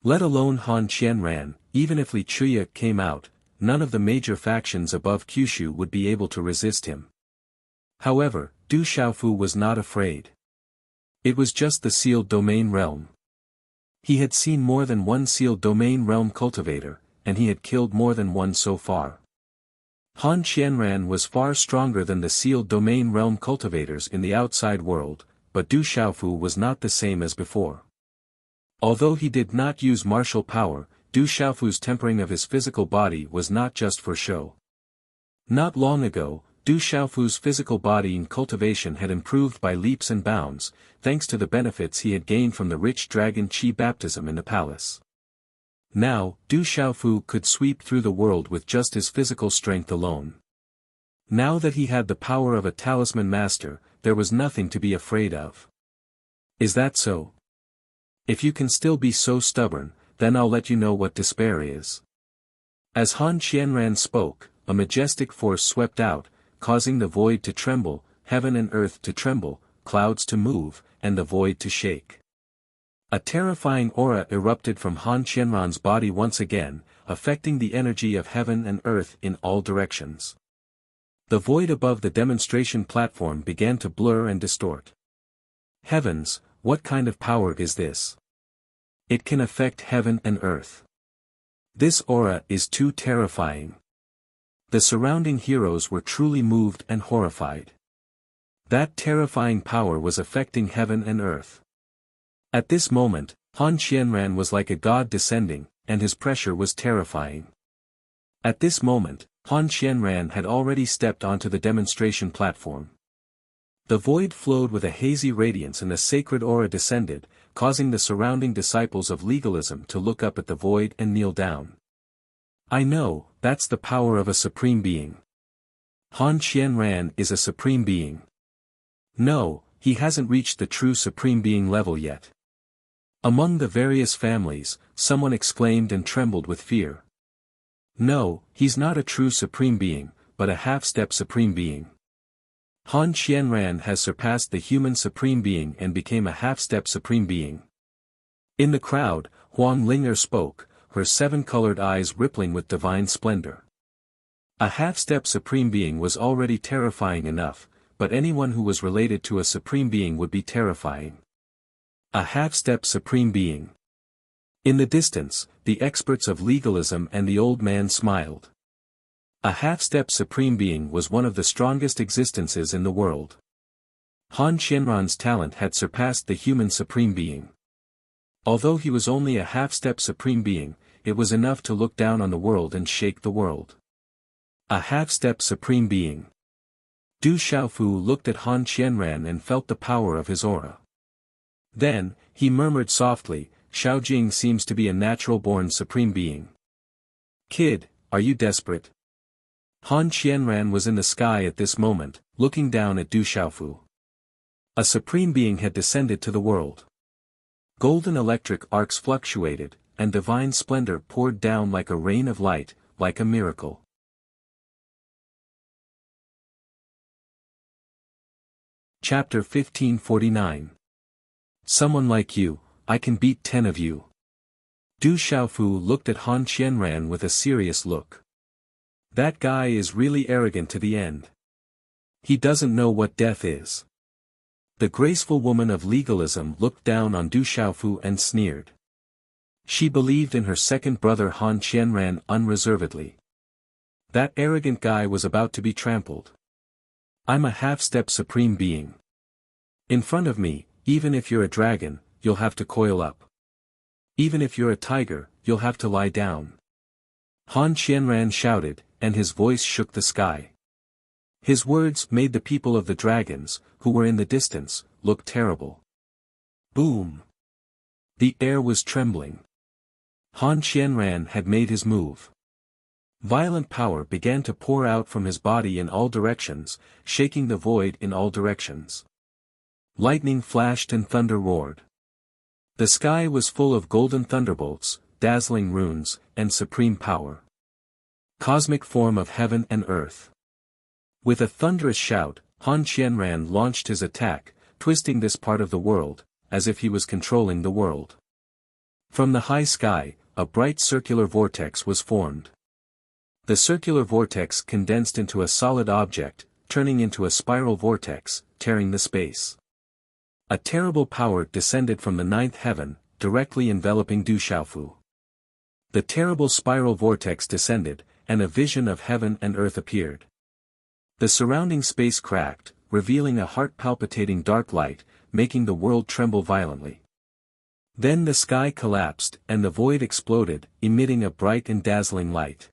Let alone Han Qianran, even if Li Chuya came out, none of the major factions above Kyushu would be able to resist him. However, Du Xiaofu was not afraid. It was just the sealed domain realm. He had seen more than one sealed domain realm cultivator, and he had killed more than one so far. Han Qianran was far stronger than the sealed domain realm cultivators in the outside world, but Du Xiaofu was not the same as before. Although he did not use martial power, Du Xiaofu's tempering of his physical body was not just for show. Not long ago, Du Xiaofu's physical body in cultivation had improved by leaps and bounds, thanks to the benefits he had gained from the rich dragon Qi baptism in the palace. Now, Du Xiaofu could sweep through the world with just his physical strength alone. Now that he had the power of a talisman master, there was nothing to be afraid of. Is that so? If you can still be so stubborn, then I'll let you know what despair is. As Han Qianran spoke, a majestic force swept out, causing the void to tremble, heaven and earth to tremble, clouds to move, and the void to shake. A terrifying aura erupted from Han Qianran's body once again, affecting the energy of heaven and earth in all directions. The void above the demonstration platform began to blur and distort. Heavens, what kind of power is this? It can affect heaven and earth. This aura is too terrifying. The surrounding heroes were truly moved and horrified. That terrifying power was affecting heaven and earth. At this moment, Han Qianran was like a god descending, and his pressure was terrifying. At this moment, Han Qianran had already stepped onto the demonstration platform. The void flowed with a hazy radiance and a sacred aura descended, causing the surrounding disciples of legalism to look up at the void and kneel down. I know, that's the power of a supreme being. Han Qianran is a supreme being. No, he hasn't reached the true supreme being level yet. Among the various families, someone exclaimed and trembled with fear. No, he's not a true supreme being, but a half-step supreme being. Han Qianran has surpassed the human supreme being and became a half-step supreme being. In the crowd, Huang Ling'er spoke, her seven-colored eyes rippling with divine splendor. A half-step supreme being was already terrifying enough, but anyone who was related to a supreme being would be terrifying. A half-step supreme being. In the distance, the experts of legalism and the old man smiled. A half-step supreme being was one of the strongest existences in the world. Han Qianran's talent had surpassed the human supreme being. Although he was only a half-step supreme being, it was enough to look down on the world and shake the world. A half-step supreme being. Du Xiaofu looked at Han Qianran and felt the power of his aura. Then, he murmured softly, Xiaojing seems to be a natural-born supreme being. Kid, are you desperate? Han Qianran was in the sky at this moment, looking down at Du Xiaofu. A supreme being had descended to the world. Golden electric arcs fluctuated, and divine splendor poured down like a rain of light, like a miracle. Chapter 1549. Someone like you, I can beat 10 of you. Du Xiaofu looked at Han Qianran with a serious look. That guy is really arrogant to the end. He doesn't know what death is. The graceful woman of legalism looked down on Du Xiaofu and sneered. She believed in her second brother Han Qianran unreservedly. That arrogant guy was about to be trampled. I'm a half-step supreme being. In front of me, even if you're a dragon, you'll have to coil up. Even if you're a tiger, you'll have to lie down. Han Qianran shouted, and his voice shook the sky. His words made the people of the dragons, who were in the distance, look terrible. Boom! The air was trembling. Han Qianran had made his move. Violent power began to pour out from his body in all directions, shaking the void in all directions. Lightning flashed and thunder roared. The sky was full of golden thunderbolts, dazzling runes, and supreme power. Cosmic form of heaven and earth. With a thunderous shout, Han Qianran launched his attack, twisting this part of the world, as if he was controlling the world. From the high sky, a bright circular vortex was formed. The circular vortex condensed into a solid object, turning into a spiral vortex, tearing the space. A terrible power descended from the ninth heaven, directly enveloping Du Xiaofu. The terrible spiral vortex descended, and a vision of heaven and earth appeared. The surrounding space cracked, revealing a heart-palpitating dark light, making the world tremble violently. Then the sky collapsed, and the void exploded, emitting a bright and dazzling light.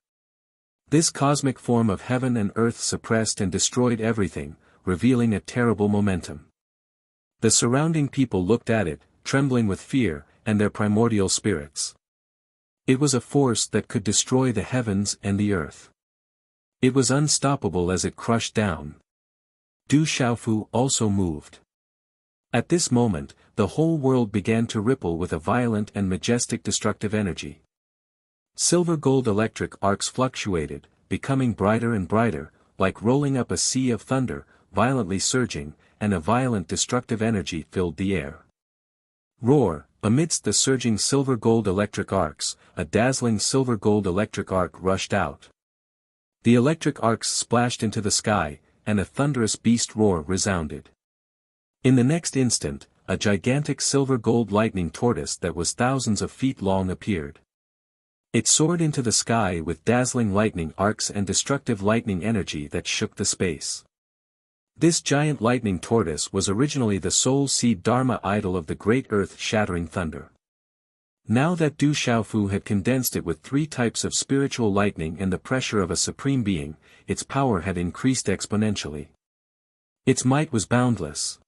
This cosmic form of heaven and earth suppressed and destroyed everything, revealing a terrible momentum. The surrounding people looked at it, trembling with fear, and their primordial spirits. It was a force that could destroy the heavens and the earth. It was unstoppable as it crushed down. Du Xiaofu also moved. At this moment, the whole world began to ripple with a violent and majestic destructive energy. Silver-gold electric arcs fluctuated, becoming brighter and brighter, like rolling up a sea of thunder, violently surging, and a violent destructive energy filled the air. Roar! Amidst the surging silver-gold electric arcs, a dazzling silver-gold electric arc rushed out. The electric arcs splashed into the sky, and a thunderous beast roar resounded. In the next instant, a gigantic silver-gold lightning tortoise that was thousands of feet long appeared. It soared into the sky with dazzling lightning arcs and destructive lightning energy that shook the space. This giant lightning tortoise was originally the soul seed Dharma idol of the great earth-shattering thunder. Now that Du Xiaofu had condensed it with 3 types of spiritual lightning and the pressure of a supreme being, its power had increased exponentially. Its might was boundless.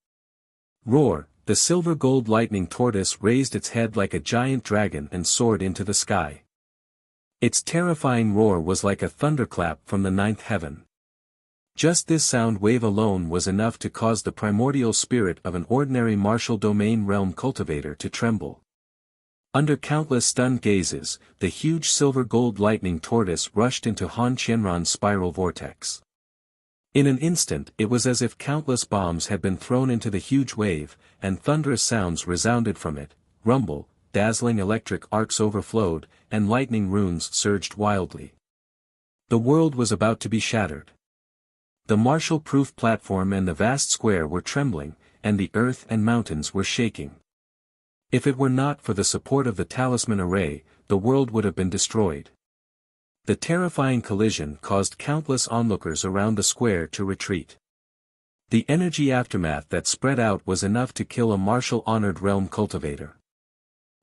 Roar! The silver-gold lightning tortoise raised its head like a giant dragon and soared into the sky. Its terrifying roar was like a thunderclap from the ninth heaven. Just this sound wave alone was enough to cause the primordial spirit of an ordinary martial domain realm cultivator to tremble. Under countless stunned gazes, the huge silver-gold lightning tortoise rushed into Han Qianran's spiral vortex. In an instant it was as if countless bombs had been thrown into the huge wave, and thunderous sounds resounded from it, rumble, dazzling electric arcs overflowed, and lightning runes surged wildly. The world was about to be shattered. The martial-proof platform and the vast square were trembling, and the earth and mountains were shaking. If it were not for the support of the talisman array, the world would have been destroyed. The terrifying collision caused countless onlookers around the square to retreat. The energy aftermath that spread out was enough to kill a martial-honored realm cultivator.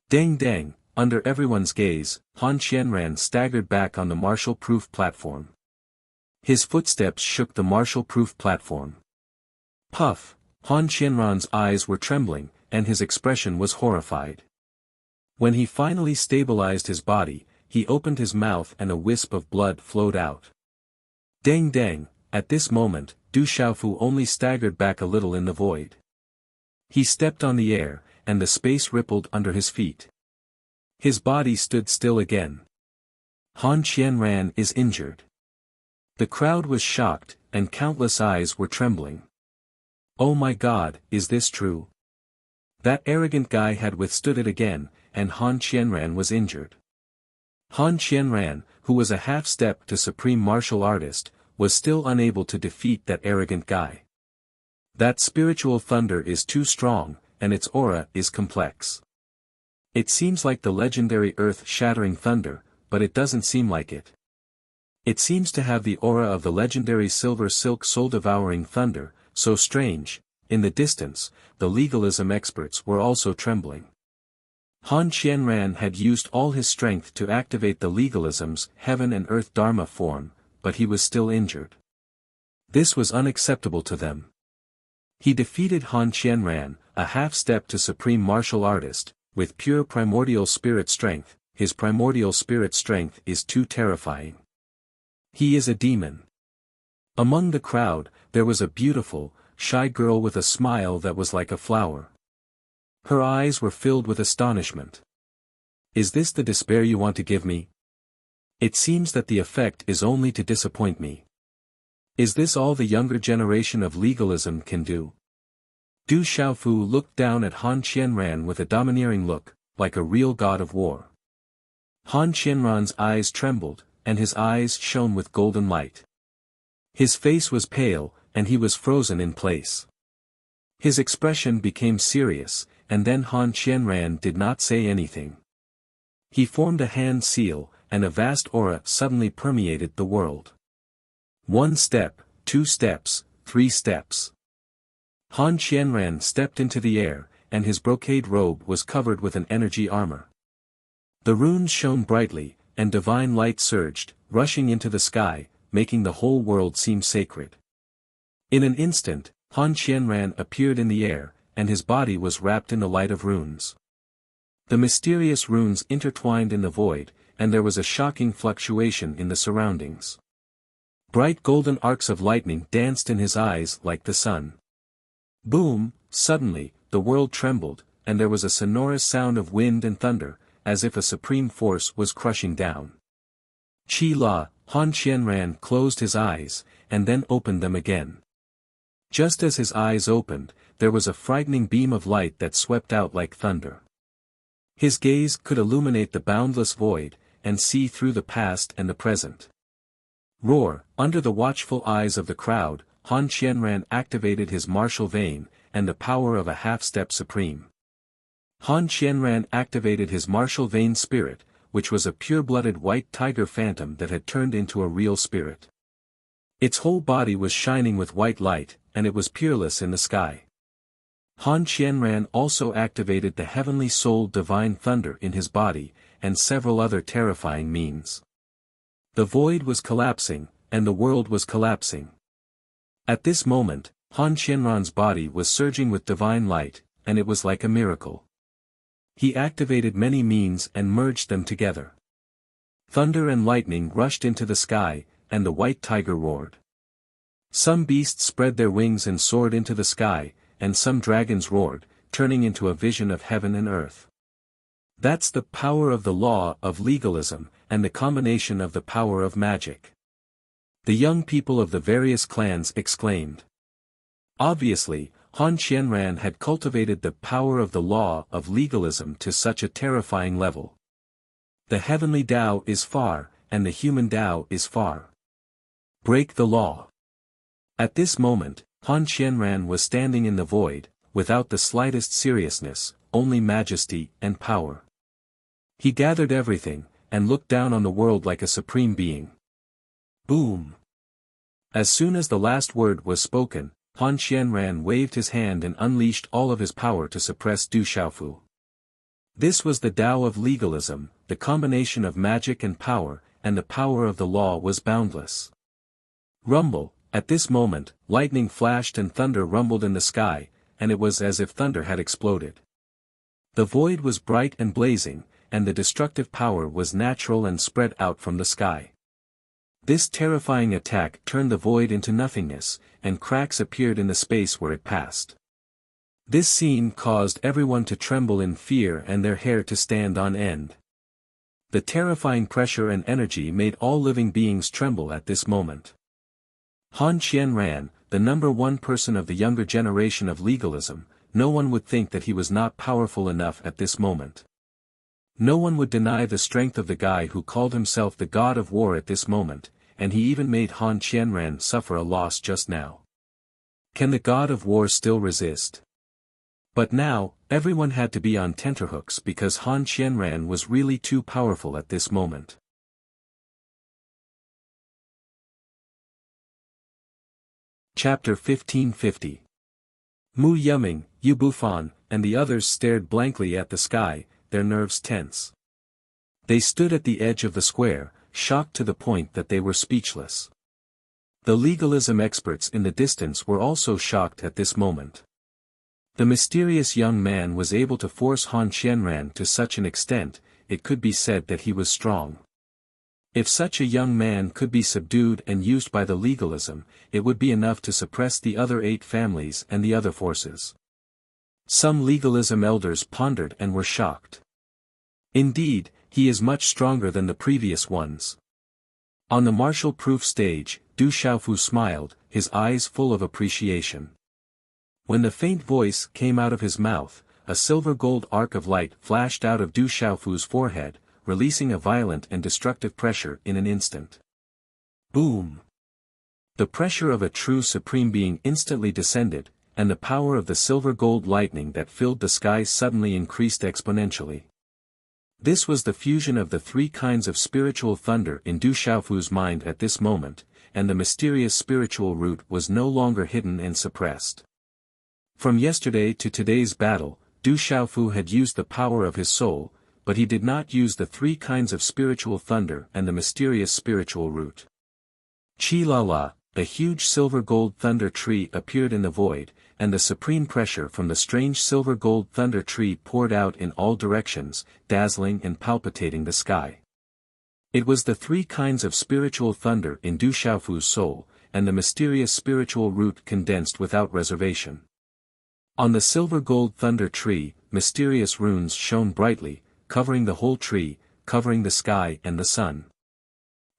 Dang dang, under everyone's gaze, Han Qianran staggered back on the martial-proof platform. His footsteps shook the martial-proof platform. Puff, Han Qianran's eyes were trembling, and his expression was horrified. When he finally stabilized his body, he opened his mouth and a wisp of blood flowed out. Dang dang, at this moment, Du Xiaofu only staggered back a little in the void. He stepped on the air, and the space rippled under his feet. His body stood still again. Han Qianran is injured. The crowd was shocked, and countless eyes were trembling. Oh my God, is this true? That arrogant guy had withstood it again, and Han Qianran was injured. Han Qianran, who was a half-step to supreme martial artist, was still unable to defeat that arrogant guy. That spiritual thunder is too strong, and its aura is complex. It seems like the legendary earth-shattering thunder, but it doesn't seem like it. It seems to have the aura of the legendary silver silk soul-devouring thunder, so strange. In the distance, the legalism experts were also trembling. Han Qianran had used all his strength to activate the legalism's heaven and earth dharma form, but he was still injured. This was unacceptable to them. He defeated Han Qianran, a half-step to supreme martial artist, with pure primordial spirit strength. His primordial spirit strength is too terrifying. He is a demon. Among the crowd, there was a beautiful, shy girl with a smile that was like a flower. Her eyes were filled with astonishment. Is this the despair you want to give me? It seems that the effect is only to disappoint me. Is this all the younger generation of legalism can do? Du Xiaofu looked down at Han Qianran with a domineering look, like a real god of war. Han Qianran's eyes trembled, and his eyes shone with golden light. His face was pale, and he was frozen in place. His expression became serious, and then Han Qianran did not say anything. He formed a hand seal, and a vast aura suddenly permeated the world. 1 step, 2 steps, 3 steps. Han Qianran stepped into the air, and his brocade robe was covered with an energy armor. The runes shone brightly, and divine light surged, rushing into the sky, making the whole world seem sacred. In an instant, Han Qianran appeared in the air, and his body was wrapped in the light of runes. The mysterious runes intertwined in the void, and there was a shocking fluctuation in the surroundings. Bright golden arcs of lightning danced in his eyes like the sun. Boom! Suddenly, the world trembled, and there was a sonorous sound of wind and thunder, as if a supreme force was crushing down. Qi La, Han Qianran closed his eyes, and then opened them again. Just as his eyes opened, there was a frightening beam of light that swept out like thunder. His gaze could illuminate the boundless void, and see through the past and the present. Roar! Under the watchful eyes of the crowd, Han Qianran activated his martial vein, and the power of a half-step supreme. Han Qianran activated his martial vein spirit, which was a pure-blooded white tiger phantom that had turned into a real spirit. Its whole body was shining with white light, and it was peerless in the sky. Han Qianran also activated the heavenly soul divine thunder in his body, and several other terrifying means. The void was collapsing, and the world was collapsing. At this moment, Han Qianran's body was surging with divine light, and it was like a miracle. He activated many means and merged them together. Thunder and lightning rushed into the sky, and the white tiger roared. Some beasts spread their wings and soared into the sky, and some dragons roared, turning into a vision of heaven and earth. That's the power of the law of legalism, and the combination of the power of magic. The young people of the various clans exclaimed. Obviously, Han Qianran had cultivated the power of the law of legalism to such a terrifying level. The heavenly Tao is far, and the human Tao is far. Break the law. At this moment, Han Qianran was standing in the void, without the slightest seriousness, only majesty and power. He gathered everything, and looked down on the world like a supreme being. Boom! As soon as the last word was spoken, Han Qianran waved his hand and unleashed all of his power to suppress Du Xiaofu. This was the Tao of legalism, the combination of magic and power, and the power of the law was boundless. Rumble! At this moment, lightning flashed and thunder rumbled in the sky, and it was as if thunder had exploded. The void was bright and blazing, and the destructive power was natural and spread out from the sky. This terrifying attack turned the void into nothingness, and cracks appeared in the space where it passed. This scene caused everyone to tremble in fear and their hair to stand on end. The terrifying pressure and energy made all living beings tremble at this moment. Han Qianran, the number one person of the younger generation of legalism, no one would think that he was not powerful enough at this moment. No one would deny the strength of the guy who called himself the god of war at this moment, and he even made Han Qianran suffer a loss just now. Can the god of war still resist? But now, everyone had to be on tenterhooks because Han Qianran was really too powerful at this moment. Chapter 1550. Mu Yuming, Yu Bufan, and the others stared blankly at the sky, their nerves tense. They stood at the edge of the square, shocked to the point that they were speechless. The legalism experts in the distance were also shocked at this moment. The mysterious young man was able to force Han Qianran to such an extent, it could be said that he was strong. If such a young man could be subdued and used by the legalism, it would be enough to suppress the other 8 families and the other forces. Some legalism elders pondered and were shocked. Indeed, he is much stronger than the previous ones. On the martial-proof stage, Du Xiaofu smiled, his eyes full of appreciation. When the faint voice came out of his mouth, a silver-gold arc of light flashed out of Du Xiaofu's forehead, releasing a violent and destructive pressure in an instant. Boom! The pressure of a true supreme being instantly descended, and the power of the silver-gold lightning that filled the skies suddenly increased exponentially. This was the fusion of the 3 kinds of spiritual thunder in Du Xiaofu's mind at this moment, and the mysterious spiritual root was no longer hidden and suppressed. From yesterday to today's battle, Du Xiaofu had used the power of his soul, but he did not use the 3 kinds of spiritual thunder and the mysterious spiritual root. Chi-la-la, a huge silver-gold thunder tree appeared in the void, and the supreme pressure from the strange silver-gold thunder tree poured out in all directions, dazzling and palpitating the sky. It was the 3 kinds of spiritual thunder in Du Xiaofu's soul, and the mysterious spiritual root condensed without reservation. On the silver-gold thunder tree, mysterious runes shone brightly, covering the whole tree, covering the sky and the sun.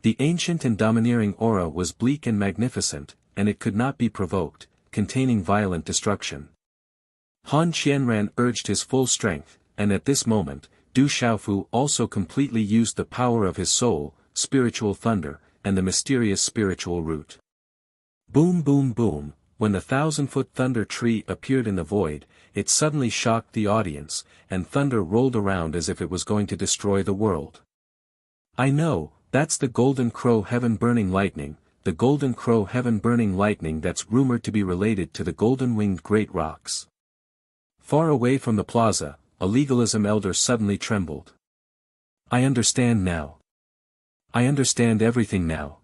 The ancient and domineering aura was bleak and magnificent, and it could not be provoked, containing violent destruction. Han Qianran urged his full strength, and at this moment, Du Xiaofu also completely used the power of his soul, spiritual thunder, and the mysterious spiritual root. Boom boom boom, when the 1,000-foot thunder tree appeared in the void, it suddenly shocked the audience, and thunder rolled around as if it was going to destroy the world. I know, that's the golden crow heaven-burning lightning, the golden crow heaven-burning lightning that's rumored to be related to the golden-winged great rocks. Far away from the plaza, a legalism elder suddenly trembled. I understand now. I understand everything now.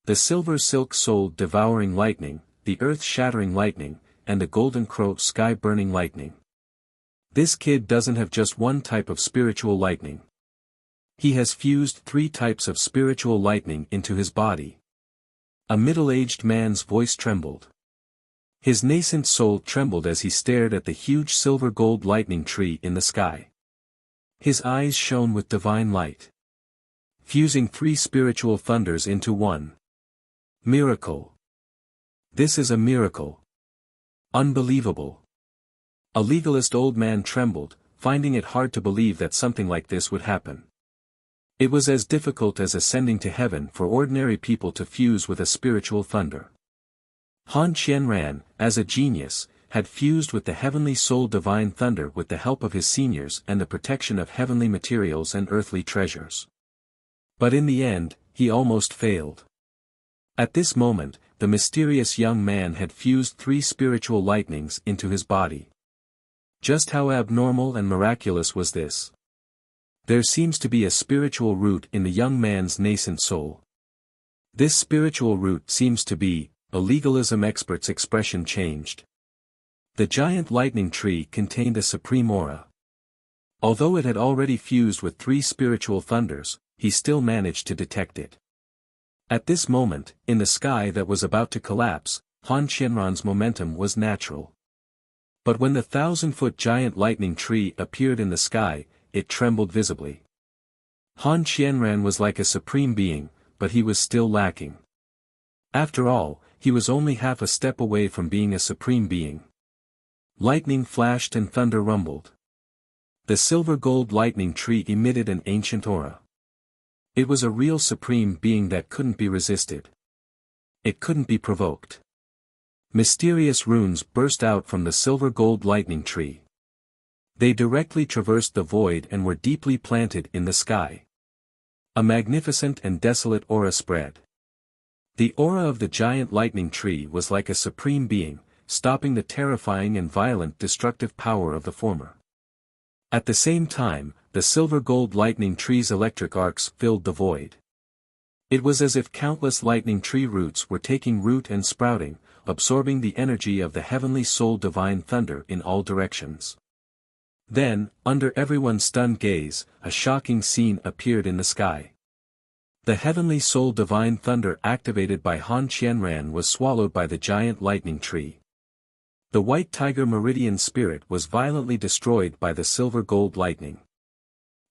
The silver silk soul devouring lightning, the earth-shattering lightning, and the golden crow sky-burning lightning. This kid doesn't have just one type of spiritual lightning. He has fused 3 types of spiritual lightning into his body. A middle-aged man's voice trembled. His nascent soul trembled as he stared at the huge silver-gold lightning tree in the sky. His eyes shone with divine light, fusing three spiritual thunders into one. Miracle. This is a miracle. Unbelievable. A legalist old man trembled, finding it hard to believe that something like this would happen. It was as difficult as ascending to heaven for ordinary people to fuse with a spiritual thunder. Han Qianran, as a genius, had fused with the heavenly soul divine thunder with the help of his seniors and the protection of heavenly materials and earthly treasures. But in the end, he almost failed. At this moment, the mysterious young man had fused three spiritual lightnings into his body. Just how abnormal and miraculous was this? There seems to be a spiritual root in the young man's nascent soul. This spiritual root seems to be, a legalism expert's expression changed. The giant lightning tree contained a supreme aura. Although it had already fused with three spiritual thunders, he still managed to detect it. At this moment, in the sky that was about to collapse, Han Qianran's momentum was natural. But when the 1,000-foot giant lightning tree appeared in the sky, it trembled visibly. Han Qianran was like a supreme being, but he was still lacking. After all, he was only half a step away from being a supreme being. Lightning flashed and thunder rumbled. The silver-gold lightning tree emitted an ancient aura. It was a real supreme being that couldn't be resisted. It couldn't be provoked. Mysterious runes burst out from the silver-gold lightning tree. They directly traversed the void and were deeply planted in the sky. A magnificent and desolate aura spread. The aura of the giant lightning tree was like a supreme being, stopping the terrifying and violent destructive power of the former. At the same time, the silver-gold lightning tree's electric arcs filled the void. It was as if countless lightning tree roots were taking root and sprouting, absorbing the energy of the heavenly soul divine thunder in all directions. Then, under everyone's stunned gaze, a shocking scene appeared in the sky. The heavenly soul divine thunder activated by Han Qianran was swallowed by the giant lightning tree. The white tiger meridian spirit was violently destroyed by the silver-gold lightning.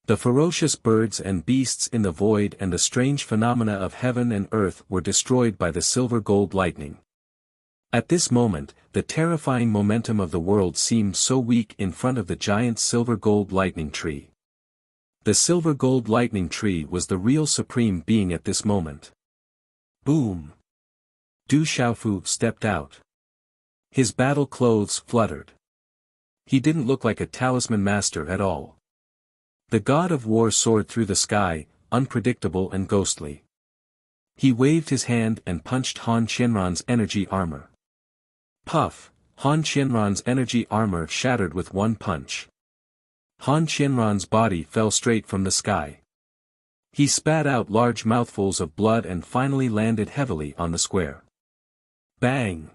The ferocious birds and beasts in the void and the strange phenomena of heaven and earth were destroyed by the silver-gold lightning. At this moment, the terrifying momentum of the world seemed so weak in front of the giant silver-gold lightning tree. The silver-gold lightning tree was the real supreme being at this moment. Boom! Du Xiaofu stepped out. His battle clothes fluttered. He didn't look like a talisman master at all. The god of war soared through the sky, unpredictable and ghostly. He waved his hand and punched Han Qianran's energy armor. Puff! Han Qianran's energy armor shattered with one punch. Han Qianran's body fell straight from the sky. He spat out large mouthfuls of blood and finally landed heavily on the square. Bang!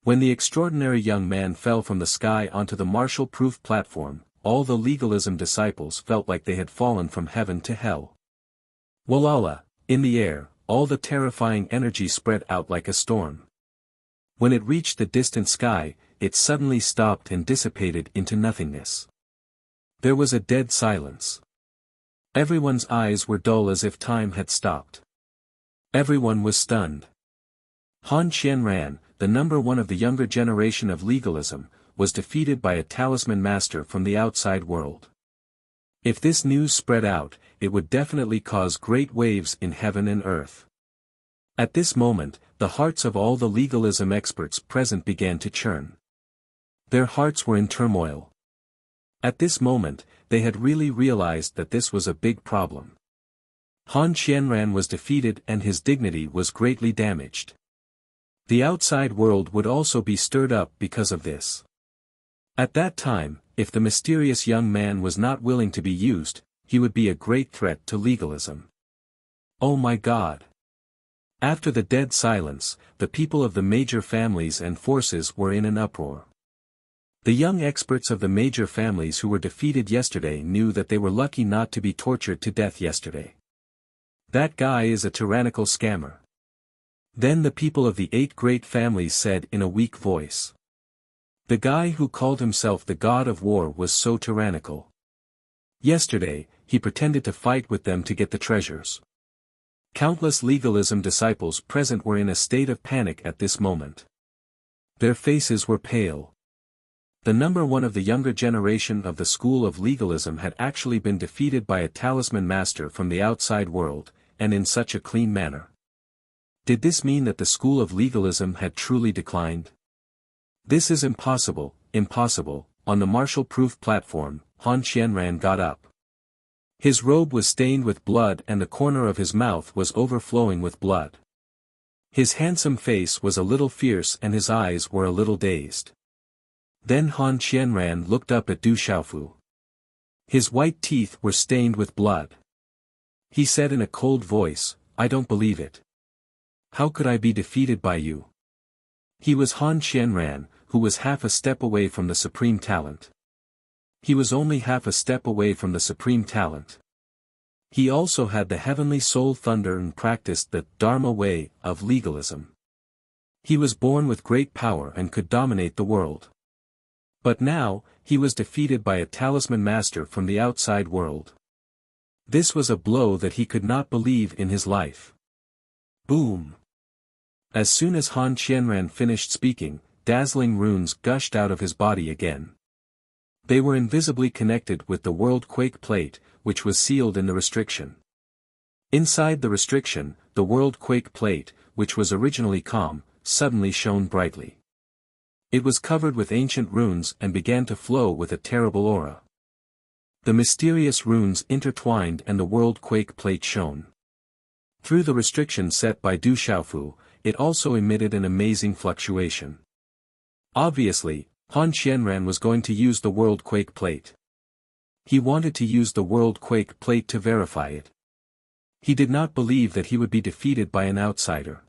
When the extraordinary young man fell from the sky onto the martial-proof platform, all the legalism disciples felt like they had fallen from heaven to hell. Walala, in the air, all the terrifying energy spread out like a storm. When it reached the distant sky, it suddenly stopped and dissipated into nothingness. There was a dead silence. Everyone's eyes were dull as if time had stopped. Everyone was stunned. Han Qianran, the number one of the younger generation of legalism, was defeated by a talisman master from the outside world. If this news spread out, it would definitely cause great waves in heaven and earth. At this moment, the hearts of all the legalism experts present began to churn. Their hearts were in turmoil. At this moment, they had really realized that this was a big problem. Han Qianran was defeated and his dignity was greatly damaged. The outside world would also be stirred up because of this. At that time, if the mysterious young man was not willing to be used, he would be a great threat to legalism. Oh my God! After the dead silence, the people of the major families and forces were in an uproar. The young experts of the major families who were defeated yesterday knew that they were lucky not to be tortured to death yesterday. That guy is a tyrannical scammer. Then the people of the 8 great families said in a weak voice. The guy who called himself the god of war was so tyrannical. Yesterday, he pretended to fight with them to get the treasures. Countless legalism disciples present were in a state of panic at this moment. Their faces were pale. The number one of the younger generation of the school of legalism had actually been defeated by a talisman master from the outside world, and in such a clean manner. Did this mean that the school of legalism had truly declined? This is impossible, impossible. On the martial-proof platform, Han Qianran got up. His robe was stained with blood and the corner of his mouth was overflowing with blood. His handsome face was a little fierce and his eyes were a little dazed. Then Han Qianran looked up at Du Xiaofu. His white teeth were stained with blood. He said in a cold voice, "I don't believe it. How could I be defeated by you?" He was Han Qianran, who was half a step away from the supreme talent. He was only half a step away from the supreme talent. He also had the heavenly soul thunder and practiced the Dharma way of legalism. He was born with great power and could dominate the world. But now, he was defeated by a talisman master from the outside world. This was a blow that he could not believe in his life. Boom! As soon as Han Qianran finished speaking, dazzling runes gushed out of his body again. They were invisibly connected with the world quake plate, which was sealed in the restriction. Inside the restriction, the world quake plate, which was originally calm, suddenly shone brightly. It was covered with ancient runes and began to flow with a terrible aura. The mysterious runes intertwined and the world quake plate shone. Through the restriction set by Du Xiaofu, it also emitted an amazing fluctuation. Obviously, Han Qianran was going to use the world quake plate. He wanted to use the world quake plate to verify it. He did not believe that he would be defeated by an outsider.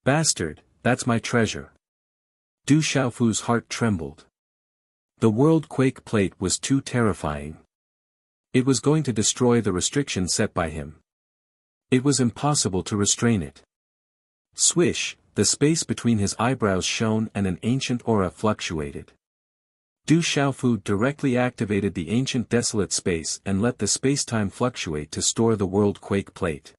Bastard, that's my treasure. Du Xiaofu's heart trembled. The world quake plate was too terrifying. It was going to destroy the restriction set by him. It was impossible to restrain it. Swish, the space between his eyebrows shone and an ancient aura fluctuated. Du Xiaofu directly activated the ancient desolate space and let the spacetime fluctuate to store the world quake plate.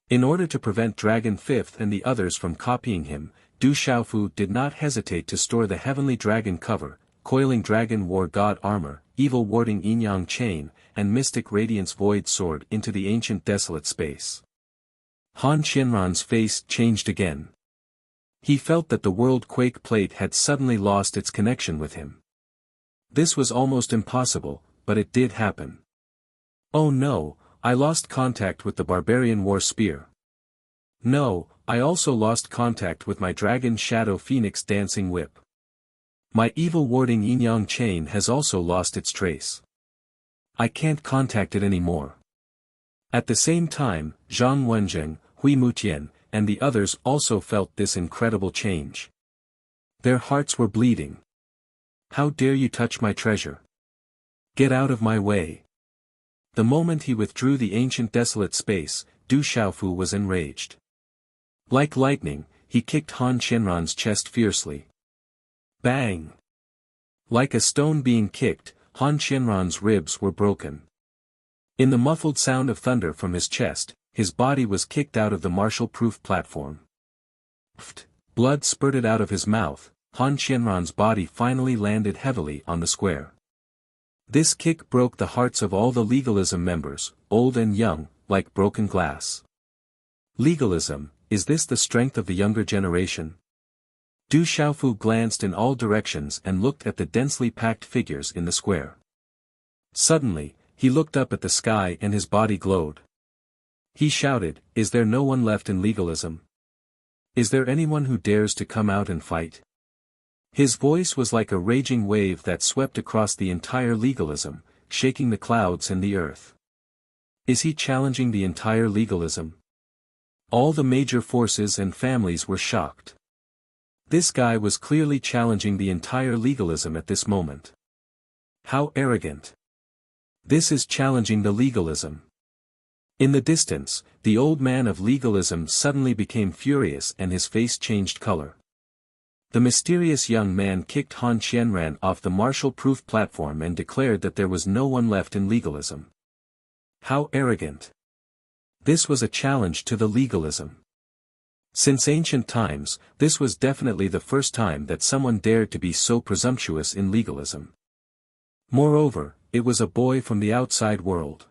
In order to prevent Dragon Fifth and the others from copying him, Du Xiaofu did not hesitate to store the heavenly dragon cover, coiling dragon war god armor, evil warding yin-yang chain, and mystic radiance void sword into the ancient desolate space. Han Qianran's face changed again. He felt that the world quake plate had suddenly lost its connection with him. This was almost impossible, but it did happen. Oh no, I lost contact with the barbarian war spear. No, I also lost contact with my dragon shadow phoenix dancing whip. My evil warding yin-yang chain has also lost its trace. I can't contact it anymore. At the same time, Zhang Wenjing, Hui Mutian, and the others also felt this incredible change. Their hearts were bleeding. How dare you touch my treasure? Get out of my way. The moment he withdrew the ancient desolate space, Du Xiaofu was enraged. Like lightning, he kicked Han Qianran's chest fiercely. Bang! Like a stone being kicked, Han Qianran's ribs were broken. In the muffled sound of thunder from his chest, his body was kicked out of the martial-proof platform. Blood spurted out of his mouth. Han Qianran's body finally landed heavily on the square. This kick broke the hearts of all the legalism members, old and young, like broken glass. Legalism, is this the strength of the younger generation? Du Xiaofu glanced in all directions and looked at the densely packed figures in the square. Suddenly, he looked up at the sky and his body glowed. He shouted, "Is there no one left in legalism? Is there anyone who dares to come out and fight?" His voice was like a raging wave that swept across the entire legalism, shaking the clouds and the earth. Is he challenging the entire legalism? All the major forces and families were shocked. This guy was clearly challenging the entire legalism at this moment. How arrogant. This is challenging the legalism. In the distance, the old man of legalism suddenly became furious and his face changed color. The mysterious young man kicked Han Qianran off the martial-proof platform and declared that there was no one left in legalism. How arrogant! This was a challenge to the legalism. Since ancient times, this was definitely the first time that someone dared to be so presumptuous in legalism. Moreover, it was a boy from the outside world.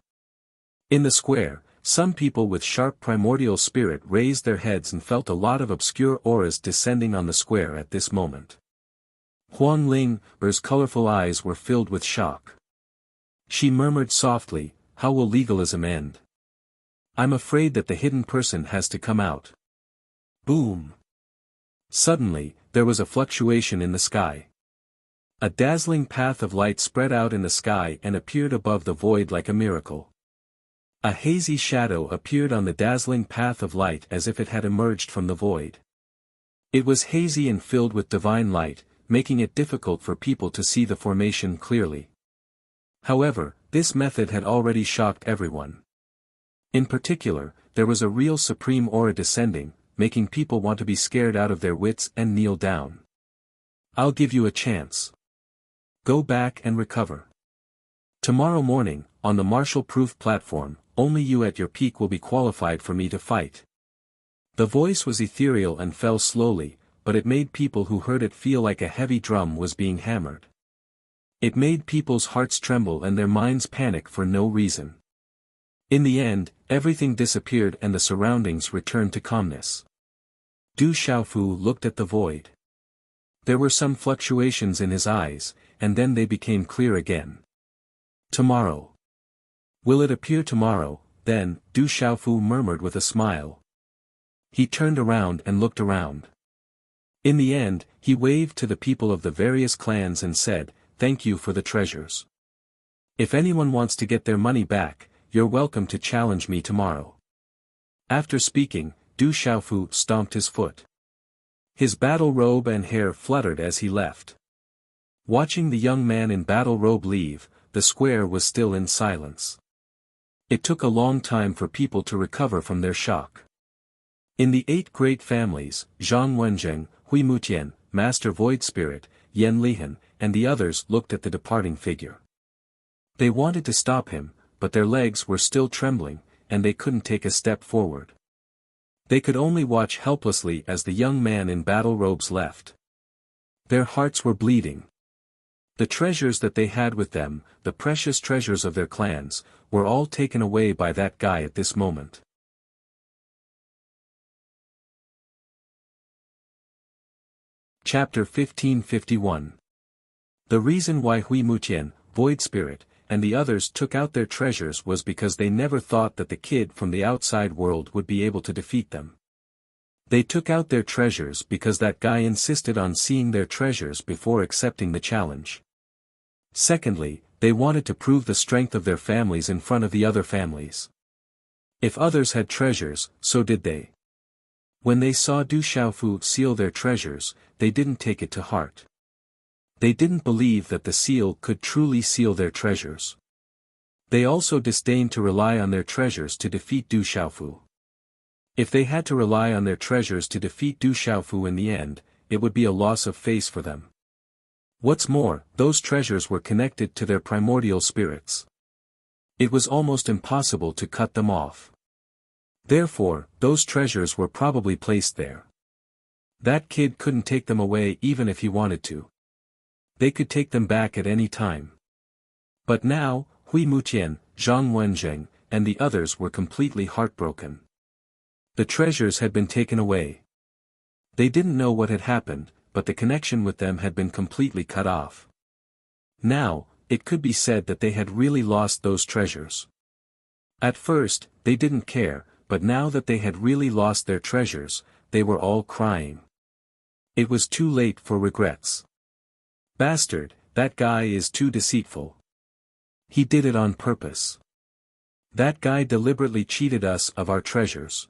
In the square, some people with sharp primordial spirit raised their heads and felt a lot of obscure auras descending on the square at this moment. Huang Ling's colorful eyes were filled with shock. She murmured softly, "How will legalism end? I'm afraid that the hidden person has to come out." Boom! Suddenly, there was a fluctuation in the sky. A dazzling path of light spread out in the sky and appeared above the void like a miracle. A hazy shadow appeared on the dazzling path of light as if it had emerged from the void. It was hazy and filled with divine light, making it difficult for people to see the formation clearly. However, this method had already shocked everyone. In particular, there was a real supreme aura descending, making people want to be scared out of their wits and kneel down. "I'll give you a chance. Go back and recover. Tomorrow morning, on the martial-proof platform, only you at your peak will be qualified for me to fight." The voice was ethereal and fell slowly, but it made people who heard it feel like a heavy drum was being hammered. It made people's hearts tremble and their minds panic for no reason. In the end, everything disappeared and the surroundings returned to calmness. Du Xiaofu looked at the void. There were some fluctuations in his eyes, and then they became clear again. "Tomorrow. Will it appear tomorrow, then?" Du Xiaofu murmured with a smile. He turned around and looked around. In the end, he waved to the people of the various clans and said, "Thank you for the treasures. If anyone wants to get their money back, you're welcome to challenge me tomorrow." After speaking, Du Xiaofu stomped his foot. His battle robe and hair fluttered as he left. Watching the young man in battle robe leave, the square was still in silence. It took a long time for people to recover from their shock. In the 8 great families, Zhang Wenjing, Hui Mutian, Master Void Spirit, Yan Lihan, and the others looked at the departing figure. They wanted to stop him, but their legs were still trembling, and they couldn't take a step forward. They could only watch helplessly as the young man in battle robes left. Their hearts were bleeding. The treasures that they had with them, the precious treasures of their clans, were all taken away by that guy at this moment. Chapter 1551. The reason why Hui Mutian, Void Spirit, and the others took out their treasures was because they never thought that the kid from the outside world would be able to defeat them. They took out their treasures because that guy insisted on seeing their treasures before accepting the challenge. Secondly, they wanted to prove the strength of their families in front of the other families. If others had treasures, so did they. When they saw Du Xiaofu seal their treasures, they didn't take it to heart. They didn't believe that the seal could truly seal their treasures. They also disdained to rely on their treasures to defeat Du Xiaofu. If they had to rely on their treasures to defeat Du Xiaofu in the end, it would be a loss of face for them. What's more, those treasures were connected to their primordial spirits. It was almost impossible to cut them off. Therefore, those treasures were probably placed there. That kid couldn't take them away even if he wanted to. They could take them back at any time. But now, Hui Mutian, Zhang Wenjing, and the others were completely heartbroken. The treasures had been taken away. They didn't know what had happened, but the connection with them had been completely cut off. Now, it could be said that they had really lost those treasures. At first, they didn't care, but now that they had really lost their treasures, they were all crying. It was too late for regrets. Bastard, that guy is too deceitful. He did it on purpose. That guy deliberately cheated us of our treasures.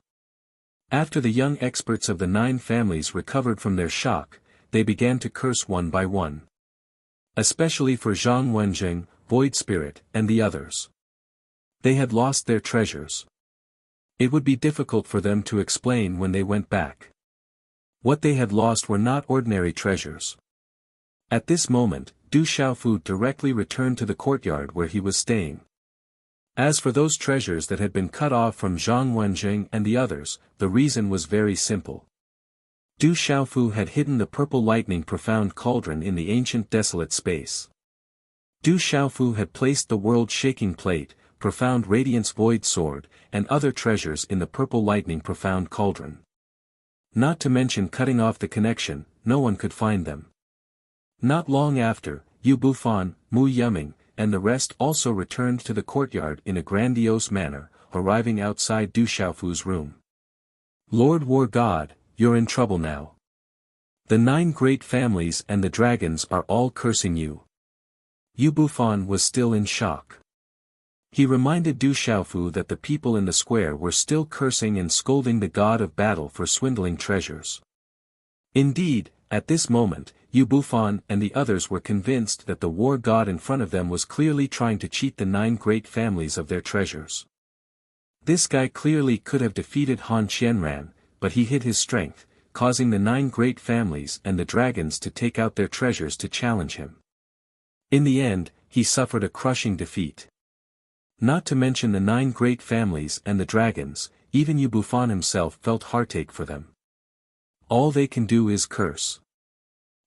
After the young experts of the 9 families recovered from their shock, they began to curse one by one. Especially for Zhang Wenjing, Void Spirit, and the others. They had lost their treasures. It would be difficult for them to explain when they went back. What they had lost were not ordinary treasures. At this moment, Du Xiaofu directly returned to the courtyard where he was staying. As for those treasures that had been cut off from Zhang Wenjing and the others, the reason was very simple. Du Xiaofu had hidden the purple lightning profound cauldron in the ancient desolate space. Du Xiaofu had placed the world-shaking plate, profound radiance void sword, and other treasures in the purple lightning profound cauldron. Not to mention cutting off the connection, no one could find them. Not long after, Yu Bufan, Mu Yuming, and the rest also returned to the courtyard in a grandiose manner, arriving outside Du Xiaofu's room. Lord War God, you're in trouble now. The 9 great families and the dragons are all cursing you. Yu Bufan was still in shock. He reminded Du Xiaofu that the people in the square were still cursing and scolding the god of battle for swindling treasures. Indeed, at this moment, Yu Bufan and the others were convinced that the war god in front of them was clearly trying to cheat the 9 great families of their treasures. This guy clearly could have defeated Han Qianran, but he hid his strength, causing the 9 great families and the dragons to take out their treasures to challenge him. In the end, he suffered a crushing defeat. Not to mention the 9 great families and the dragons, even Yu Bufan himself felt heartache for them. All they can do is curse.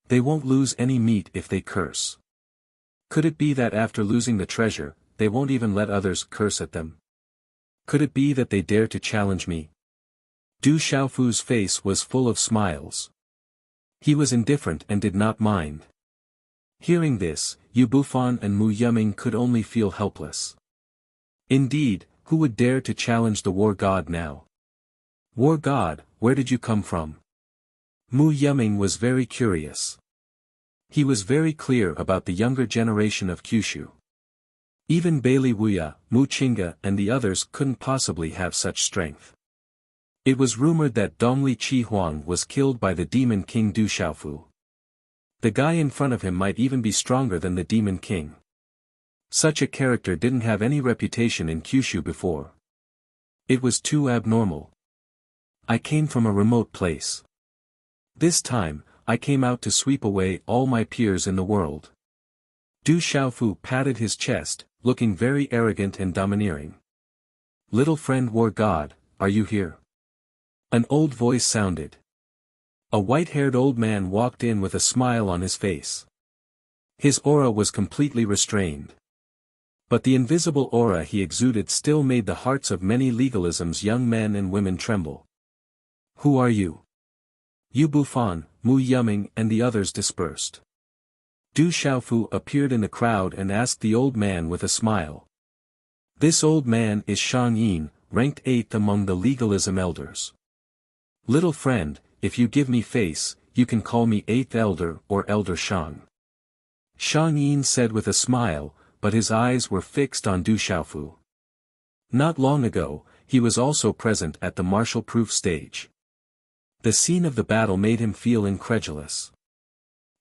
They won't lose any meat if they curse. Could it be that after losing the treasure, they won't even let others curse at them? Could it be that they dare to challenge me? Du Xiaofu's face was full of smiles. He was indifferent and did not mind. Hearing this, Yu Bufan and Mu Yuming could only feel helpless. Indeed, who would dare to challenge the war god now? War god, where did you come from? Mu Yuming was very curious. He was very clear about the younger generation of Kyushu. Even Bailey Wuya, Mu Qingge and the others couldn't possibly have such strength. It was rumored that Dongli Qi Huang was killed by the Demon King Du Xiaofu. The guy in front of him might even be stronger than the Demon King. Such a character didn't have any reputation in Kyushu before. It was too abnormal. I came from a remote place. This time, I came out to sweep away all my peers in the world. Du Xiaofu patted his chest, looking very arrogant and domineering. Little friend war god, are you here? An old voice sounded. A white-haired old man walked in with a smile on his face. His aura was completely restrained. But the invisible aura he exuded still made the hearts of many legalism's young men and women tremble. Who are you? Yu Bufan, Mu Yuming and the others dispersed. Du Xiaofu appeared in the crowd and asked the old man with a smile. This old man is Shang Yin, ranked 8th among the legalism elders. Little friend, if you give me face, you can call me 8th elder or Elder Shang. Shang Yin said with a smile, but his eyes were fixed on Du Xiaofu. Not long ago, he was also present at the martial-proof stage. The scene of the battle made him feel incredulous.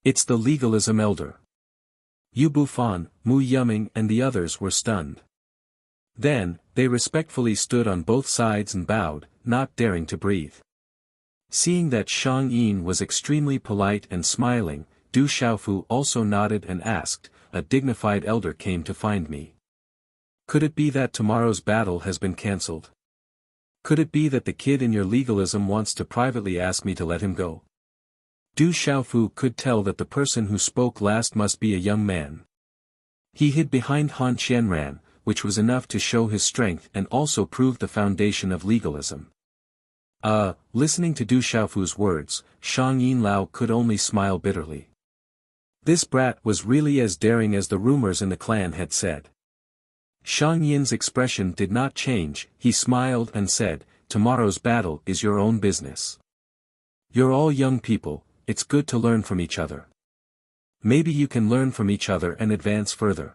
It's the legalism elder. Yu Bufan, Mu Yuming and the others were stunned. Then, they respectfully stood on both sides and bowed, not daring to breathe. Seeing that Shang Yin was extremely polite and smiling, Du Xiaofu also nodded and asked, a dignified elder came to find me. Could it be that tomorrow's battle has been cancelled? Could it be that the kid in your legalism wants to privately ask me to let him go? Du Xiaofu could tell that the person who spoke last must be a young man. He hid behind Han Qianran, which was enough to show his strength and also prove the foundation of legalism. Listening to Du Xiaofu's words, Shang Yinlao could only smile bitterly. This brat was really as daring as the rumors in the clan had said. Shang Yin's expression did not change, he smiled and said, tomorrow's battle is your own business. You're all young people, it's good to learn from each other. Maybe you can learn from each other and advance further.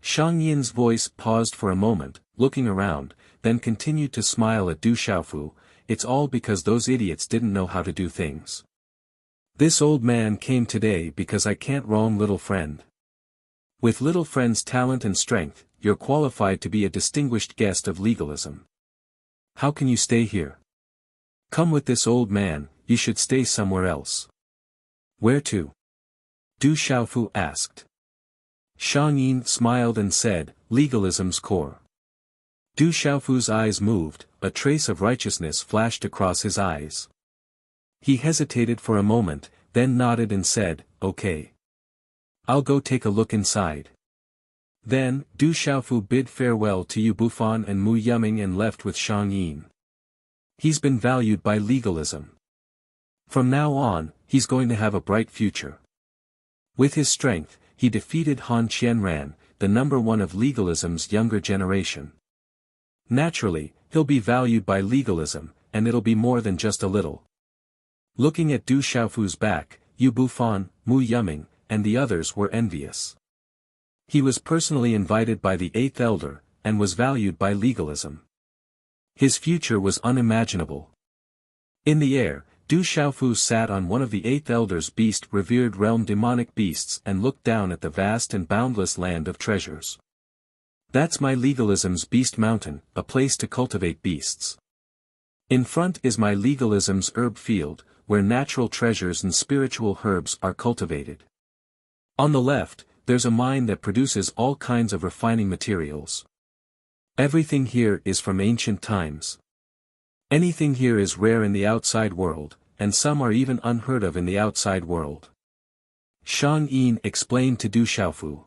Shang Yin's voice paused for a moment, looking around, then continued to smile at Du Xiaofu, it's all because those idiots didn't know how to do things. This old man came today because I can't wrong little friend. With little friend's talent and strength, you're qualified to be a distinguished guest of legalism. How can you stay here? Come with this old man, you should stay somewhere else. Where to? Du Xiaofu asked. Shang Yin smiled and said, legalism's core. Du Xiaofu's eyes moved, a trace of righteousness flashed across his eyes. He hesitated for a moment, then nodded and said, okay. I'll go take a look inside. Then, Du Xiaofu bid farewell to Yu Bufan and Mu Yuming and left with Shang Yin. He's been valued by legalism. From now on, he's going to have a bright future. With his strength, he defeated Han Qianran, the number one of legalism's younger generation. Naturally, he'll be valued by legalism, and it'll be more than just a little. Looking at Du Xiaofu's back, Yu Bufan, Mu Yuming, and the others were envious. He was personally invited by the Eighth Elder, and was valued by legalism. His future was unimaginable. In the air, Du Xiaofu sat on one of the Eighth Elder's beast-revered realm demonic beasts and looked down at the vast and boundless land of treasures. That's my legalism's beast mountain, a place to cultivate beasts. In front is my legalism's herb field, where natural treasures and spiritual herbs are cultivated. On the left, there's a mine that produces all kinds of refining materials. Everything here is from ancient times. Anything here is rare in the outside world, and some are even unheard of in the outside world. Shang Yin explained to Du Xiaofu.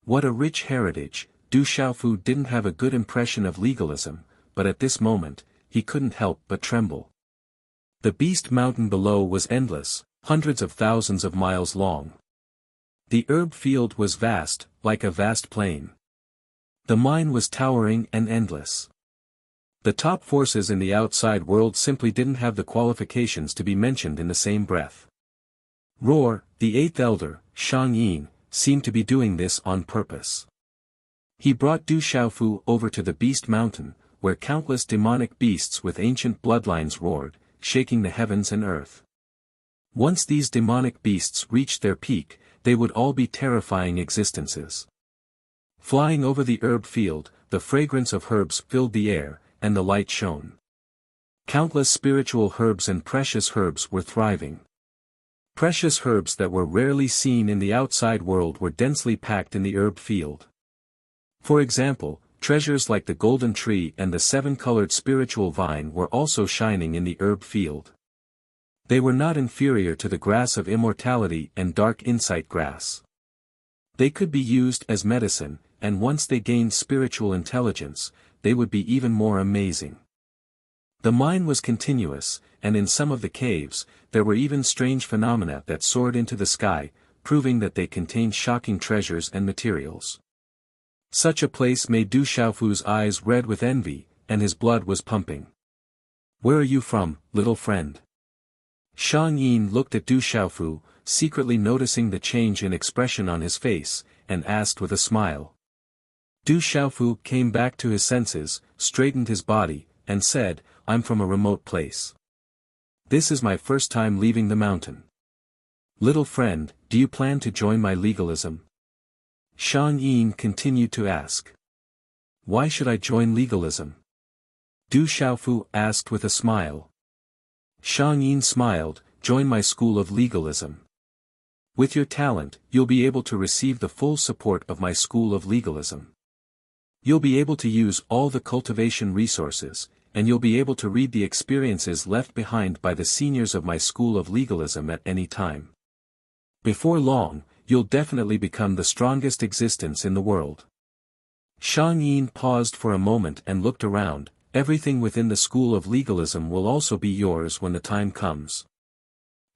What a rich heritage. Du Xiaofu didn't have a good impression of legalism, but at this moment, he couldn't help but tremble. The beast mountain below was endless, hundreds of thousands of miles long. The herb field was vast, like a vast plain. The mine was towering and endless. The top forces in the outside world simply didn't have the qualifications to be mentioned in the same breath. Roar, the Eighth Elder, Shang Yin, seemed to be doing this on purpose. He brought Du Xiaofu over to the Beast Mountain, where countless demonic beasts with ancient bloodlines roared, shaking the heavens and earth. Once these demonic beasts reached their peak, they would all be terrifying existences. Flying over the herb field, the fragrance of herbs filled the air, and the light shone. Countless spiritual herbs and precious herbs were thriving. Precious herbs that were rarely seen in the outside world were densely packed in the herb field. For example, treasures like the golden tree and the seven-colored spiritual vine were also shining in the herb field. They were not inferior to the grass of immortality and dark insight grass. They could be used as medicine, and once they gained spiritual intelligence, they would be even more amazing. The mine was continuous, and in some of the caves, there were even strange phenomena that soared into the sky, proving that they contained shocking treasures and materials. Such a place made Du Xiaofu's eyes red with envy, and his blood was pumping. Where are you from, little friend? Shang Yin looked at Du Xiaofu, secretly noticing the change in expression on his face, and asked with a smile. Du Xiaofu came back to his senses, straightened his body, and said, I'm from a remote place. This is my first time leaving the mountain. Little friend, do you plan to join my legalism? Shang Yin continued to ask. Why should I join legalism? Du Xiaofu asked with a smile. Shang Yin smiled, join my school of legalism. With your talent, you'll be able to receive the full support of my school of legalism. You'll be able to use all the cultivation resources, and you'll be able to read the experiences left behind by the seniors of my school of legalism at any time. Before long, you'll definitely become the strongest existence in the world. Shang Yin paused for a moment and looked around. Everything within the school of legalism will also be yours when the time comes.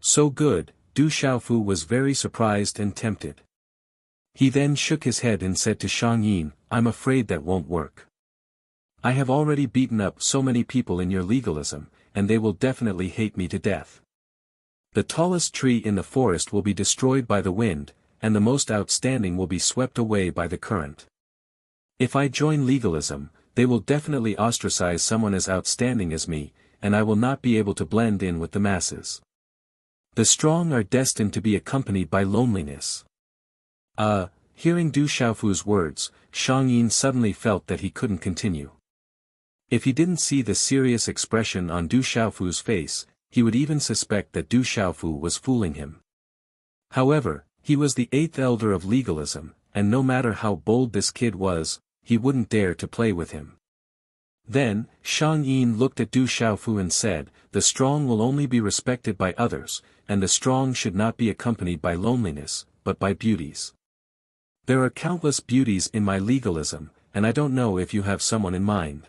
So good, Du Xiaofu was very surprised and tempted. He then shook his head and said to Shang Yin, I'm afraid that won't work. I have already beaten up so many people in your legalism, and they will definitely hate me to death. The tallest tree in the forest will be destroyed by the wind, and the most outstanding will be swept away by the current. If I join legalism, they will definitely ostracize someone as outstanding as me, and I will not be able to blend in with the masses. The strong are destined to be accompanied by loneliness. Hearing Du Xiaofu's words, Shang Yin suddenly felt that he couldn't continue. If he didn't see the serious expression on Du Xiaofu's face, he would even suspect that Du Xiaofu was fooling him. However, he was the eighth elder of legalism, and no matter how bold this kid was, he wouldn't dare to play with him. Then, Shang Yin looked at Du Xiaofu and said, "The strong will only be respected by others, and the strong should not be accompanied by loneliness, but by beauties. There are countless beauties in my legalism, and I don't know if you have someone in mind.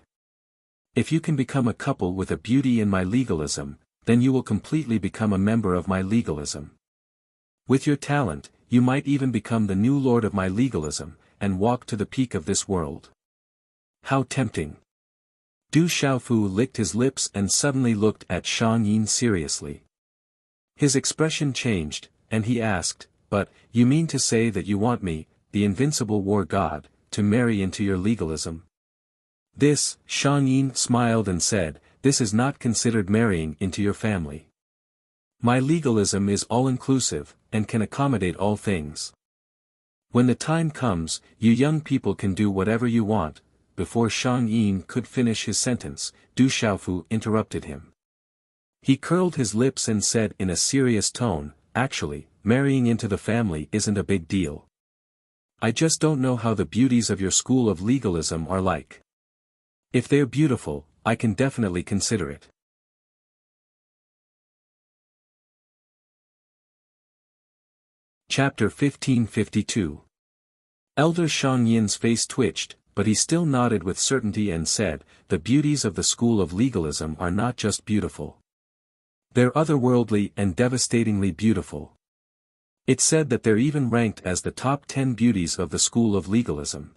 If you can become a couple with a beauty in my legalism, then you will completely become a member of my legalism. With your talent, you might even become the new lord of my legalism, and walk to the peak of this world." How tempting! Du Xiaofu licked his lips and suddenly looked at Shang Yin seriously. His expression changed, and he asked, "But, you mean to say that you want me, the invincible war god, to marry into your legalism?" This, Shang Yin smiled and said, "This is not considered marrying into your family. My legalism is all-inclusive, and can accommodate all things. When the time comes, you young people can do whatever you want." Before Shang Yin could finish his sentence, Du Xiaofu interrupted him. He curled his lips and said in a serious tone, "Actually, marrying into the family isn't a big deal. I just don't know how the beauties of your school of legalism are like. If they're beautiful, I can definitely consider it." Chapter 1552. Elder Shang Yin's face twitched, but he still nodded with certainty and said, "The beauties of the school of legalism are not just beautiful. They're otherworldly and devastatingly beautiful. It's said that they're even ranked as the top 10 beauties of the school of legalism.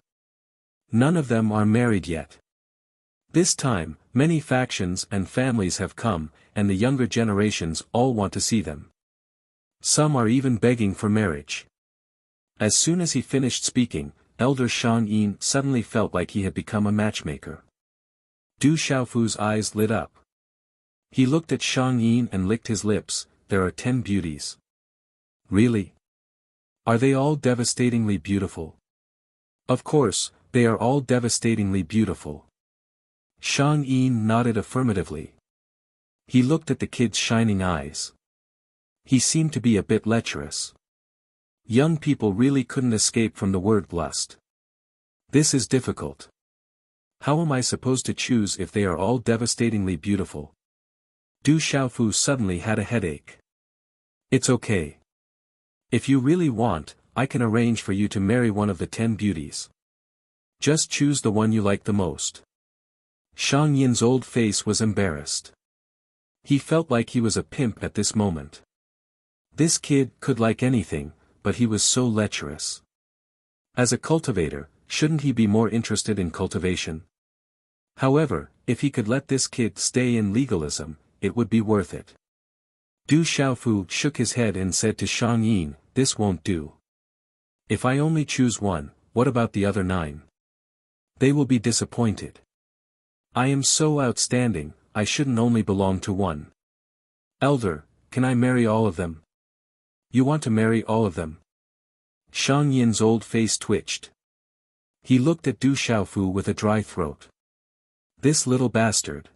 None of them are married yet. This time, many factions and families have come, and the younger generations all want to see them. Some are even begging for marriage." As soon as he finished speaking, Elder Shang Yin suddenly felt like he had become a matchmaker. Du Xiaofu's eyes lit up. He looked at Shang Yin and licked his lips. "There are 10 beauties. Really? Are they all devastatingly beautiful?" "Of course, they are all devastatingly beautiful." Shang Yin nodded affirmatively. He looked at the kid's shining eyes. He seemed to be a bit lecherous. Young people really couldn't escape from the word lust. This is difficult. How am I supposed to choose if they are all devastatingly beautiful? Du Xiaofu suddenly had a headache. "It's okay. If you really want, I can arrange for you to marry one of the 10 beauties. Just choose the one you like the most." Shang Yin's old face was embarrassed. He felt like he was a pimp at this moment. This kid could like anything, but he was so lecherous. As a cultivator, shouldn't he be more interested in cultivation? However, if he could let this kid stay in legalism, it would be worth it. Du Xiaofu shook his head and said to Shang Yin, "This won't do. If I only choose one, what about the other 9? They will be disappointed. I am so outstanding, I shouldn't only belong to one. Elder, can I marry all of them?" "You want to marry all of them?" Shang Yin's old face twitched. He looked at Du Xiaofu with a dry throat. This little bastard.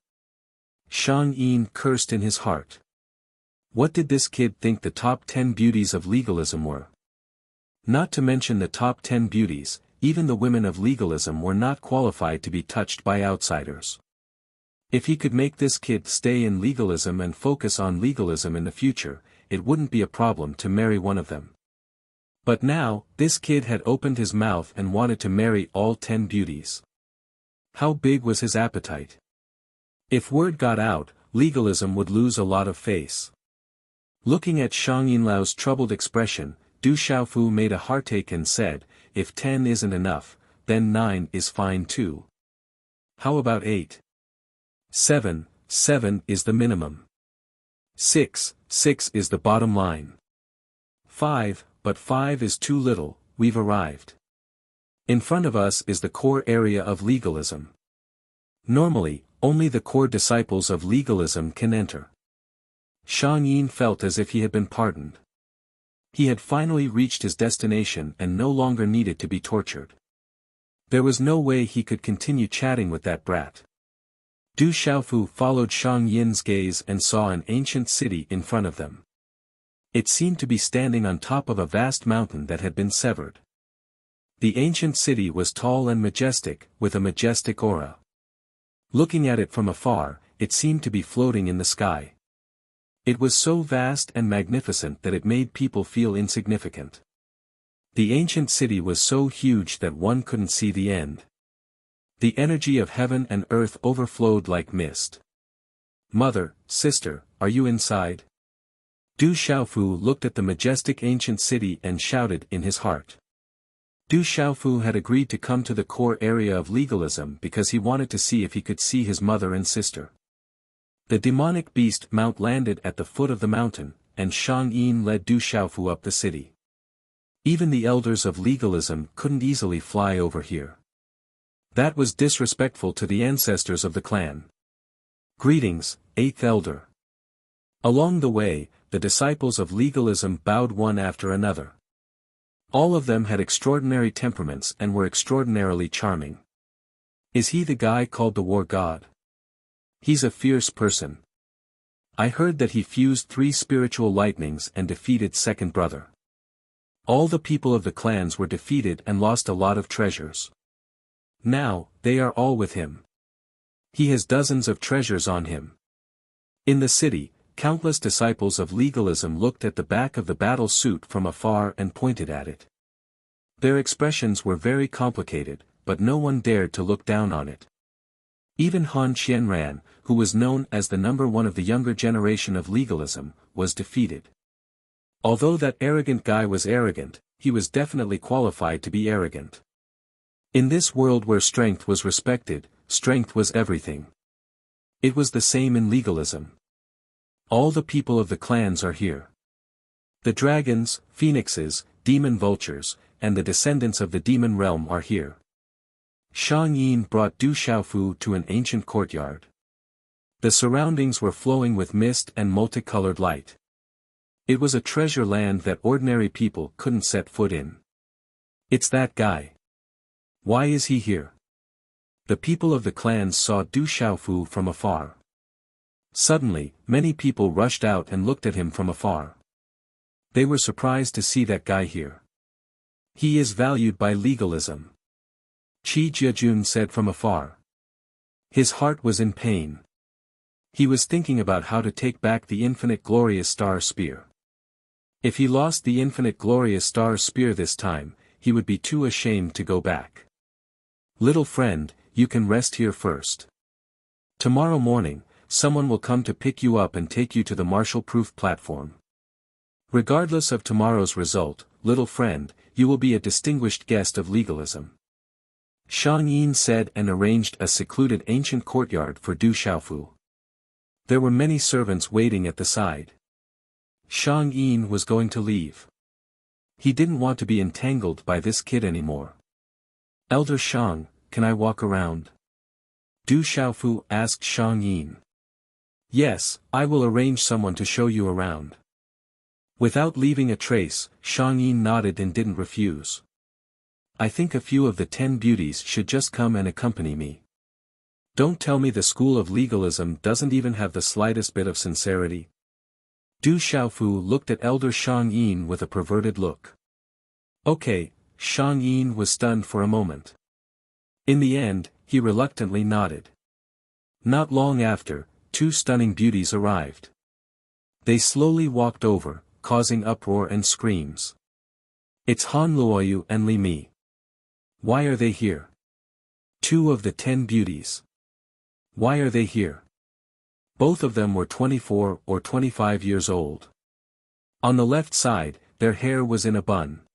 Shang Yin cursed in his heart. What did this kid think the top 10 beauties of legalism were? Not to mention the top 10 beauties, even the women of legalism were not qualified to be touched by outsiders. If he could make this kid stay in legalism and focus on legalism in the future, it wouldn't be a problem to marry one of them. But now, this kid had opened his mouth and wanted to marry all 10 beauties. How big was his appetite? If word got out, legalism would lose a lot of face. Looking at Shang Yinlao's troubled expression, Du Xiaofu made a heartache and said, "If 10 isn't enough, then 9 is fine too. How about 8? 7 is the minimum. 6 is the bottom line. 5, but 5 is too little, we've arrived. In front of us is the core area of legalism. Normally, only the core disciples of legalism can enter." Shang Yin felt as if he had been pardoned. He had finally reached his destination and no longer needed to be tortured. There was no way he could continue chatting with that brat. Du Xiaofu followed Shang Yin's gaze and saw an ancient city in front of them. It seemed to be standing on top of a vast mountain that had been severed. The ancient city was tall and majestic, with a majestic aura. Looking at it from afar, it seemed to be floating in the sky. It was so vast and magnificent that it made people feel insignificant. The ancient city was so huge that one couldn't see the end. The energy of heaven and earth overflowed like mist. "Mother, sister, are you inside?" Du Xiaofu looked at the majestic ancient city and shouted in his heart. Du Xiaofu had agreed to come to the core area of legalism because he wanted to see if he could see his mother and sister. The demonic beast mount landed at the foot of the mountain, and Shang Yin led Du Xiaofu up the city. Even the elders of legalism couldn't easily fly over here. That was disrespectful to the ancestors of the clan. "Greetings, eighth elder." Along the way, the disciples of legalism bowed one after another. All of them had extraordinary temperaments and were extraordinarily charming. "Is he the guy called the War God? He's a fierce person. I heard that he fused 3 spiritual lightnings and defeated second brother. All the people of the clans were defeated and lost a lot of treasures. Now, they are all with him. He has dozens of treasures on him." In the city, countless disciples of legalism looked at the back of the battle suit from afar and pointed at it. Their expressions were very complicated, but no one dared to look down on it. Even Han Qianran, who was known as the number 1 of the younger generation of legalism, was defeated. Although that arrogant guy was arrogant, he was definitely qualified to be arrogant. In this world where strength was respected, strength was everything. It was the same in legalism. All the people of the clans are here. The dragons, phoenixes, demon vultures, and the descendants of the demon realm are here. Shang Yin brought Du Xiaofu to an ancient courtyard. The surroundings were flowing with mist and multicolored light. It was a treasure land that ordinary people couldn't set foot in. "It's that guy. Why is he here?" The people of the clans saw Du Xiaofu from afar. Suddenly, many people rushed out and looked at him from afar. They were surprised to see that guy here. "He is valued by legalism," Qi Jiajun said from afar. His heart was in pain. He was thinking about how to take back the infinite glorious star spear. If he lost the infinite glorious star spear this time, he would be too ashamed to go back. "Little friend, you can rest here first. Tomorrow morning, someone will come to pick you up and take you to the martial-proof platform. Regardless of tomorrow's result, little friend, you will be a distinguished guest of legalism." Shang Yin said and arranged a secluded ancient courtyard for Du Xiaofu. There were many servants waiting at the side. Shang Yin was going to leave. He didn't want to be entangled by this kid anymore. "Elder Shang, can I walk around?" Du Xiaofu asked Shang Yin. "Yes, I will arrange someone to show you around." Without leaving a trace, Shang Yin nodded and didn't refuse. "I think a few of the 10 beauties should just come and accompany me. Don't tell me the school of legalism doesn't even have the slightest bit of sincerity." Du Xiaofu looked at Elder Shang Yin with a perverted look. "Okay," Shang Yin was stunned for a moment. In the end, he reluctantly nodded. Not long after, 2 stunning beauties arrived. They slowly walked over, causing uproar and screams. "It's Han Luoyu and Li Mi. Why are they here? 2 of the 10 beauties. Why are they here?" Both of them were 24 or 25 years old. On the left side, their hair was in a bun.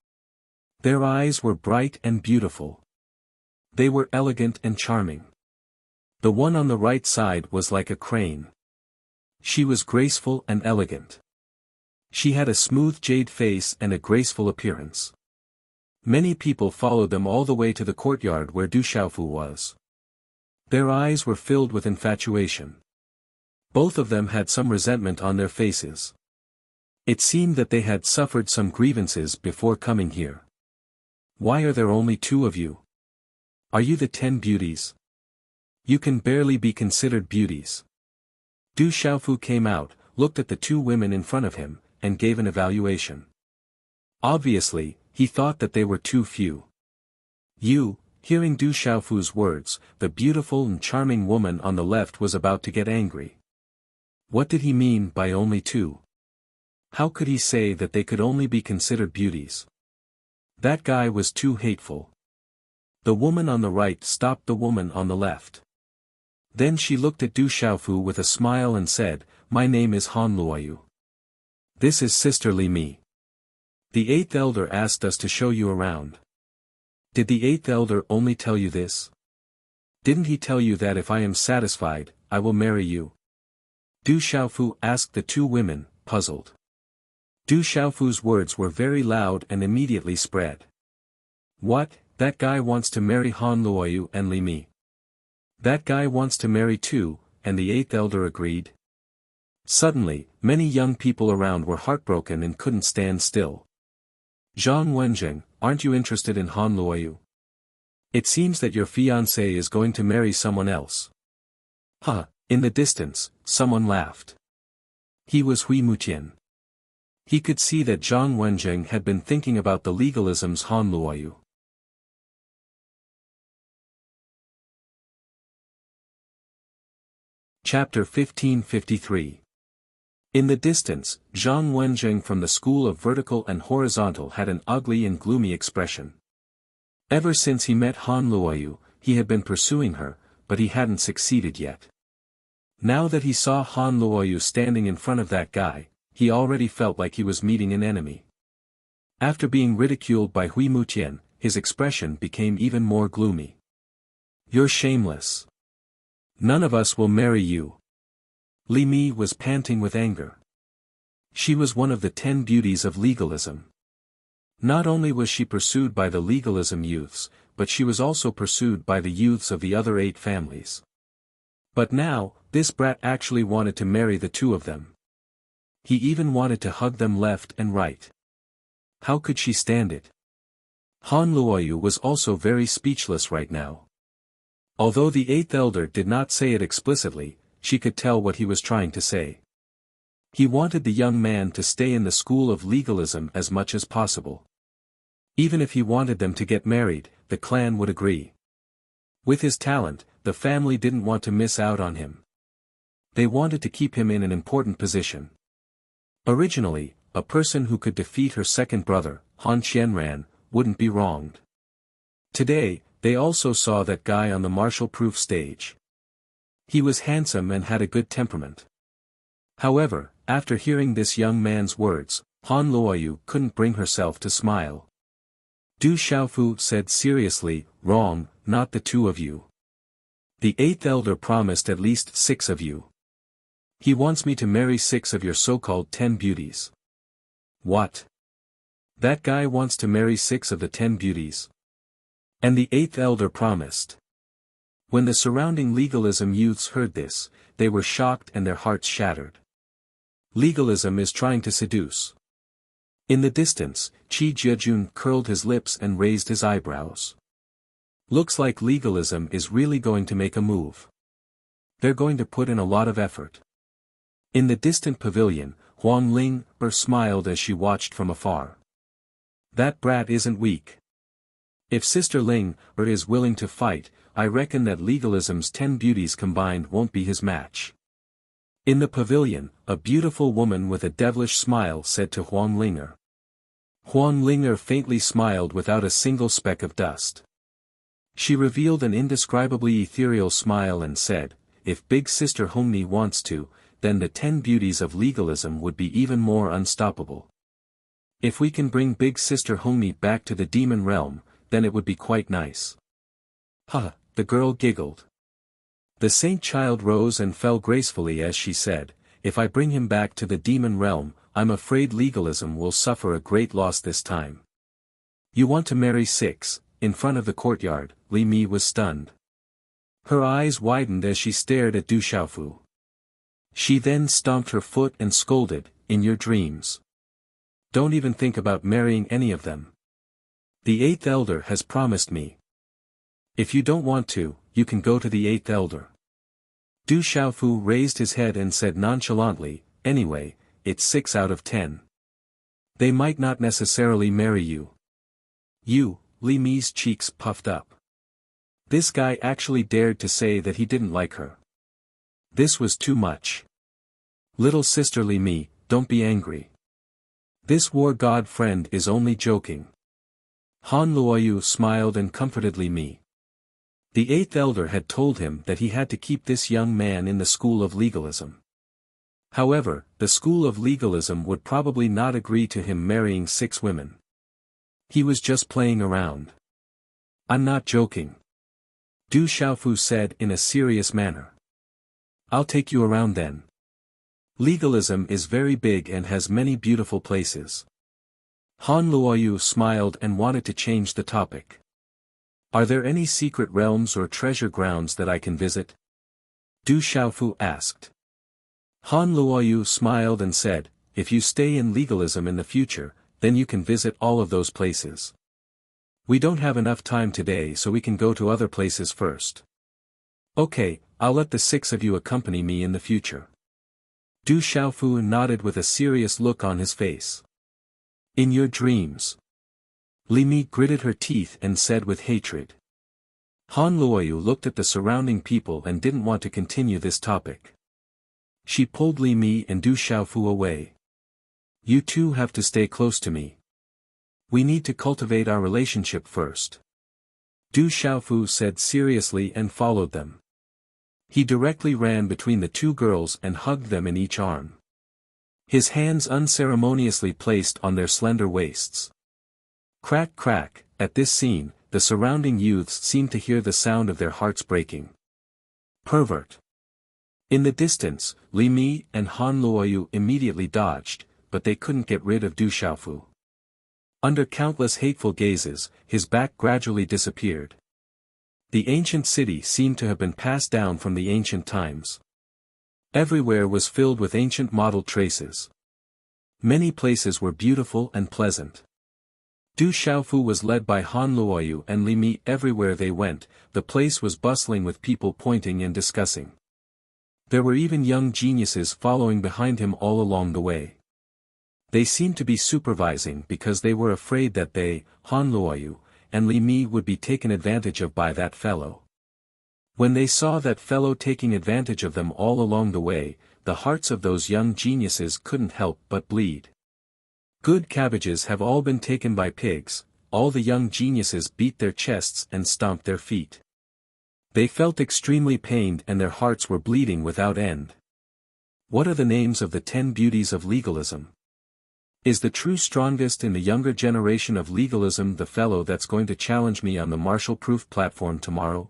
Their eyes were bright and beautiful. They were elegant and charming. The one on the right side was like a crane. She was graceful and elegant. She had a smooth jade face and a graceful appearance. Many people followed them all the way to the courtyard where Du Xiaofu was. Their eyes were filled with infatuation. Both of them had some resentment on their faces. It seemed that they had suffered some grievances before coming here. "Why are there only 2 of you? Are you the 10 beauties? You can barely be considered beauties. Du Xiaofu came out, looked at the two women in front of him, and gave an evaluation. Obviously, he thought that they were too few. Hearing Du Xiaofu's words, the beautiful and charming woman on the left was about to get angry. What did he mean by only two? How could he say that they could only be considered beauties? That guy was too hateful. The woman on the right stopped the woman on the left. Then she looked at Du Xiaofu with a smile and said, "My name is Han Luoyu. This is Sister Li Mi. The eighth elder asked us to show you around." "Did the eighth elder only tell you this? Didn't he tell you that if I am satisfied, I will marry you?" Du Xiaofu asked the two women, puzzled. Du Xiaofu's words were very loud and immediately spread. "What, that guy wants to marry Han Luoyu and Li Mi? That guy wants to marry too," and the eighth elder agreed. Suddenly, many young people around were heartbroken and couldn't stand still. "Zhang Wenjing, aren't you interested in Han Luoyu? It seems that your fiancé is going to marry someone else." "Huh," in the distance, someone laughed. He was Hui Mutian. He could see that Zhang Wenjing had been thinking about the legalism's Han Luoyu. Chapter 1553. In the distance, Zhang Wenjing from the School of Vertical and Horizontal had an ugly and gloomy expression. Ever since he met Han Luoyu, he had been pursuing her, but he hadn't succeeded yet. Now that he saw Han Luoyu standing in front of that guy, he already felt like he was meeting an enemy. After being ridiculed by Hui Mutian, his expression became even more gloomy. "You're shameless. None of us will marry you." Li Mi was panting with anger. She was one of the 10 beauties of legalism. Not only was she pursued by the legalism youths, but she was also pursued by the youths of the other 8 families. But now, this brat actually wanted to marry the two of them. He even wanted to hug them left and right. How could she stand it? Han Luoyu was also very speechless right now. Although the 8th elder did not say it explicitly, she could tell what he was trying to say. He wanted the young man to stay in the school of legalism as much as possible. Even if he wanted them to get married, the clan would agree. With his talent, the family didn't want to miss out on him. They wanted to keep him in an important position. Originally, a person who could defeat her second brother, Han Qianran, wouldn't be wronged. Today, they also saw that guy on the martial-proof stage. He was handsome and had a good temperament. However, after hearing this young man's words, Han Luoyu couldn't bring herself to smile. Du Xiaofu said seriously, "Wrong, not the two of you. The 8th elder promised at least 6 of you. He wants me to marry 6 of your so-called 10 beauties." "What? That guy wants to marry 6 of the 10 beauties? And the 8th elder promised." When the surrounding legalism youths heard this, they were shocked and their hearts shattered. Legalism is trying to seduce. In the distance, Qi Jiejun curled his lips and raised his eyebrows. Looks like legalism is really going to make a move. They're going to put in a lot of effort. In the distant pavilion, Huang Ling smiled as she watched from afar. That brat isn't weak. If Sister Ling is willing to fight, I reckon that legalism's 10 beauties combined won't be his match. In the pavilion, a beautiful woman with a devilish smile said to Huang Linger. Huang Linger faintly smiled without a single speck of dust. She revealed an indescribably ethereal smile and said, "If Big Sister Hongni wants to, then the 10 beauties of legalism would be even more unstoppable. If we can bring Big Sister Hongni back to the demon realm, then it would be quite nice." "Huh," the girl giggled. The saint child rose and fell gracefully as she said, "If I bring him back to the demon realm, I'm afraid legalism will suffer a great loss this time." "You want to marry 6, in front of the courtyard," Li Mi was stunned. Her eyes widened as she stared at Du Xiaofu. She then stomped her foot and scolded, "In your dreams. Don't even think about marrying any of them. The 8th elder has promised me." If you don't want to, you can go to the 8th elder. Du Xiaofu raised his head and said nonchalantly, anyway, it's 6 out of 10. They might not necessarily marry you. You, Li Mi's cheeks puffed up. This guy actually dared to say that he didn't like her. This was too much. Little sister Li Mi, don't be angry. This war god friend is only joking. Han Luoyu smiled and comforted Li Mi. The 8th elder had told him that he had to keep this young man in the school of legalism. However, the school of legalism would probably not agree to him marrying 6 women. He was just playing around. I'm not joking. Du Xiaofu said in a serious manner. I'll take you around then. Legalism is very big and has many beautiful places. Han Luoyu smiled and wanted to change the topic. Are there any secret realms or treasure grounds that I can visit? Du Xiaofu asked. Han Luoyu smiled and said, if you stay in legalism in the future, then you can visit all of those places. We don't have enough time today, so we can go to other places first. Okay, I'll let the 6 of you accompany me in the future. Du Xiaofu nodded with a serious look on his face. In your dreams. Li Mi gritted her teeth and said with hatred. Han Luoyu looked at the surrounding people and didn't want to continue this topic. She pulled Li Mi and Du Xiaofu away. You two have to stay close to me. We need to cultivate our relationship first. Du Xiaofu said seriously and followed them. He directly ran between the 2 girls and hugged them in each arm. His hands unceremoniously placed on their slender waists. Crack crack, at this scene, the surrounding youths seemed to hear the sound of their hearts breaking. Pervert. In the distance, Li Mi and Han Luoyu immediately dodged, but they couldn't get rid of Du Xiaofu. Under countless hateful gazes, his back gradually disappeared. The ancient city seemed to have been passed down from the ancient times. Everywhere was filled with ancient model traces. Many places were beautiful and pleasant. Du Xiaofu was led by Han Luoyu and Li Mi. Everywhere they went, the place was bustling with people pointing and discussing. There were even young geniuses following behind him all along the way. They seemed to be supervising because they were afraid that they, Han Luoyu, and Li Mi would be taken advantage of by that fellow. When they saw that fellow taking advantage of them all along the way, the hearts of those young geniuses couldn't help but bleed. Good cabbages have all been taken by pigs. All the young geniuses beat their chests and stomped their feet. They felt extremely pained and their hearts were bleeding without end. What are the names of the 10 beauties of legalism? Is the true strongest in the younger generation of legalism the fellow that's going to challenge me on the martial-proof platform tomorrow?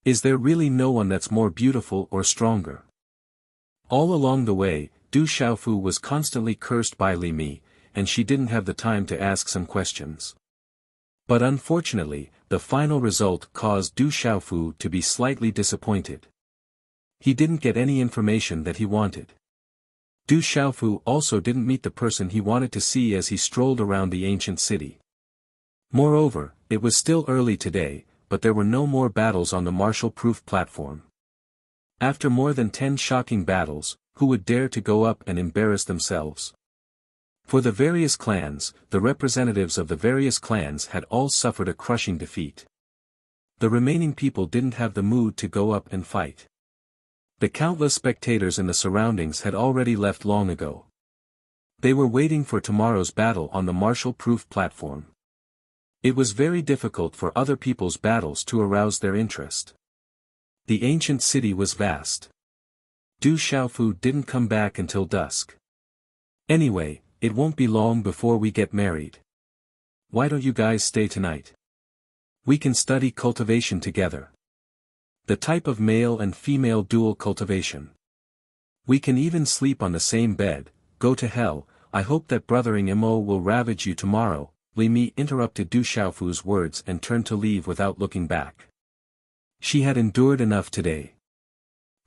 Is there really no one that's more beautiful or stronger? All along the way, Du Xiaofu was constantly cursed by Li Mi, and she didn't have the time to ask some questions. But unfortunately, the final result caused Du Xiaofu to be slightly disappointed. He didn't get any information that he wanted. Du Xiaofu also didn't meet the person he wanted to see as he strolled around the ancient city. Moreover, it was still early today, but there were no more battles on the martial-proof platform. After more than 10 shocking battles, who would dare to go up and embarrass themselves? For the various clans, the representatives of the various clans had all suffered a crushing defeat. The remaining people didn't have the mood to go up and fight. The countless spectators in the surroundings had already left long ago. They were waiting for tomorrow's battle on the martial-proof platform. It was very difficult for other people's battles to arouse their interest. The ancient city was vast. Du Xiaofu didn't come back until dusk. Anyway, it won't be long before we get married. Why don't you guys stay tonight? We can study cultivation together. The type of male and female dual cultivation. We can even sleep on the same bed. Go to hell. I hope that brothering Mo will ravage you tomorrow. Li Mi interrupted Du Xiaofu's words and turned to leave without looking back. She had endured enough today.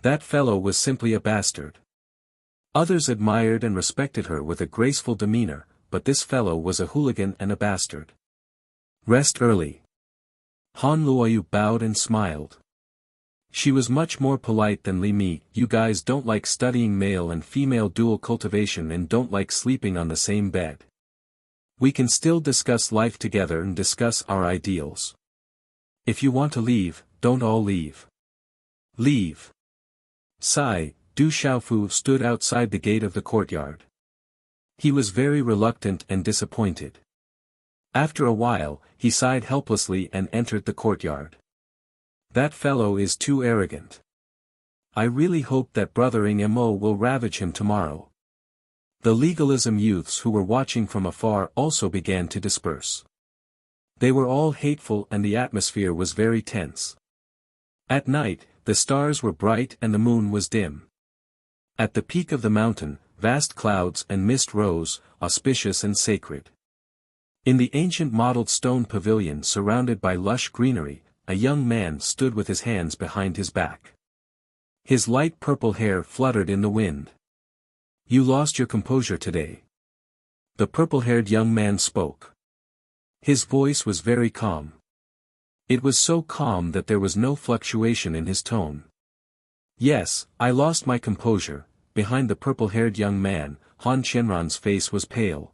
That fellow was simply a bastard. Others admired and respected her with a graceful demeanor, but this fellow was a hooligan and a bastard. Rest early. Han Luoyu bowed and smiled. She was much more polite than Li Mi. You guys don't like studying male and female dual cultivation and don't like sleeping on the same bed. We can still discuss life together and discuss our ideals. If you want to leave, don't all leave. Leave. Sigh, Du Xiaofu stood outside the gate of the courtyard. He was very reluctant and disappointed. After a while, he sighed helplessly and entered the courtyard. That fellow is too arrogant. I really hope that brothering Mo will ravage him tomorrow. The legalism youths who were watching from afar also began to disperse. They were all hateful and the atmosphere was very tense. At night, the stars were bright and the moon was dim. At the peak of the mountain, vast clouds and mist rose, auspicious and sacred. In the ancient mottled stone pavilion surrounded by lush greenery, a young man stood with his hands behind his back. His light purple hair fluttered in the wind. You lost your composure today. The purple-haired young man spoke. His voice was very calm. It was so calm that there was no fluctuation in his tone. Yes, I lost my composure. Behind the purple-haired young man, Han Qianran's face was pale.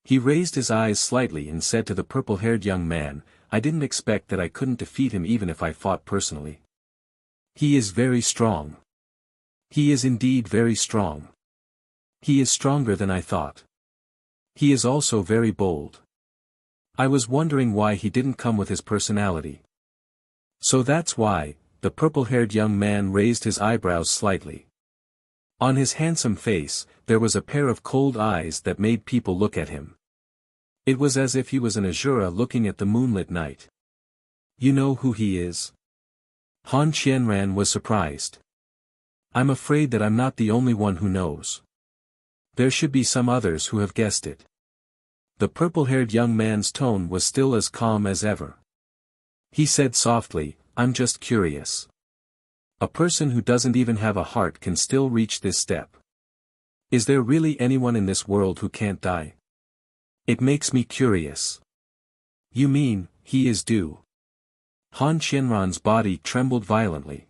He raised his eyes slightly and said to the purple-haired young man, I didn't expect that I couldn't defeat him even if I fought personally. He is very strong. He is indeed very strong. He is stronger than I thought. He is also very bold. I was wondering why he didn't come with his personality. So that's why, the purple-haired young man raised his eyebrows slightly. On his handsome face, there was a pair of cold eyes that made people look at him. It was as if he was an Azura looking at the moonlit night. You know who he is? Han Qianran was surprised. I'm afraid that I'm not the only one who knows. There should be some others who have guessed it. The purple-haired young man's tone was still as calm as ever. He said softly, I'm just curious. A person who doesn't even have a heart can still reach this step. Is there really anyone in this world who can't die? It makes me curious. You mean, he is due? Han Qianran's body trembled violently.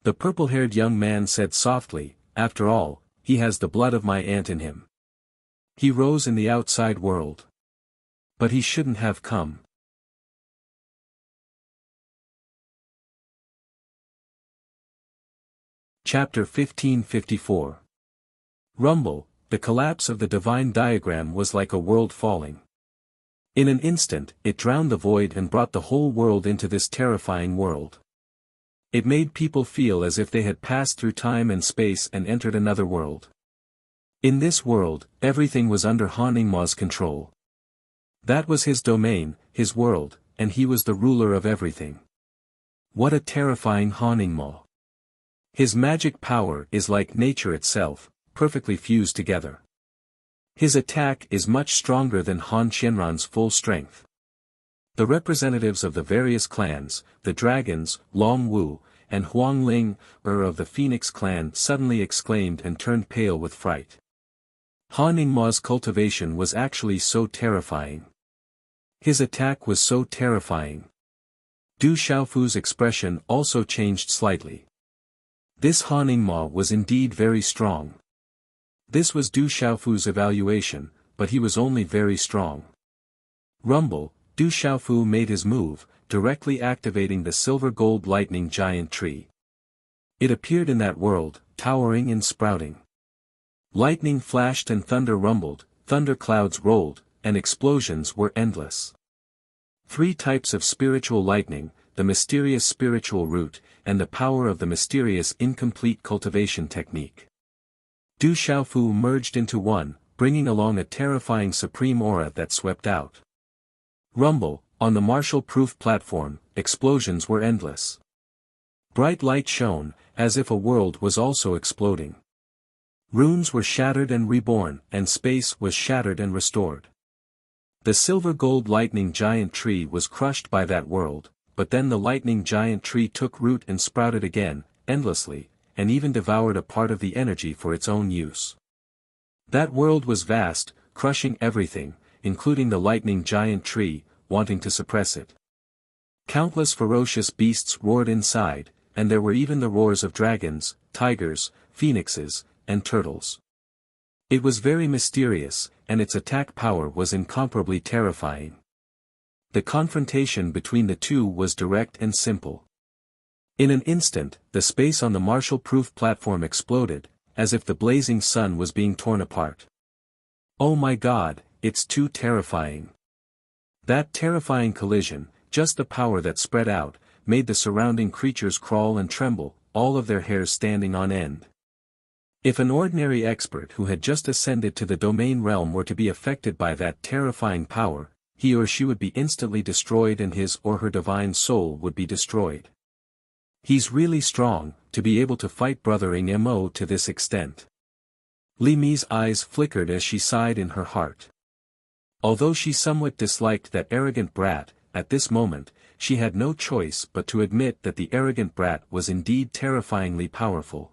The purple-haired young man said softly, after all, he has the blood of my aunt in him. He rose in the outside world. But he shouldn't have come. Chapter 1554. Rumble, the collapse of the divine diagram was like a world falling. In an instant, it drowned the void and brought the whole world into this terrifying world. It made people feel as if they had passed through time and space and entered another world. In this world, everything was under Han Ningma's control. That was his domain, his world, and he was the ruler of everything. What a terrifying Han Ningma. His magic power is like nature itself, perfectly fused together. His attack is much stronger than Han Qianran's full strength. The representatives of the various clans, the dragons, Long Wu, and Huang Ling, of the Phoenix clan suddenly exclaimed and turned pale with fright. Han Ningma's cultivation was actually so terrifying. His attack was so terrifying. Du Xiaofu's expression also changed slightly. This Han Ningma was indeed very strong. This was Du Xiaofu's evaluation, but he was only very strong. Rumble, Du Xiaofu made his move, directly activating the silver-gold lightning giant tree. It appeared in that world, towering and sprouting. Lightning flashed and thunder rumbled, thunder clouds rolled, and explosions were endless. 3 types of spiritual lightning, the mysterious spiritual root, and the power of the mysterious incomplete cultivation technique. Du Xiaofu merged into one, bringing along a terrifying supreme aura that swept out. Rumble, on the martial-proof platform, explosions were endless. Bright light shone, as if a world was also exploding. Runes were shattered and reborn, and space was shattered and restored. The silver-gold lightning giant tree was crushed by that world, but then the lightning giant tree took root and sprouted again, endlessly, and even devoured a part of the energy for its own use. That world was vast, crushing everything, including the lightning giant tree, wanting to suppress it. Countless ferocious beasts roared inside, and there were even the roars of dragons, tigers, phoenixes, and turtles. It was very mysterious, and its attack power was incomparably terrifying. The confrontation between the two was direct and simple. In an instant, the space on the Marshall-proof platform exploded, as if the blazing sun was being torn apart. Oh my God, it's too terrifying. That terrifying collision, just the power that spread out, made the surrounding creatures crawl and tremble, all of their hairs standing on end. If an ordinary expert who had just ascended to the domain realm were to be affected by that terrifying power, he or she would be instantly destroyed and his or her divine soul would be destroyed. He's really strong, to be able to fight brothering Mo to this extent. Li Mi's eyes flickered as she sighed in her heart. Although she somewhat disliked that arrogant brat, at this moment, she had no choice but to admit that the arrogant brat was indeed terrifyingly powerful.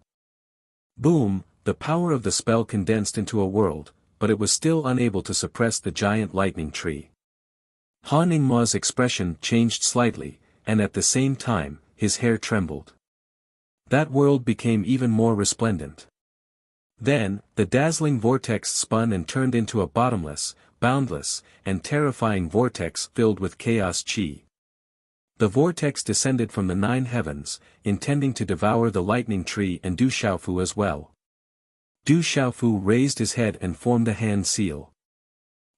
Boom, the power of the spell condensed into a world, but it was still unable to suppress the giant lightning tree. Han Ningma's expression changed slightly, and at the same time, his hair trembled. That world became even more resplendent. Then, the dazzling vortex spun and turned into a bottomless, boundless, and terrifying vortex filled with chaos chi. The vortex descended from the 9 heavens, intending to devour the lightning tree and Du Xiaofu as well. Du Xiaofu raised his head and formed a hand seal.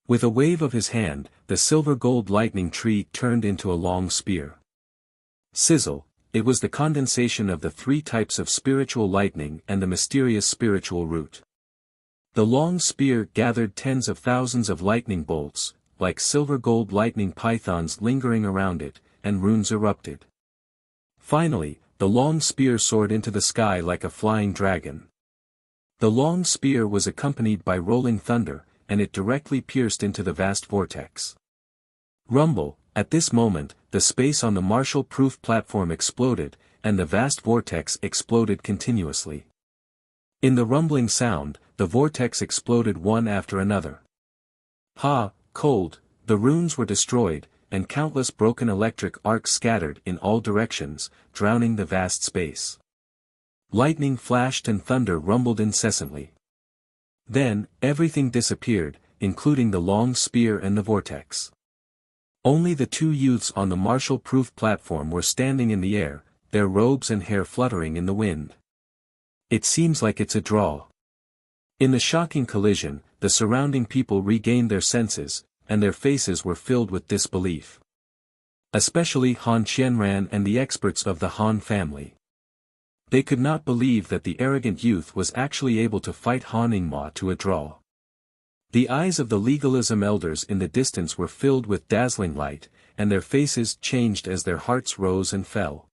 With a wave of his hand, the silver-gold lightning tree turned into a long spear. Sizzle, it was the condensation of the 3 types of spiritual lightning and the mysterious spiritual root. The long spear gathered tens of thousands of lightning bolts, like silver-gold lightning pythons lingering around it, and runes erupted. Finally, the long spear soared into the sky like a flying dragon. The long spear was accompanied by rolling thunder, and it directly pierced into the vast vortex. Rumble, at this moment, the space on the Marshall-proof platform exploded, and the vast vortex exploded continuously. In the rumbling sound, the vortex exploded one after another. Ha, cold, the runes were destroyed, and countless broken electric arcs scattered in all directions, drowning the vast space. Lightning flashed and thunder rumbled incessantly. Then, everything disappeared, including the long spear and the vortex. Only the 2 youths on the Marshall-proof platform were standing in the air, their robes and hair fluttering in the wind. It seems like it's a draw. In the shocking collision, the surrounding people regained their senses, and their faces were filled with disbelief. Especially Han Qianran and the experts of the Han family. They could not believe that the arrogant youth was actually able to fight Han Ningma to a draw. The eyes of the legalism elders in the distance were filled with dazzling light, and their faces changed as their hearts rose and fell.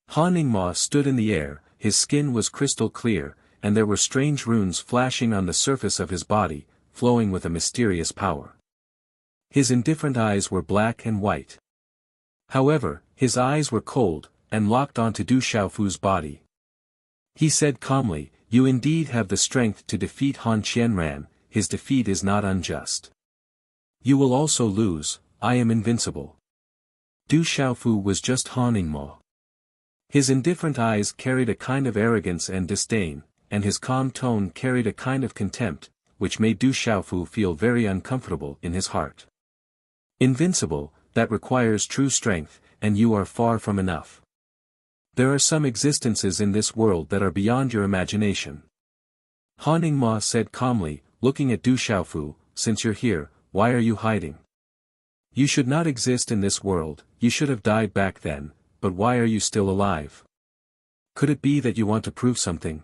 Han Ningma stood in the air, his skin was crystal clear, and there were strange runes flashing on the surface of his body, flowing with a mysterious power. His indifferent eyes were black and white. However, his eyes were cold, and locked onto Du Xiaofu's body. He said calmly, "You indeed have the strength to defeat Han Qianran, his defeat is not unjust. You will also lose, I am invincible." Du Xiaofu was just Han Ningma. His indifferent eyes carried a kind of arrogance and disdain, and his calm tone carried a kind of contempt, which made Du Xiaofu feel very uncomfortable in his heart. Invincible, that requires true strength, and you are far from enough. There are some existences in this world that are beyond your imagination. Han Ningma said calmly, looking at Du Xiaofu, "Since you're here, why are you hiding? You should not exist in this world, you should have died back then, but why are you still alive? Could it be that you want to prove something?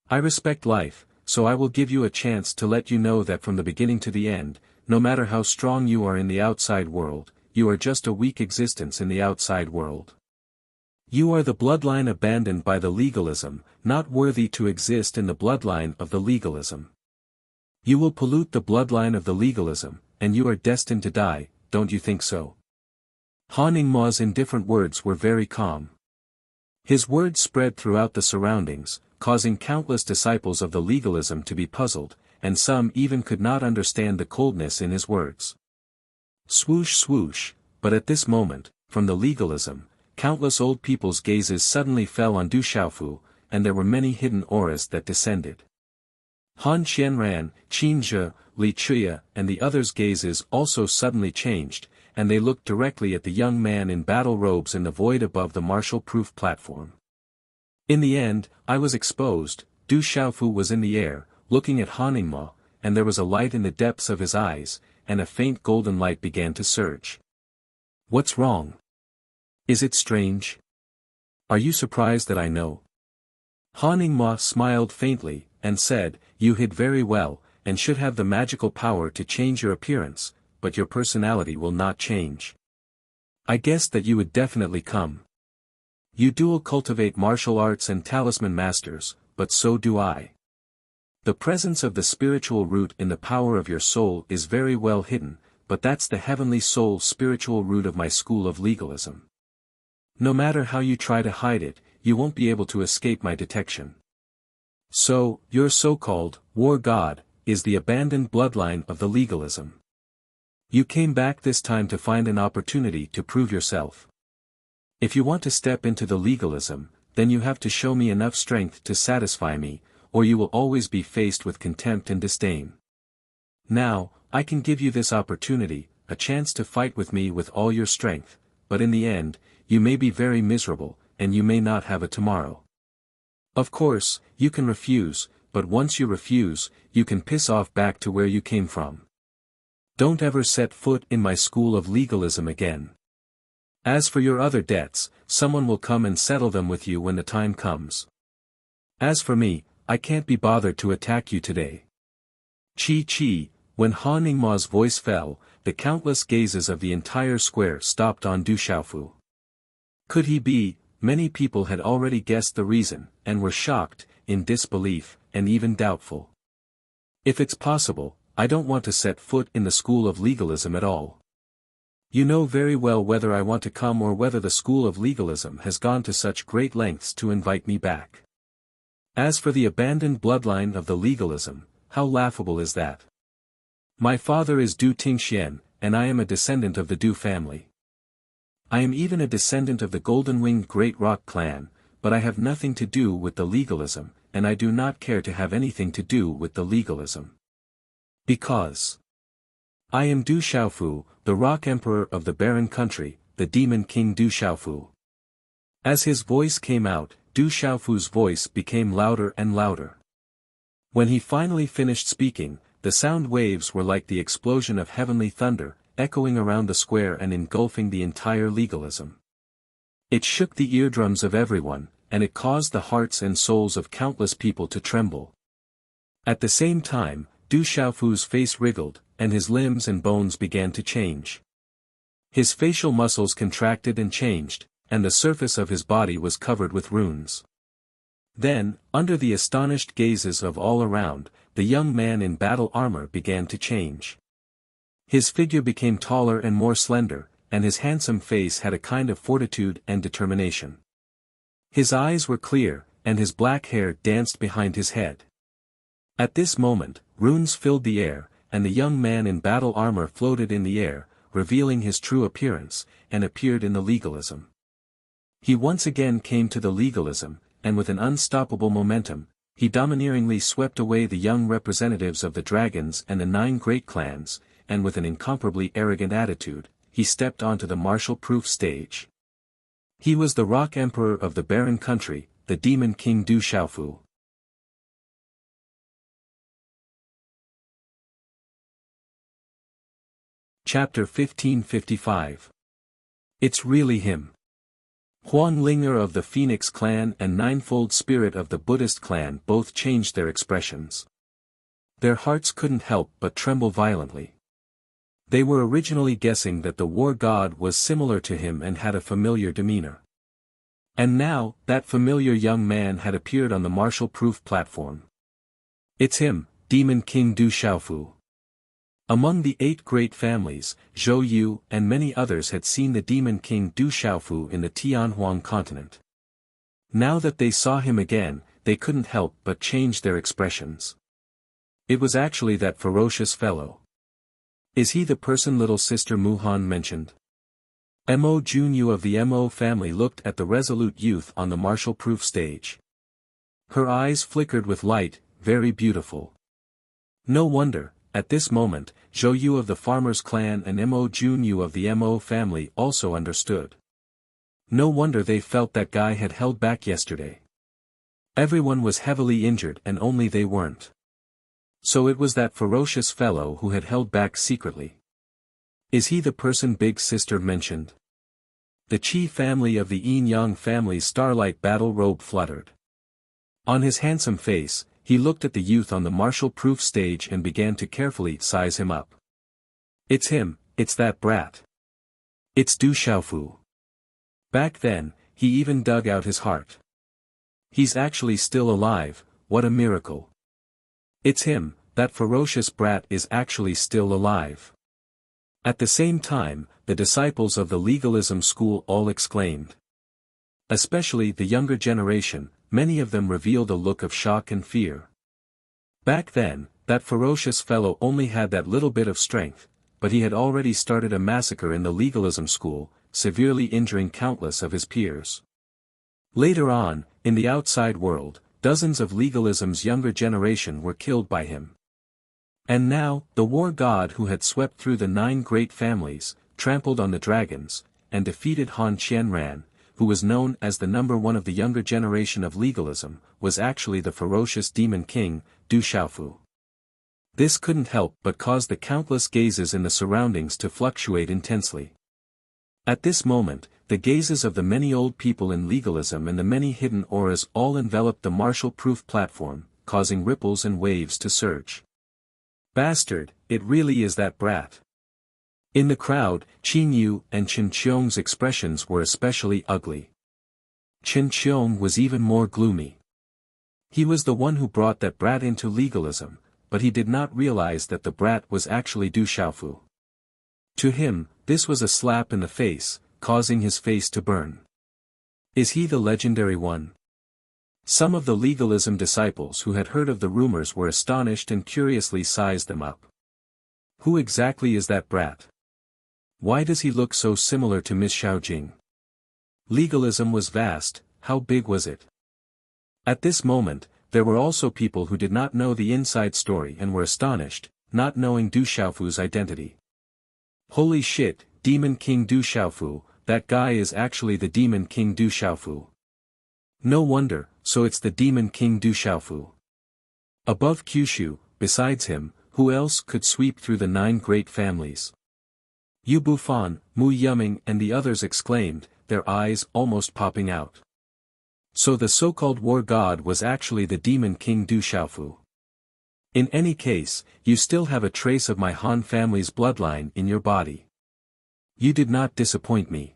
I respect life, so I will give you a chance to let you know that from the beginning to the end, no matter how strong you are in the outside world, you are just a weak existence in the outside world. You are the bloodline abandoned by the legalism, not worthy to exist in the bloodline of the legalism. You will pollute the bloodline of the legalism, and you are destined to die, don't you think so?" Han Ningma's indifferent words were very calm. His words spread throughout the surroundings, causing countless disciples of the legalism to be puzzled, and some even could not understand the coldness in his words. Swoosh swoosh, but at this moment, from the legalism, countless old people's gazes suddenly fell on Du Xiaofu, and there were many hidden auras that descended. Han Qianran, Qin Zhe, Li Chuya, and the others' gazes also suddenly changed, and they looked directly at the young man in battle robes in the void above the martial-proof platform. In the end, I was exposed. Du Xiaofu was in the air, looking at Han Ningma, and there was a light in the depths of his eyes, and a faint golden light began to surge. What's wrong? Is it strange? Are you surprised that I know? Han Ningma smiled faintly, and said, You hid very well, and should have the magical power to change your appearance, but your personality will not change. I guessed that you would definitely come. You dual cultivate martial arts and talisman masters, but so do I. The presence of the spiritual root in the power of your soul is very well hidden, but that's the heavenly soul spiritual root of my school of legalism. No matter how you try to hide it, you won't be able to escape my detection. So, your so-called war god is the abandoned bloodline of the legalism. You came back this time to find an opportunity to prove yourself. If you want to step into the legalism, then you have to show me enough strength to satisfy me, or you will always be faced with contempt and disdain. Now, I can give you this opportunity, a chance to fight with me with all your strength, but in the end, you may be very miserable, and you may not have a tomorrow. Of course, you can refuse, but once you refuse, you can piss off back to where you came from. Don't ever set foot in my school of legalism again. As for your other debts, someone will come and settle them with you when the time comes. As for me, I can't be bothered to attack you today. Chi. When Han Ningma's voice fell, the countless gazes of the entire square stopped on Du Xiaofu. Could he be? Many people had already guessed the reason, and were shocked, in disbelief, and even doubtful. If it's possible, I don't want to set foot in the school of legalism at all. You know very well whether I want to come or whether the school of legalism has gone to such great lengths to invite me back. As for the abandoned bloodline of the legalism, how laughable is that? My father is Du Tingxian, and I am a descendant of the Du family. I am even a descendant of the golden-winged Great Rock clan, but I have nothing to do with the legalism, and I do not care to have anything to do with the legalism. Because I am Du Xiaofu, the Rock Emperor of the barren country, the Demon King Du Xiaofu. As his voice came out, Du Xiaofu's voice became louder and louder. When he finally finished speaking, the sound waves were like the explosion of heavenly thunder, echoing around the square and engulfing the entire legalism. It shook the eardrums of everyone, and it caused the hearts and souls of countless people to tremble. At the same time, Du Xiaofu's face wriggled, and his limbs and bones began to change. His facial muscles contracted and changed, and the surface of his body was covered with runes. Then, under the astonished gazes of all around, the young man in battle armor began to change. His figure became taller and more slender, and his handsome face had a kind of fortitude and determination. His eyes were clear, and his black hair danced behind his head. At this moment, runes filled the air, and the young man in battle armor floated in the air, revealing his true appearance, and appeared in the legalism. He once again came to the legalism, and with an unstoppable momentum, he domineeringly swept away the young representatives of the dragons and the 9 great clans, and with an incomparably arrogant attitude, he stepped onto the martial-proof stage. He was the Rock Emperor of the barren country, the Demon King Du Xiaofu. Chapter 1555. It's really him. Huang Linger of the Phoenix clan and Ninefold Spirit of the Buddhist clan both changed their expressions. Their hearts couldn't help but tremble violently. They were originally guessing that the war god was similar to him and had a familiar demeanor. And now, that familiar young man had appeared on the martial-proof platform. It's him, Demon King Du Xiaofu. Among the 8 great families, Zhou Yu and many others had seen the Demon King Du Xiaofu in the Tianhuang continent. Now that they saw him again, they couldn't help but change their expressions. It was actually that ferocious fellow. Is he the person little sister Muhan mentioned? Mo Junyu of the Mo family looked at the resolute youth on the martial-proof stage. Her eyes flickered with light, very beautiful. No wonder, at this moment, Zhou Yu of the farmer's clan and Mo Junyu of the Mo family also understood. No wonder they felt that guy had held back yesterday. Everyone was heavily injured and only they weren't. So it was that ferocious fellow who had held back secretly. Is he the person Big Sister mentioned? The Qi family of the Yin Yang family's starlight battle robe fluttered. On his handsome face, he looked at the youth on the martial-proof stage and began to carefully size him up. It's him, it's that brat. It's Du Xiaofu. Back then, he even dug out his heart. He's actually still alive, what a miracle. It's him, that ferocious brat is actually still alive. At the same time, the disciples of the legalism school all exclaimed. Especially the younger generation, many of them revealed a look of shock and fear. Back then, that ferocious fellow only had that little bit of strength, but he had already started a massacre in the legalism school, severely injuring countless of his peers. Later on, in the outside world, dozens of legalism's younger generation were killed by him. And now, the war god who had swept through the 9 great families, trampled on the dragons, and defeated Han Qianran, who was known as the #1 of the younger generation of legalism, was actually the ferocious demon king, Du Xiaofu. This couldn't help but cause the countless gazes in the surroundings to fluctuate intensely. At this moment, the gazes of the many old people in legalism and the many hidden auras all enveloped the martial-proof platform, causing ripples and waves to surge. Bastard, it really is that brat. In the crowd, Qin Yu and Chen Qiong's expressions were especially ugly. Chen Qiong was even more gloomy. He was the one who brought that brat into legalism, but he did not realize that the brat was actually Du Xiaofu. To him, this was a slap in the face, causing his face to burn. Is he the legendary one? Some of the legalism disciples who had heard of the rumors were astonished and curiously sized them up. Who exactly is that brat? Why does he look so similar to Miss Xiaojing? Legalism was vast, how big was it? At this moment, there were also people who did not know the inside story and were astonished, not knowing Du Xiaofu's identity. Holy shit, Demon King Du Xiaofu, that guy is actually the Demon King Du Xiaofu. No wonder, so it's the Demon King Du Xiaofu. Above Kyushu, besides him, who else could sweep through the 9 great families? Yu Bufan, Mu Yuming and the others exclaimed, their eyes almost popping out. So the so-called war god was actually the Demon King Du Xiaofu. In any case, you still have a trace of my Han family's bloodline in your body. You did not disappoint me.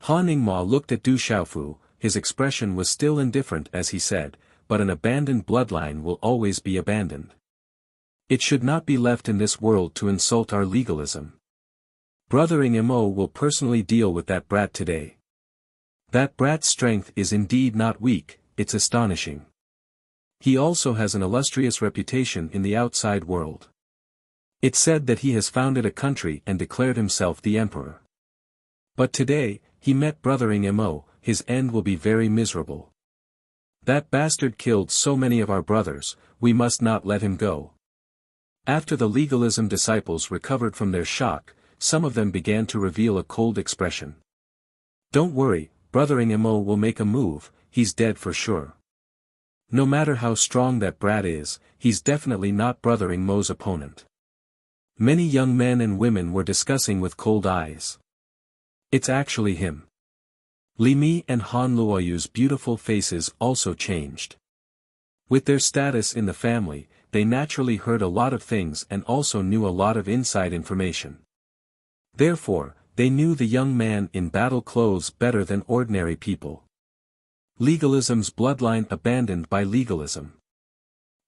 Han Ningma looked at Du Xiaofu, his expression was still indifferent as he said, but an abandoned bloodline will always be abandoned. It should not be left in this world to insult our legalism. Brother Mo will personally deal with that brat today. That brat's strength is indeed not weak, it's astonishing. He also has an illustrious reputation in the outside world. It's said that he has founded a country and declared himself the emperor. But today, he met Brother Mo, his end will be very miserable. That bastard killed so many of our brothers, we must not let him go. After the legalism disciples recovered from their shock, some of them began to reveal a cold expression. Don't worry, Brother Mo will make a move, he's dead for sure. No matter how strong that brat is, he's definitely not Brother Mo's opponent. Many young men and women were discussing with cold eyes. It's actually him. Li Mi and Han Luoyu's beautiful faces also changed. With their status in the family, they naturally heard a lot of things and also knew a lot of inside information. Therefore, they knew the young man in battle clothes better than ordinary people. Legalism's bloodline abandoned by legalism.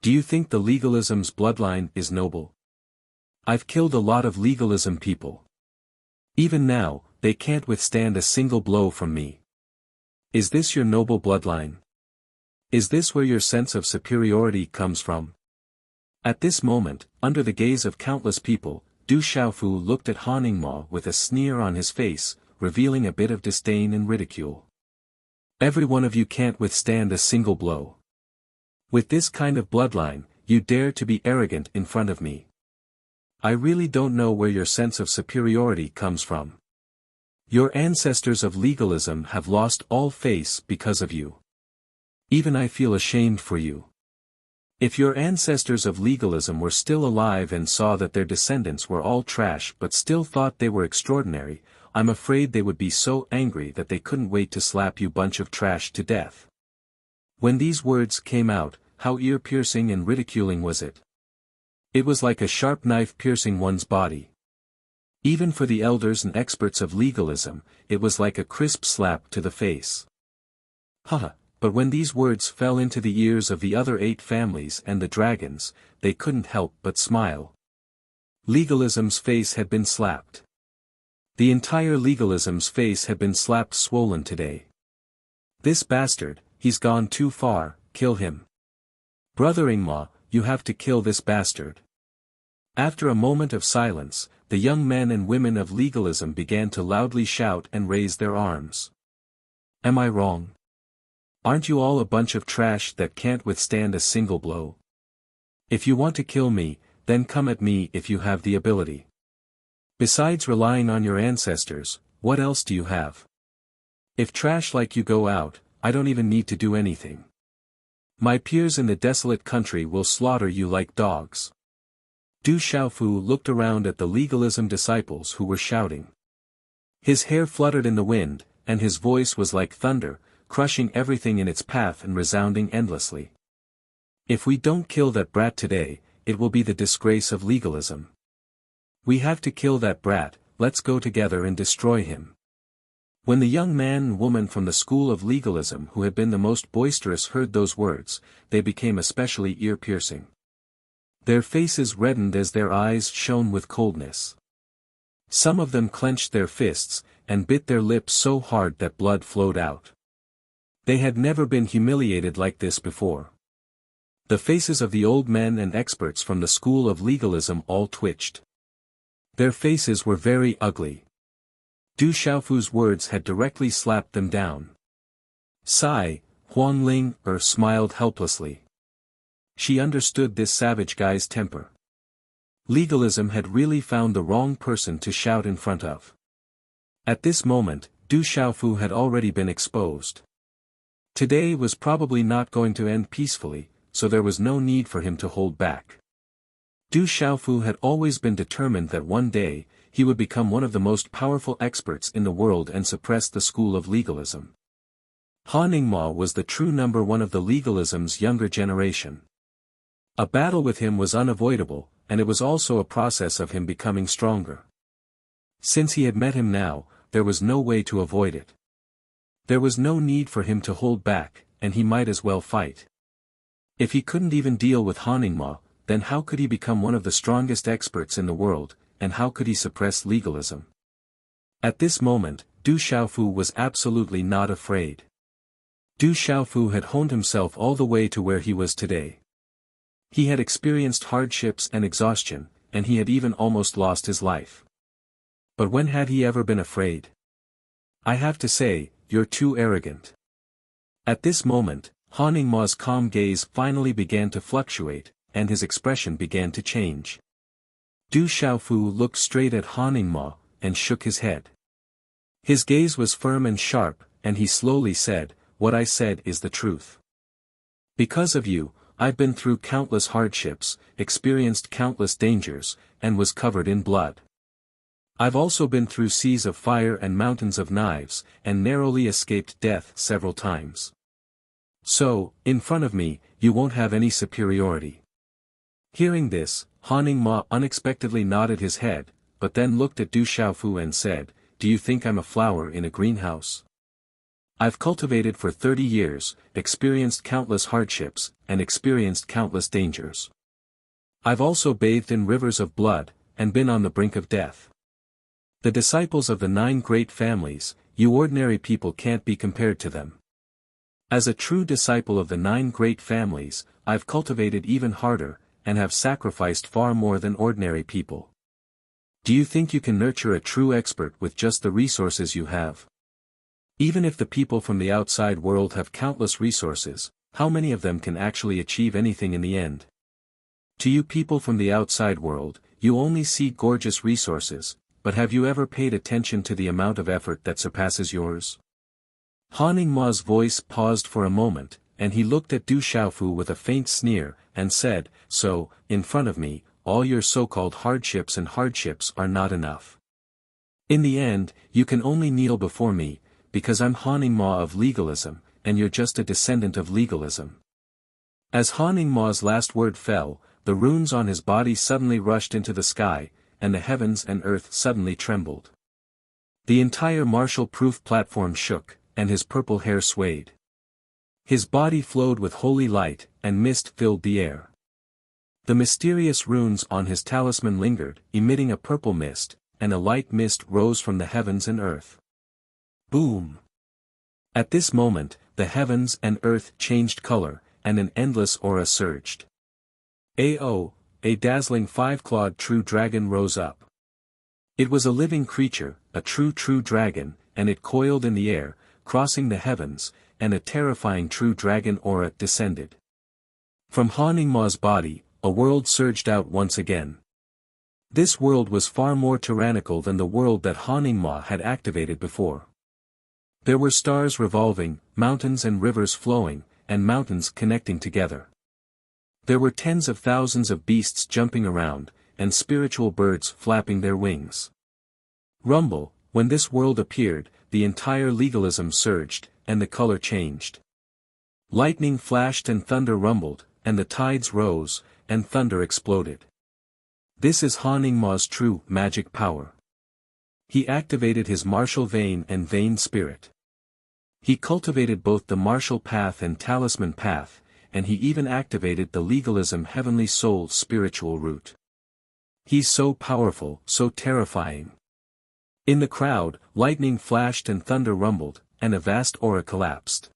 Do you think the legalism's bloodline is noble? I've killed a lot of legalism people. Even now, they can't withstand a single blow from me. Is this your noble bloodline? Is this where your sense of superiority comes from? At this moment, under the gaze of countless people, Du Xiaofu looked at Han Ningma with a sneer on his face, revealing a bit of disdain and ridicule. Every one of you can't withstand a single blow. With this kind of bloodline, you dare to be arrogant in front of me. I really don't know where your sense of superiority comes from. Your ancestors of legalism have lost all face because of you. Even I feel ashamed for you. If your ancestors of legalism were still alive and saw that their descendants were all trash but still thought they were extraordinary, I'm afraid they would be so angry that they couldn't wait to slap you bunch of trash to death. When these words came out, how ear-piercing and ridiculing was it? It was like a sharp knife piercing one's body. Even for the elders and experts of legalism, it was like a crisp slap to the face. Haha, but when these words fell into the ears of the other 8 families and the dragons, they couldn't help but smile. Legalism's face had been slapped. The entire legalism's face had been slapped swollen today. This bastard, he's gone too far, kill him. Brother-in-law, you have to kill this bastard. After a moment of silence, the young men and women of legalism began to loudly shout and raise their arms. Am I wrong? Aren't you all a bunch of trash that can't withstand a single blow? If you want to kill me, then come at me if you have the ability. Besides relying on your ancestors, what else do you have? If trash like you go out, I don't even need to do anything. My peers in the desolate country will slaughter you like dogs. Du Xiaofu looked around at the legalism disciples who were shouting. His hair fluttered in the wind, and his voice was like thunder, crushing everything in its path and resounding endlessly. If we don't kill that brat today, it will be the disgrace of legalism. We have to kill that brat, let's go together and destroy him. When the young man and woman from the school of legalism who had been the most boisterous heard those words, they became especially ear-piercing. Their faces reddened as their eyes shone with coldness. Some of them clenched their fists, and bit their lips so hard that blood flowed out. They had never been humiliated like this before. The faces of the old men and experts from the school of legalism all twitched. Their faces were very ugly. Du Xiaofu's words had directly slapped them down. Sigh, Huangling smiled helplessly. She understood this savage guy's temper. Legalism had really found the wrong person to shout in front of. At this moment, Du Xiaofu had already been exposed. Today was probably not going to end peacefully, so there was no need for him to hold back. Du Xiaofu had always been determined that one day, he would become one of the most powerful experts in the world and suppress the school of legalism. Han Ningma was the true number 1 of the legalism's younger generation. A battle with him was unavoidable, and it was also a process of him becoming stronger. Since he had met him now, there was no way to avoid it. There was no need for him to hold back, and he might as well fight. If he couldn't even deal with Han Ningma, then how could he become one of the strongest experts in the world, and how could he suppress legalism? At this moment, Du Xiaofu was absolutely not afraid. Du Xiaofu had honed himself all the way to where he was today. He had experienced hardships and exhaustion, and he had even almost lost his life. But when had he ever been afraid? I have to say, you're too arrogant. At this moment, Han Ningma's calm gaze finally began to fluctuate, and his expression began to change. Du Xiaofu looked straight at Han Ningma, and shook his head. His gaze was firm and sharp, and he slowly said, "What I said is the truth. Because of you, I've been through countless hardships, experienced countless dangers, and was covered in blood. I've also been through seas of fire and mountains of knives, and narrowly escaped death several times. So, in front of me, you won't have any superiority." Hearing this, Han Ningma unexpectedly nodded his head, but then looked at Du Xiaofu and said, "Do you think I'm a flower in a greenhouse? I've cultivated for 30 years, experienced countless hardships, and experienced countless dangers. I've also bathed in rivers of blood, and been on the brink of death. The disciples of the 9 great families, you ordinary people can't be compared to them. As a true disciple of the 9 great families, I've cultivated even harder, and have sacrificed far more than ordinary people. Do you think you can nurture a true expert with just the resources you have? Even if the people from the outside world have countless resources, how many of them can actually achieve anything in the end? To you people from the outside world, you only see gorgeous resources, but have you ever paid attention to the amount of effort that surpasses yours? Han Ningma's voice paused for a moment, and he looked at Du Xiaofu with a faint sneer, and said, "So, in front of me, all your so-called hardships are not enough. In the end, you can only kneel before me, because I'm Han Ningma of legalism, and you're just a descendant of legalism." As Han Ningma's last word fell, the runes on his body suddenly rushed into the sky, and the heavens and earth suddenly trembled. The entire martial-proof platform shook, and his purple hair swayed. His body flowed with holy light, and mist filled the air. The mysterious runes on his talisman lingered, emitting a purple mist, and a light mist rose from the heavens and earth. Boom! At this moment, the heavens and earth changed color, and an endless aura surged. A dazzling five-clawed true dragon rose up. It was a living creature, a true dragon, and it coiled in the air, crossing the heavens, and a terrifying true dragon aura descended. From Han Ningma's body, a world surged out once again. This world was far more tyrannical than the world that Han Ningma had activated before. There were stars revolving, mountains and rivers flowing, and mountains connecting together. There were tens of thousands of beasts jumping around, and spiritual birds flapping their wings. Rumble, when this world appeared, the entire legalism surged, and the color changed. Lightning flashed and thunder rumbled, and the tides rose, and thunder exploded. This is Han Ningma's true magic power. He activated his martial vein and vein spirit. He cultivated both the martial path and talisman path, and he even activated the legalism heavenly soul spiritual root. He's so powerful, so terrifying. In the crowd, lightning flashed and thunder rumbled, and a vast aura collapsed.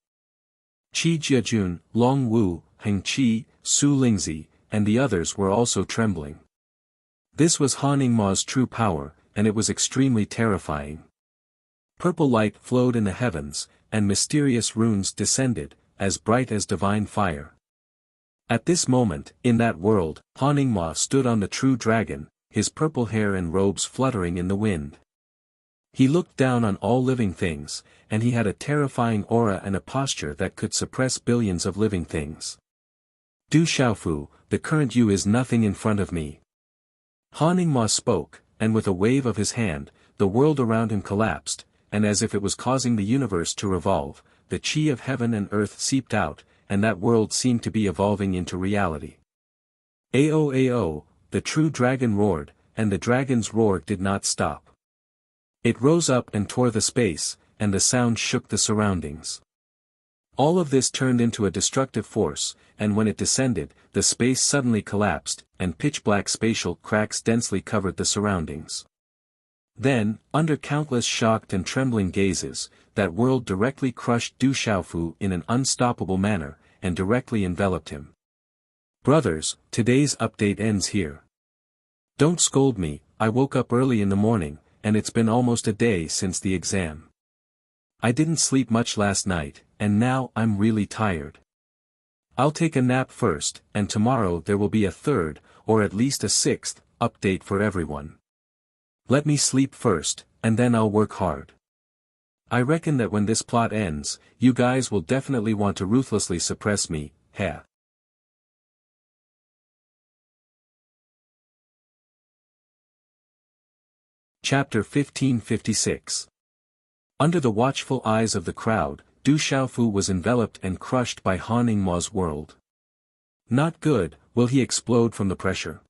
Qi Jiajun, Long Wu, Heng Qi, Su Lingzi, and the others were also trembling. This was Han Ningma's true power, and it was extremely terrifying. Purple light flowed in the heavens, and mysterious runes descended, as bright as divine fire. At this moment, in that world, Han Ningma stood on the true dragon, his purple hair and robes fluttering in the wind. He looked down on all living things, and he had a terrifying aura and a posture that could suppress billions of living things. Du Xiaofu, the current you is nothing in front of me. Han Ningma spoke, and with a wave of his hand, the world around him collapsed, and as if it was causing the universe to revolve, the qi of heaven and earth seeped out, and that world seemed to be evolving into reality. Ao, the true dragon roared, and the dragon's roar did not stop. It rose up and tore the space, and the sound shook the surroundings. All of this turned into a destructive force, and when it descended, the space suddenly collapsed, and pitch-black spatial cracks densely covered the surroundings. Then, under countless shocked and trembling gazes, that world directly crushed Du Xiaofu in an unstoppable manner, and directly enveloped him. Brothers, today's update ends here. Don't scold me, I woke up early in the morning, and it's been almost a day since the exam. I didn't sleep much last night, and now I'm really tired. I'll take a nap first, and tomorrow there will be a third, or at least a sixth, update for everyone. Let me sleep first, and then I'll work hard. I reckon that when this plot ends, you guys will definitely want to ruthlessly suppress me, heh. Chapter 1556. Under the watchful eyes of the crowd, Du Xiaofu was enveloped and crushed by Han Ningma's world. Not good, will he explode from the pressure?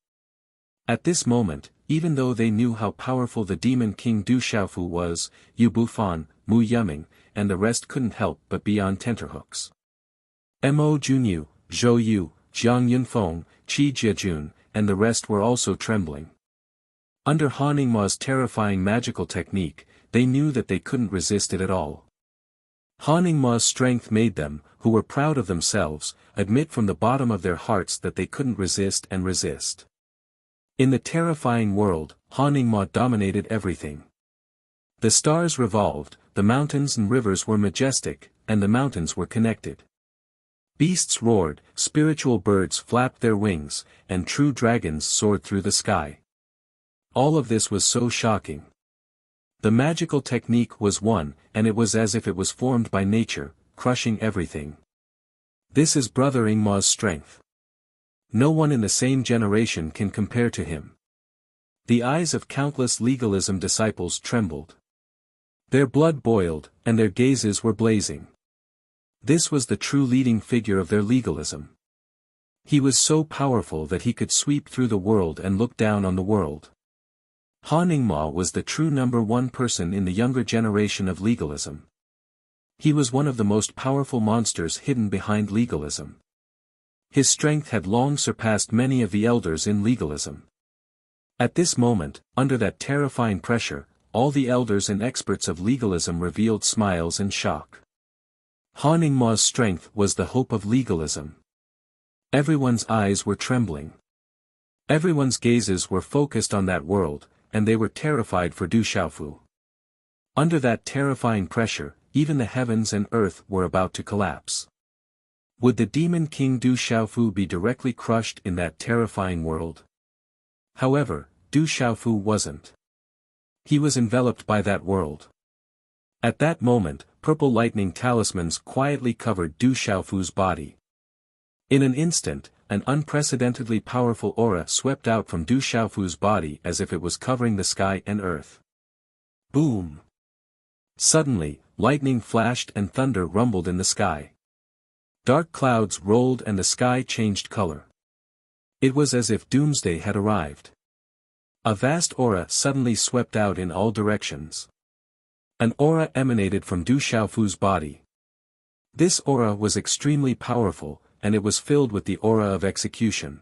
At this moment, even though they knew how powerful the demon king Du Xiaofu was, Yu Bufan, Mu Yuming, and the rest couldn't help but be on tenterhooks. Mo Junyu, Zhou Yu, Jiang Yunfeng, Qi Jiajun, and the rest were also trembling. Under Han Ningma's terrifying magical technique, they knew that they couldn't resist it at all. Han Ningma's strength made them, who were proud of themselves, admit from the bottom of their hearts that they couldn't resist and resist. In the terrifying world, Haningma dominated everything. The stars revolved, the mountains and rivers were majestic, and the mountains were connected. Beasts roared, spiritual birds flapped their wings, and true dragons soared through the sky. All of this was so shocking. The magical technique was one, and it was as if it was formed by nature, crushing everything. This is Brother Ingma's strength. No one in the same generation can compare to him. The eyes of countless legalism disciples trembled. Their blood boiled, and their gazes were blazing. This was the true leading figure of their legalism. He was so powerful that he could sweep through the world and look down on the world. Han Ingma was the true number one person in the younger generation of legalism. He was one of the most powerful monsters hidden behind legalism. His strength had long surpassed many of the elders in legalism. At this moment, under that terrifying pressure, all the elders and experts of legalism revealed smiles and shock. Han Ingma's strength was the hope of legalism. Everyone's eyes were trembling. Everyone's gazes were focused on that world, and they were terrified for Du Xiaofu. Under that terrifying pressure, even the heavens and earth were about to collapse. Would the demon king Du Xiaofu be directly crushed in that terrifying world? However, Du Xiaofu wasn't. He was enveloped by that world. At that moment, purple lightning talismans quietly covered Du Xiaofu's body. In an instant, an unprecedentedly powerful aura swept out from Du Xiaofu's body as if it was covering the sky and earth. Boom! Suddenly, lightning flashed and thunder rumbled in the sky. Dark clouds rolled and the sky changed color. It was as if doomsday had arrived. A vast aura suddenly swept out in all directions. An aura emanated from Du Xiaofu's body. This aura was extremely powerful, and it was filled with the aura of execution.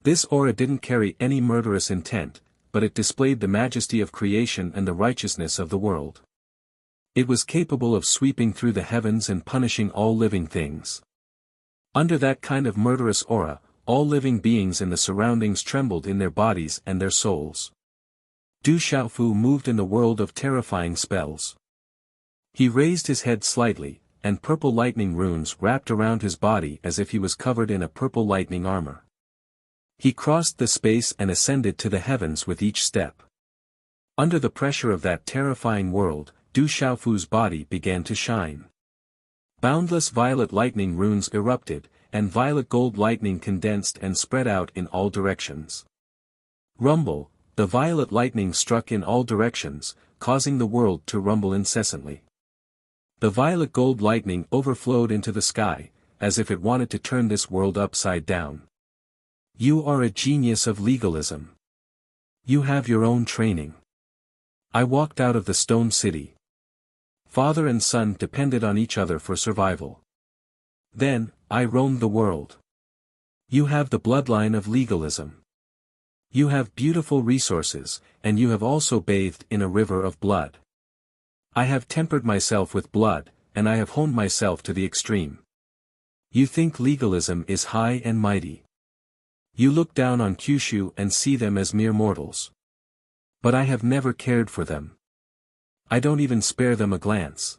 This aura didn't carry any murderous intent, but it displayed the majesty of creation and the righteousness of the world. It was capable of sweeping through the heavens and punishing all living things. Under that kind of murderous aura, all living beings in the surroundings trembled in their bodies and their souls. Du Xiaofu moved in the world of terrifying spells. He raised his head slightly, and purple lightning runes wrapped around his body as if he was covered in a purple lightning armor. He crossed the space and ascended to the heavens with each step. Under the pressure of that terrifying world, Du Xiaofu's body began to shine. Boundless violet lightning runes erupted, and violet gold lightning condensed and spread out in all directions. Rumble, the violet lightning struck in all directions, causing the world to rumble incessantly. The violet gold lightning overflowed into the sky, as if it wanted to turn this world upside down. You are a genius of legalism. You have your own training. I walked out of the stone city. Father and son depended on each other for survival. Then, I roamed the world. You have the bloodline of legalism. You have beautiful resources, and you have also bathed in a river of blood. I have tempered myself with blood, and I have honed myself to the extreme. You think legalism is high and mighty. You look down on Kyushu and see them as mere mortals. But I have never cared for them. I don't even spare them a glance.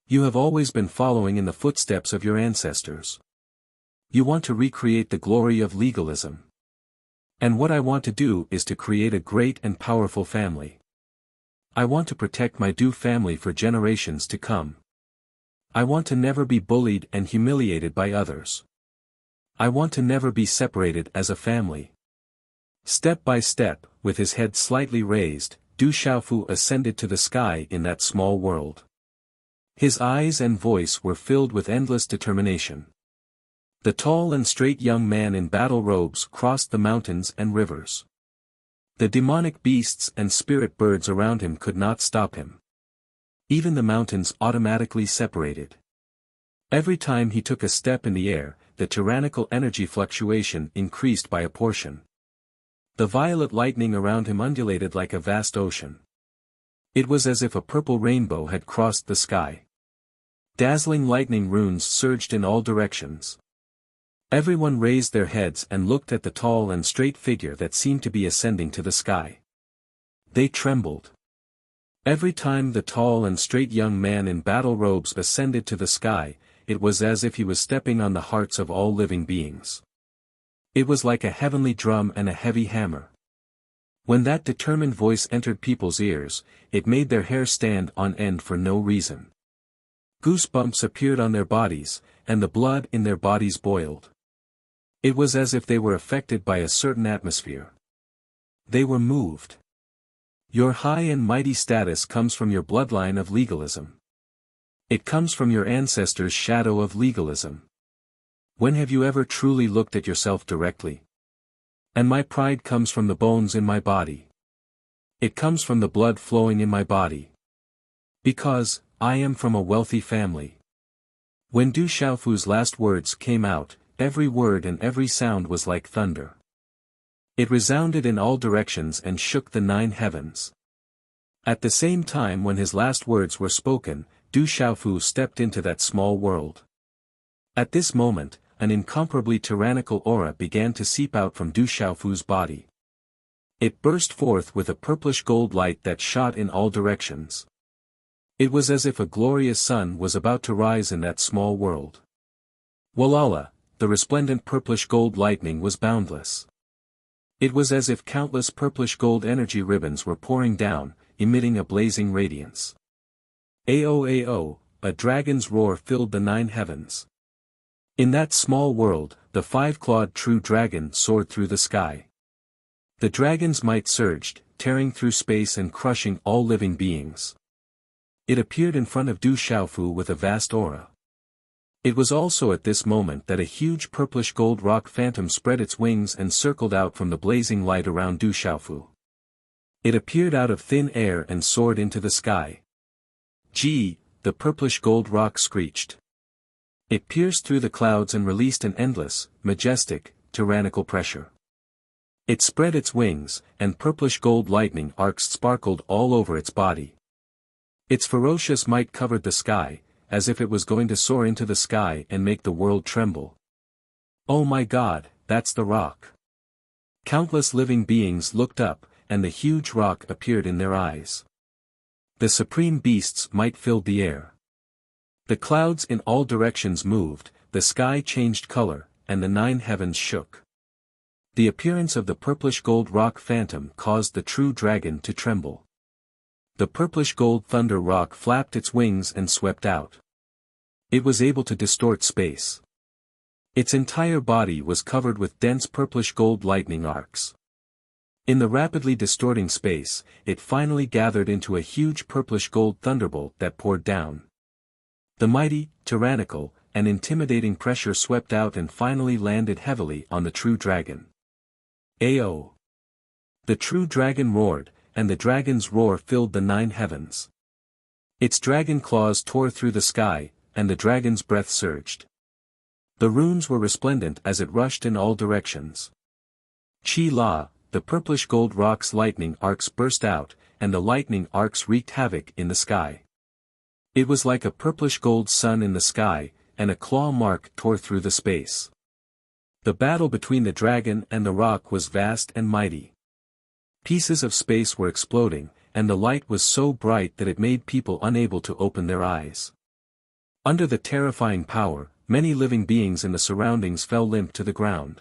You have always been following in the footsteps of your ancestors. You want to recreate the glory of legalism. And what I want to do is to create a great and powerful family. I want to protect my Du family for generations to come. I want to never be bullied and humiliated by others. I want to never be separated as a family. Step by step, with his head slightly raised, Du Xiaofu ascended to the sky in that small world. His eyes and voice were filled with endless determination. The tall and straight young man in battle robes crossed the mountains and rivers. The demonic beasts and spirit birds around him could not stop him. Even the mountains automatically separated. Every time he took a step in the air, the tyrannical energy fluctuation increased by a portion. The violet lightning around him undulated like a vast ocean. It was as if a purple rainbow had crossed the sky. Dazzling lightning runes surged in all directions. Everyone raised their heads and looked at the tall and straight figure that seemed to be ascending to the sky. They trembled. Every time the tall and straight young man in battle robes ascended to the sky, it was as if he was stepping on the hearts of all living beings. It was like a heavenly drum and a heavy hammer. When that determined voice entered people's ears, it made their hair stand on end for no reason. Goosebumps appeared on their bodies, and the blood in their bodies boiled. It was as if they were affected by a certain atmosphere. They were moved. Your high and mighty status comes from your bloodline of legalism. It comes from your ancestors' shadow of legalism. When have you ever truly looked at yourself directly? And my pride comes from the bones in my body. It comes from the blood flowing in my body. Because, I am from a wealthy family. When Du Xiaofu's last words came out, every word and every sound was like thunder. It resounded in all directions and shook the 9 heavens. At the same time when his last words were spoken, Du Xiaofu stepped into that small world. At this moment, an incomparably tyrannical aura began to seep out from Du Xiaofu's body. It burst forth with a purplish gold light that shot in all directions. It was as if a glorious sun was about to rise in that small world. Walala, the resplendent purplish gold lightning was boundless. It was as if countless purplish gold energy ribbons were pouring down, emitting a blazing radiance. Ao, a dragon's roar filled the 9 heavens. In that small world, the 5-clawed true dragon soared through the sky. The dragon's might surged, tearing through space and crushing all living beings. It appeared in front of Du Xiaofu with a vast aura. It was also at this moment that a huge purplish gold rock phantom spread its wings and circled out from the blazing light around Du Xiaofu. It appeared out of thin air and soared into the sky. Gee, the purplish gold rock screeched. It pierced through the clouds and released an endless, majestic, tyrannical pressure. It spread its wings, and purplish gold lightning arcs sparkled all over its body. Its ferocious might covered the sky, as if it was going to soar into the sky and make the world tremble. Oh my God, that's the rock. Countless living beings looked up, and the huge rock appeared in their eyes. The supreme beast's might filled the air. The clouds in all directions moved, the sky changed color, and the 9 heavens shook. The appearance of the purplish gold rock phantom caused the true dragon to tremble. The purplish gold thunder rock flapped its wings and swept out. It was able to distort space. Its entire body was covered with dense purplish gold lightning arcs. In the rapidly distorting space, it finally gathered into a huge purplish gold thunderbolt that poured down. The mighty, tyrannical, and intimidating pressure swept out and finally landed heavily on the true dragon. Ao! The true dragon roared, and the dragon's roar filled the 9 heavens. Its dragon claws tore through the sky, and the dragon's breath surged. The runes were resplendent as it rushed in all directions. Qi La, the purplish gold rock's lightning arcs burst out, and the lightning arcs wreaked havoc in the sky. It was like a purplish gold sun in the sky, and a claw mark tore through the space. The battle between the dragon and the rock was vast and mighty. Pieces of space were exploding, and the light was so bright that it made people unable to open their eyes. Under the terrifying power, many living beings in the surroundings fell limp to the ground.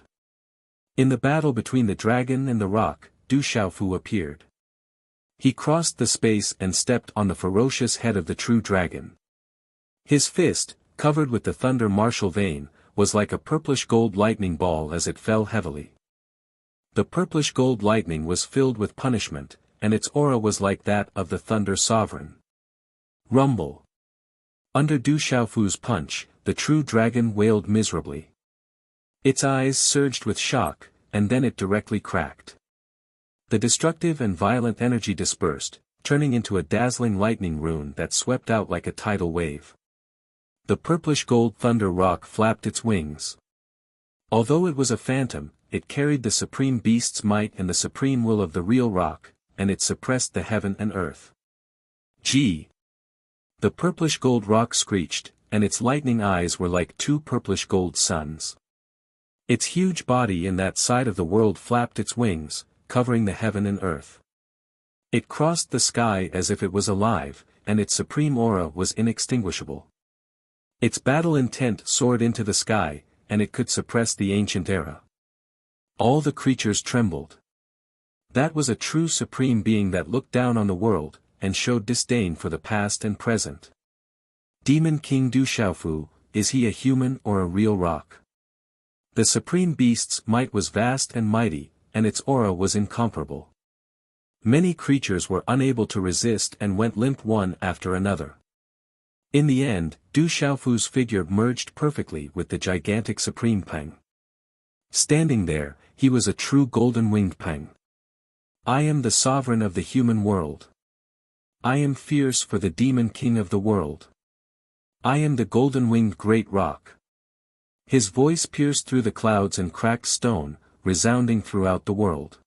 In the battle between the dragon and the rock, Du Xiaofu appeared. He crossed the space and stepped on the ferocious head of the true dragon. His fist, covered with the thunder martial vein, was like a purplish gold lightning ball as it fell heavily. The purplish gold lightning was filled with punishment, and its aura was like that of the thunder sovereign. Rumble. Under Du Xiaofu's punch, the true dragon wailed miserably. Its eyes surged with shock, and then it directly cracked. The destructive and violent energy dispersed, turning into a dazzling lightning rune that swept out like a tidal wave. The purplish gold thunder rock flapped its wings. Although it was a phantom, it carried the supreme beast's might and the supreme will of the real rock, and it suppressed the heaven and earth. Gee! The purplish gold rock screeched, and its lightning eyes were like 2 purplish gold suns. Its huge body in that side of the world flapped its wings, covering the heaven and earth. It crossed the sky as if it was alive, and its supreme aura was inextinguishable. Its battle intent soared into the sky, and it could suppress the ancient era. All the creatures trembled. That was a true supreme being that looked down on the world, and showed disdain for the past and present. Demon King Du Xiaofu, is he a human or a real rock? The supreme beast's might was vast and mighty, and its aura was incomparable. Many creatures were unable to resist and went limp one after another. In the end, Du Xiaofu's figure merged perfectly with the gigantic supreme Peng. Standing there, he was a true golden-winged Peng. I am the sovereign of the human world. I am fierce for the demon king of the world. I am the golden-winged great rock. His voice pierced through the clouds and cracked stone, resounding throughout the world.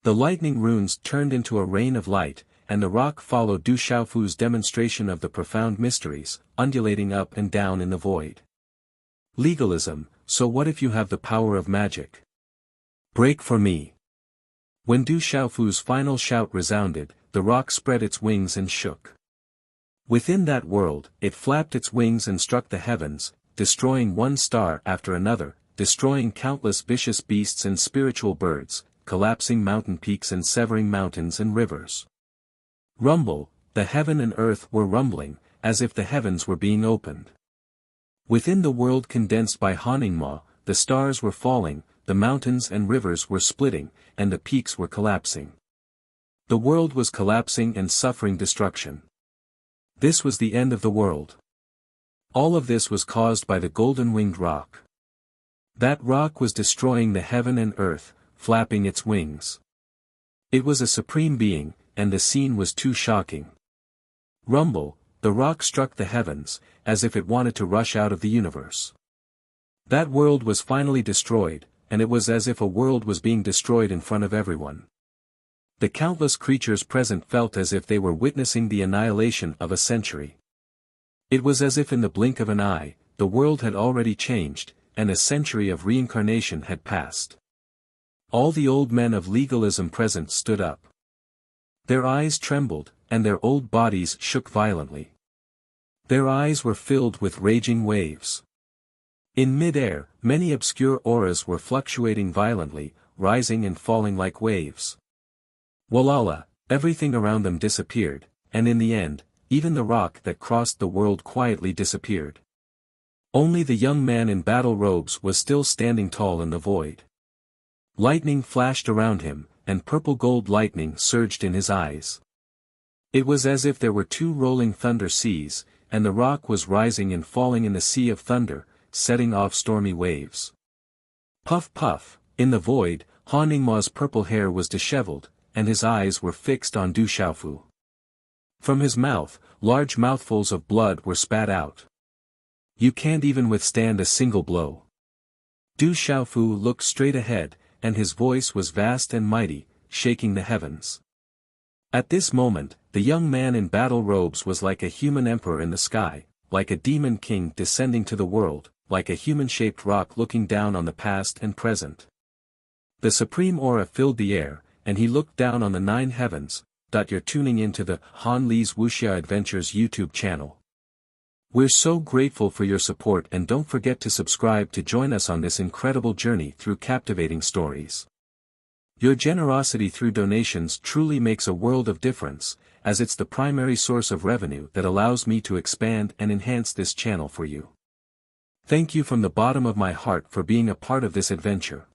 The lightning runes turned into a rain of light, and the rock followed Du Xiaofu's demonstration of the profound mysteries, undulating up and down in the void. Legalism, so what if you have the power of magic? Break for me. When Du Xiaofu's final shout resounded, the rock spread its wings and shook. Within that world, it flapped its wings and struck the heavens, destroying one star after another, destroying countless vicious beasts and spiritual birds, collapsing mountain peaks and severing mountains and rivers. Rumble, the heaven and earth were rumbling, as if the heavens were being opened. Within the world condensed by Haningma, the stars were falling, the mountains and rivers were splitting, and the peaks were collapsing. The world was collapsing and suffering destruction. This was the end of the world. All of this was caused by the golden-winged rock. That rock was destroying the heaven and earth, flapping its wings. It was a supreme being, and the scene was too shocking. Rumble, the rock struck the heavens, as if it wanted to rush out of the universe. That world was finally destroyed, and it was as if a world was being destroyed in front of everyone. The countless creatures present felt as if they were witnessing the annihilation of a century. It was as if in the blink of an eye, the world had already changed, and a century of reincarnation had passed. All the old men of legalism present stood up. Their eyes trembled, and their old bodies shook violently. Their eyes were filled with raging waves. In mid-air, many obscure auras were fluctuating violently, rising and falling like waves. Walala, everything around them disappeared, and in the end, even the rock that crossed the world quietly disappeared. Only the young man in battle robes was still standing tall in the void. Lightning flashed around him, and purple-gold lightning surged in his eyes. It was as if there were two rolling thunder seas, and the rock was rising and falling in the sea of thunder, setting off stormy waves. Puff puff, in the void, Han Ningma's purple hair was disheveled, and his eyes were fixed on Du Xiaofu. From his mouth, large mouthfuls of blood were spat out. You can't even withstand a single blow. Du Xiaofu looked straight ahead, and his voice was vast and mighty, shaking the heavens. At this moment, the young man in battle robes was like a human emperor in the sky, like a demon king descending to the world, like a human-shaped rock looking down on the past and present. The supreme aura filled the air, and he looked down on the 9 heavens. You're tuning into the Han Li's Wuxia Adventures YouTube channel. We're so grateful for your support, and don't forget to subscribe to join us on this incredible journey through captivating stories. Your generosity through donations truly makes a world of difference, as it's the primary source of revenue that allows me to expand and enhance this channel for you. Thank you from the bottom of my heart for being a part of this adventure.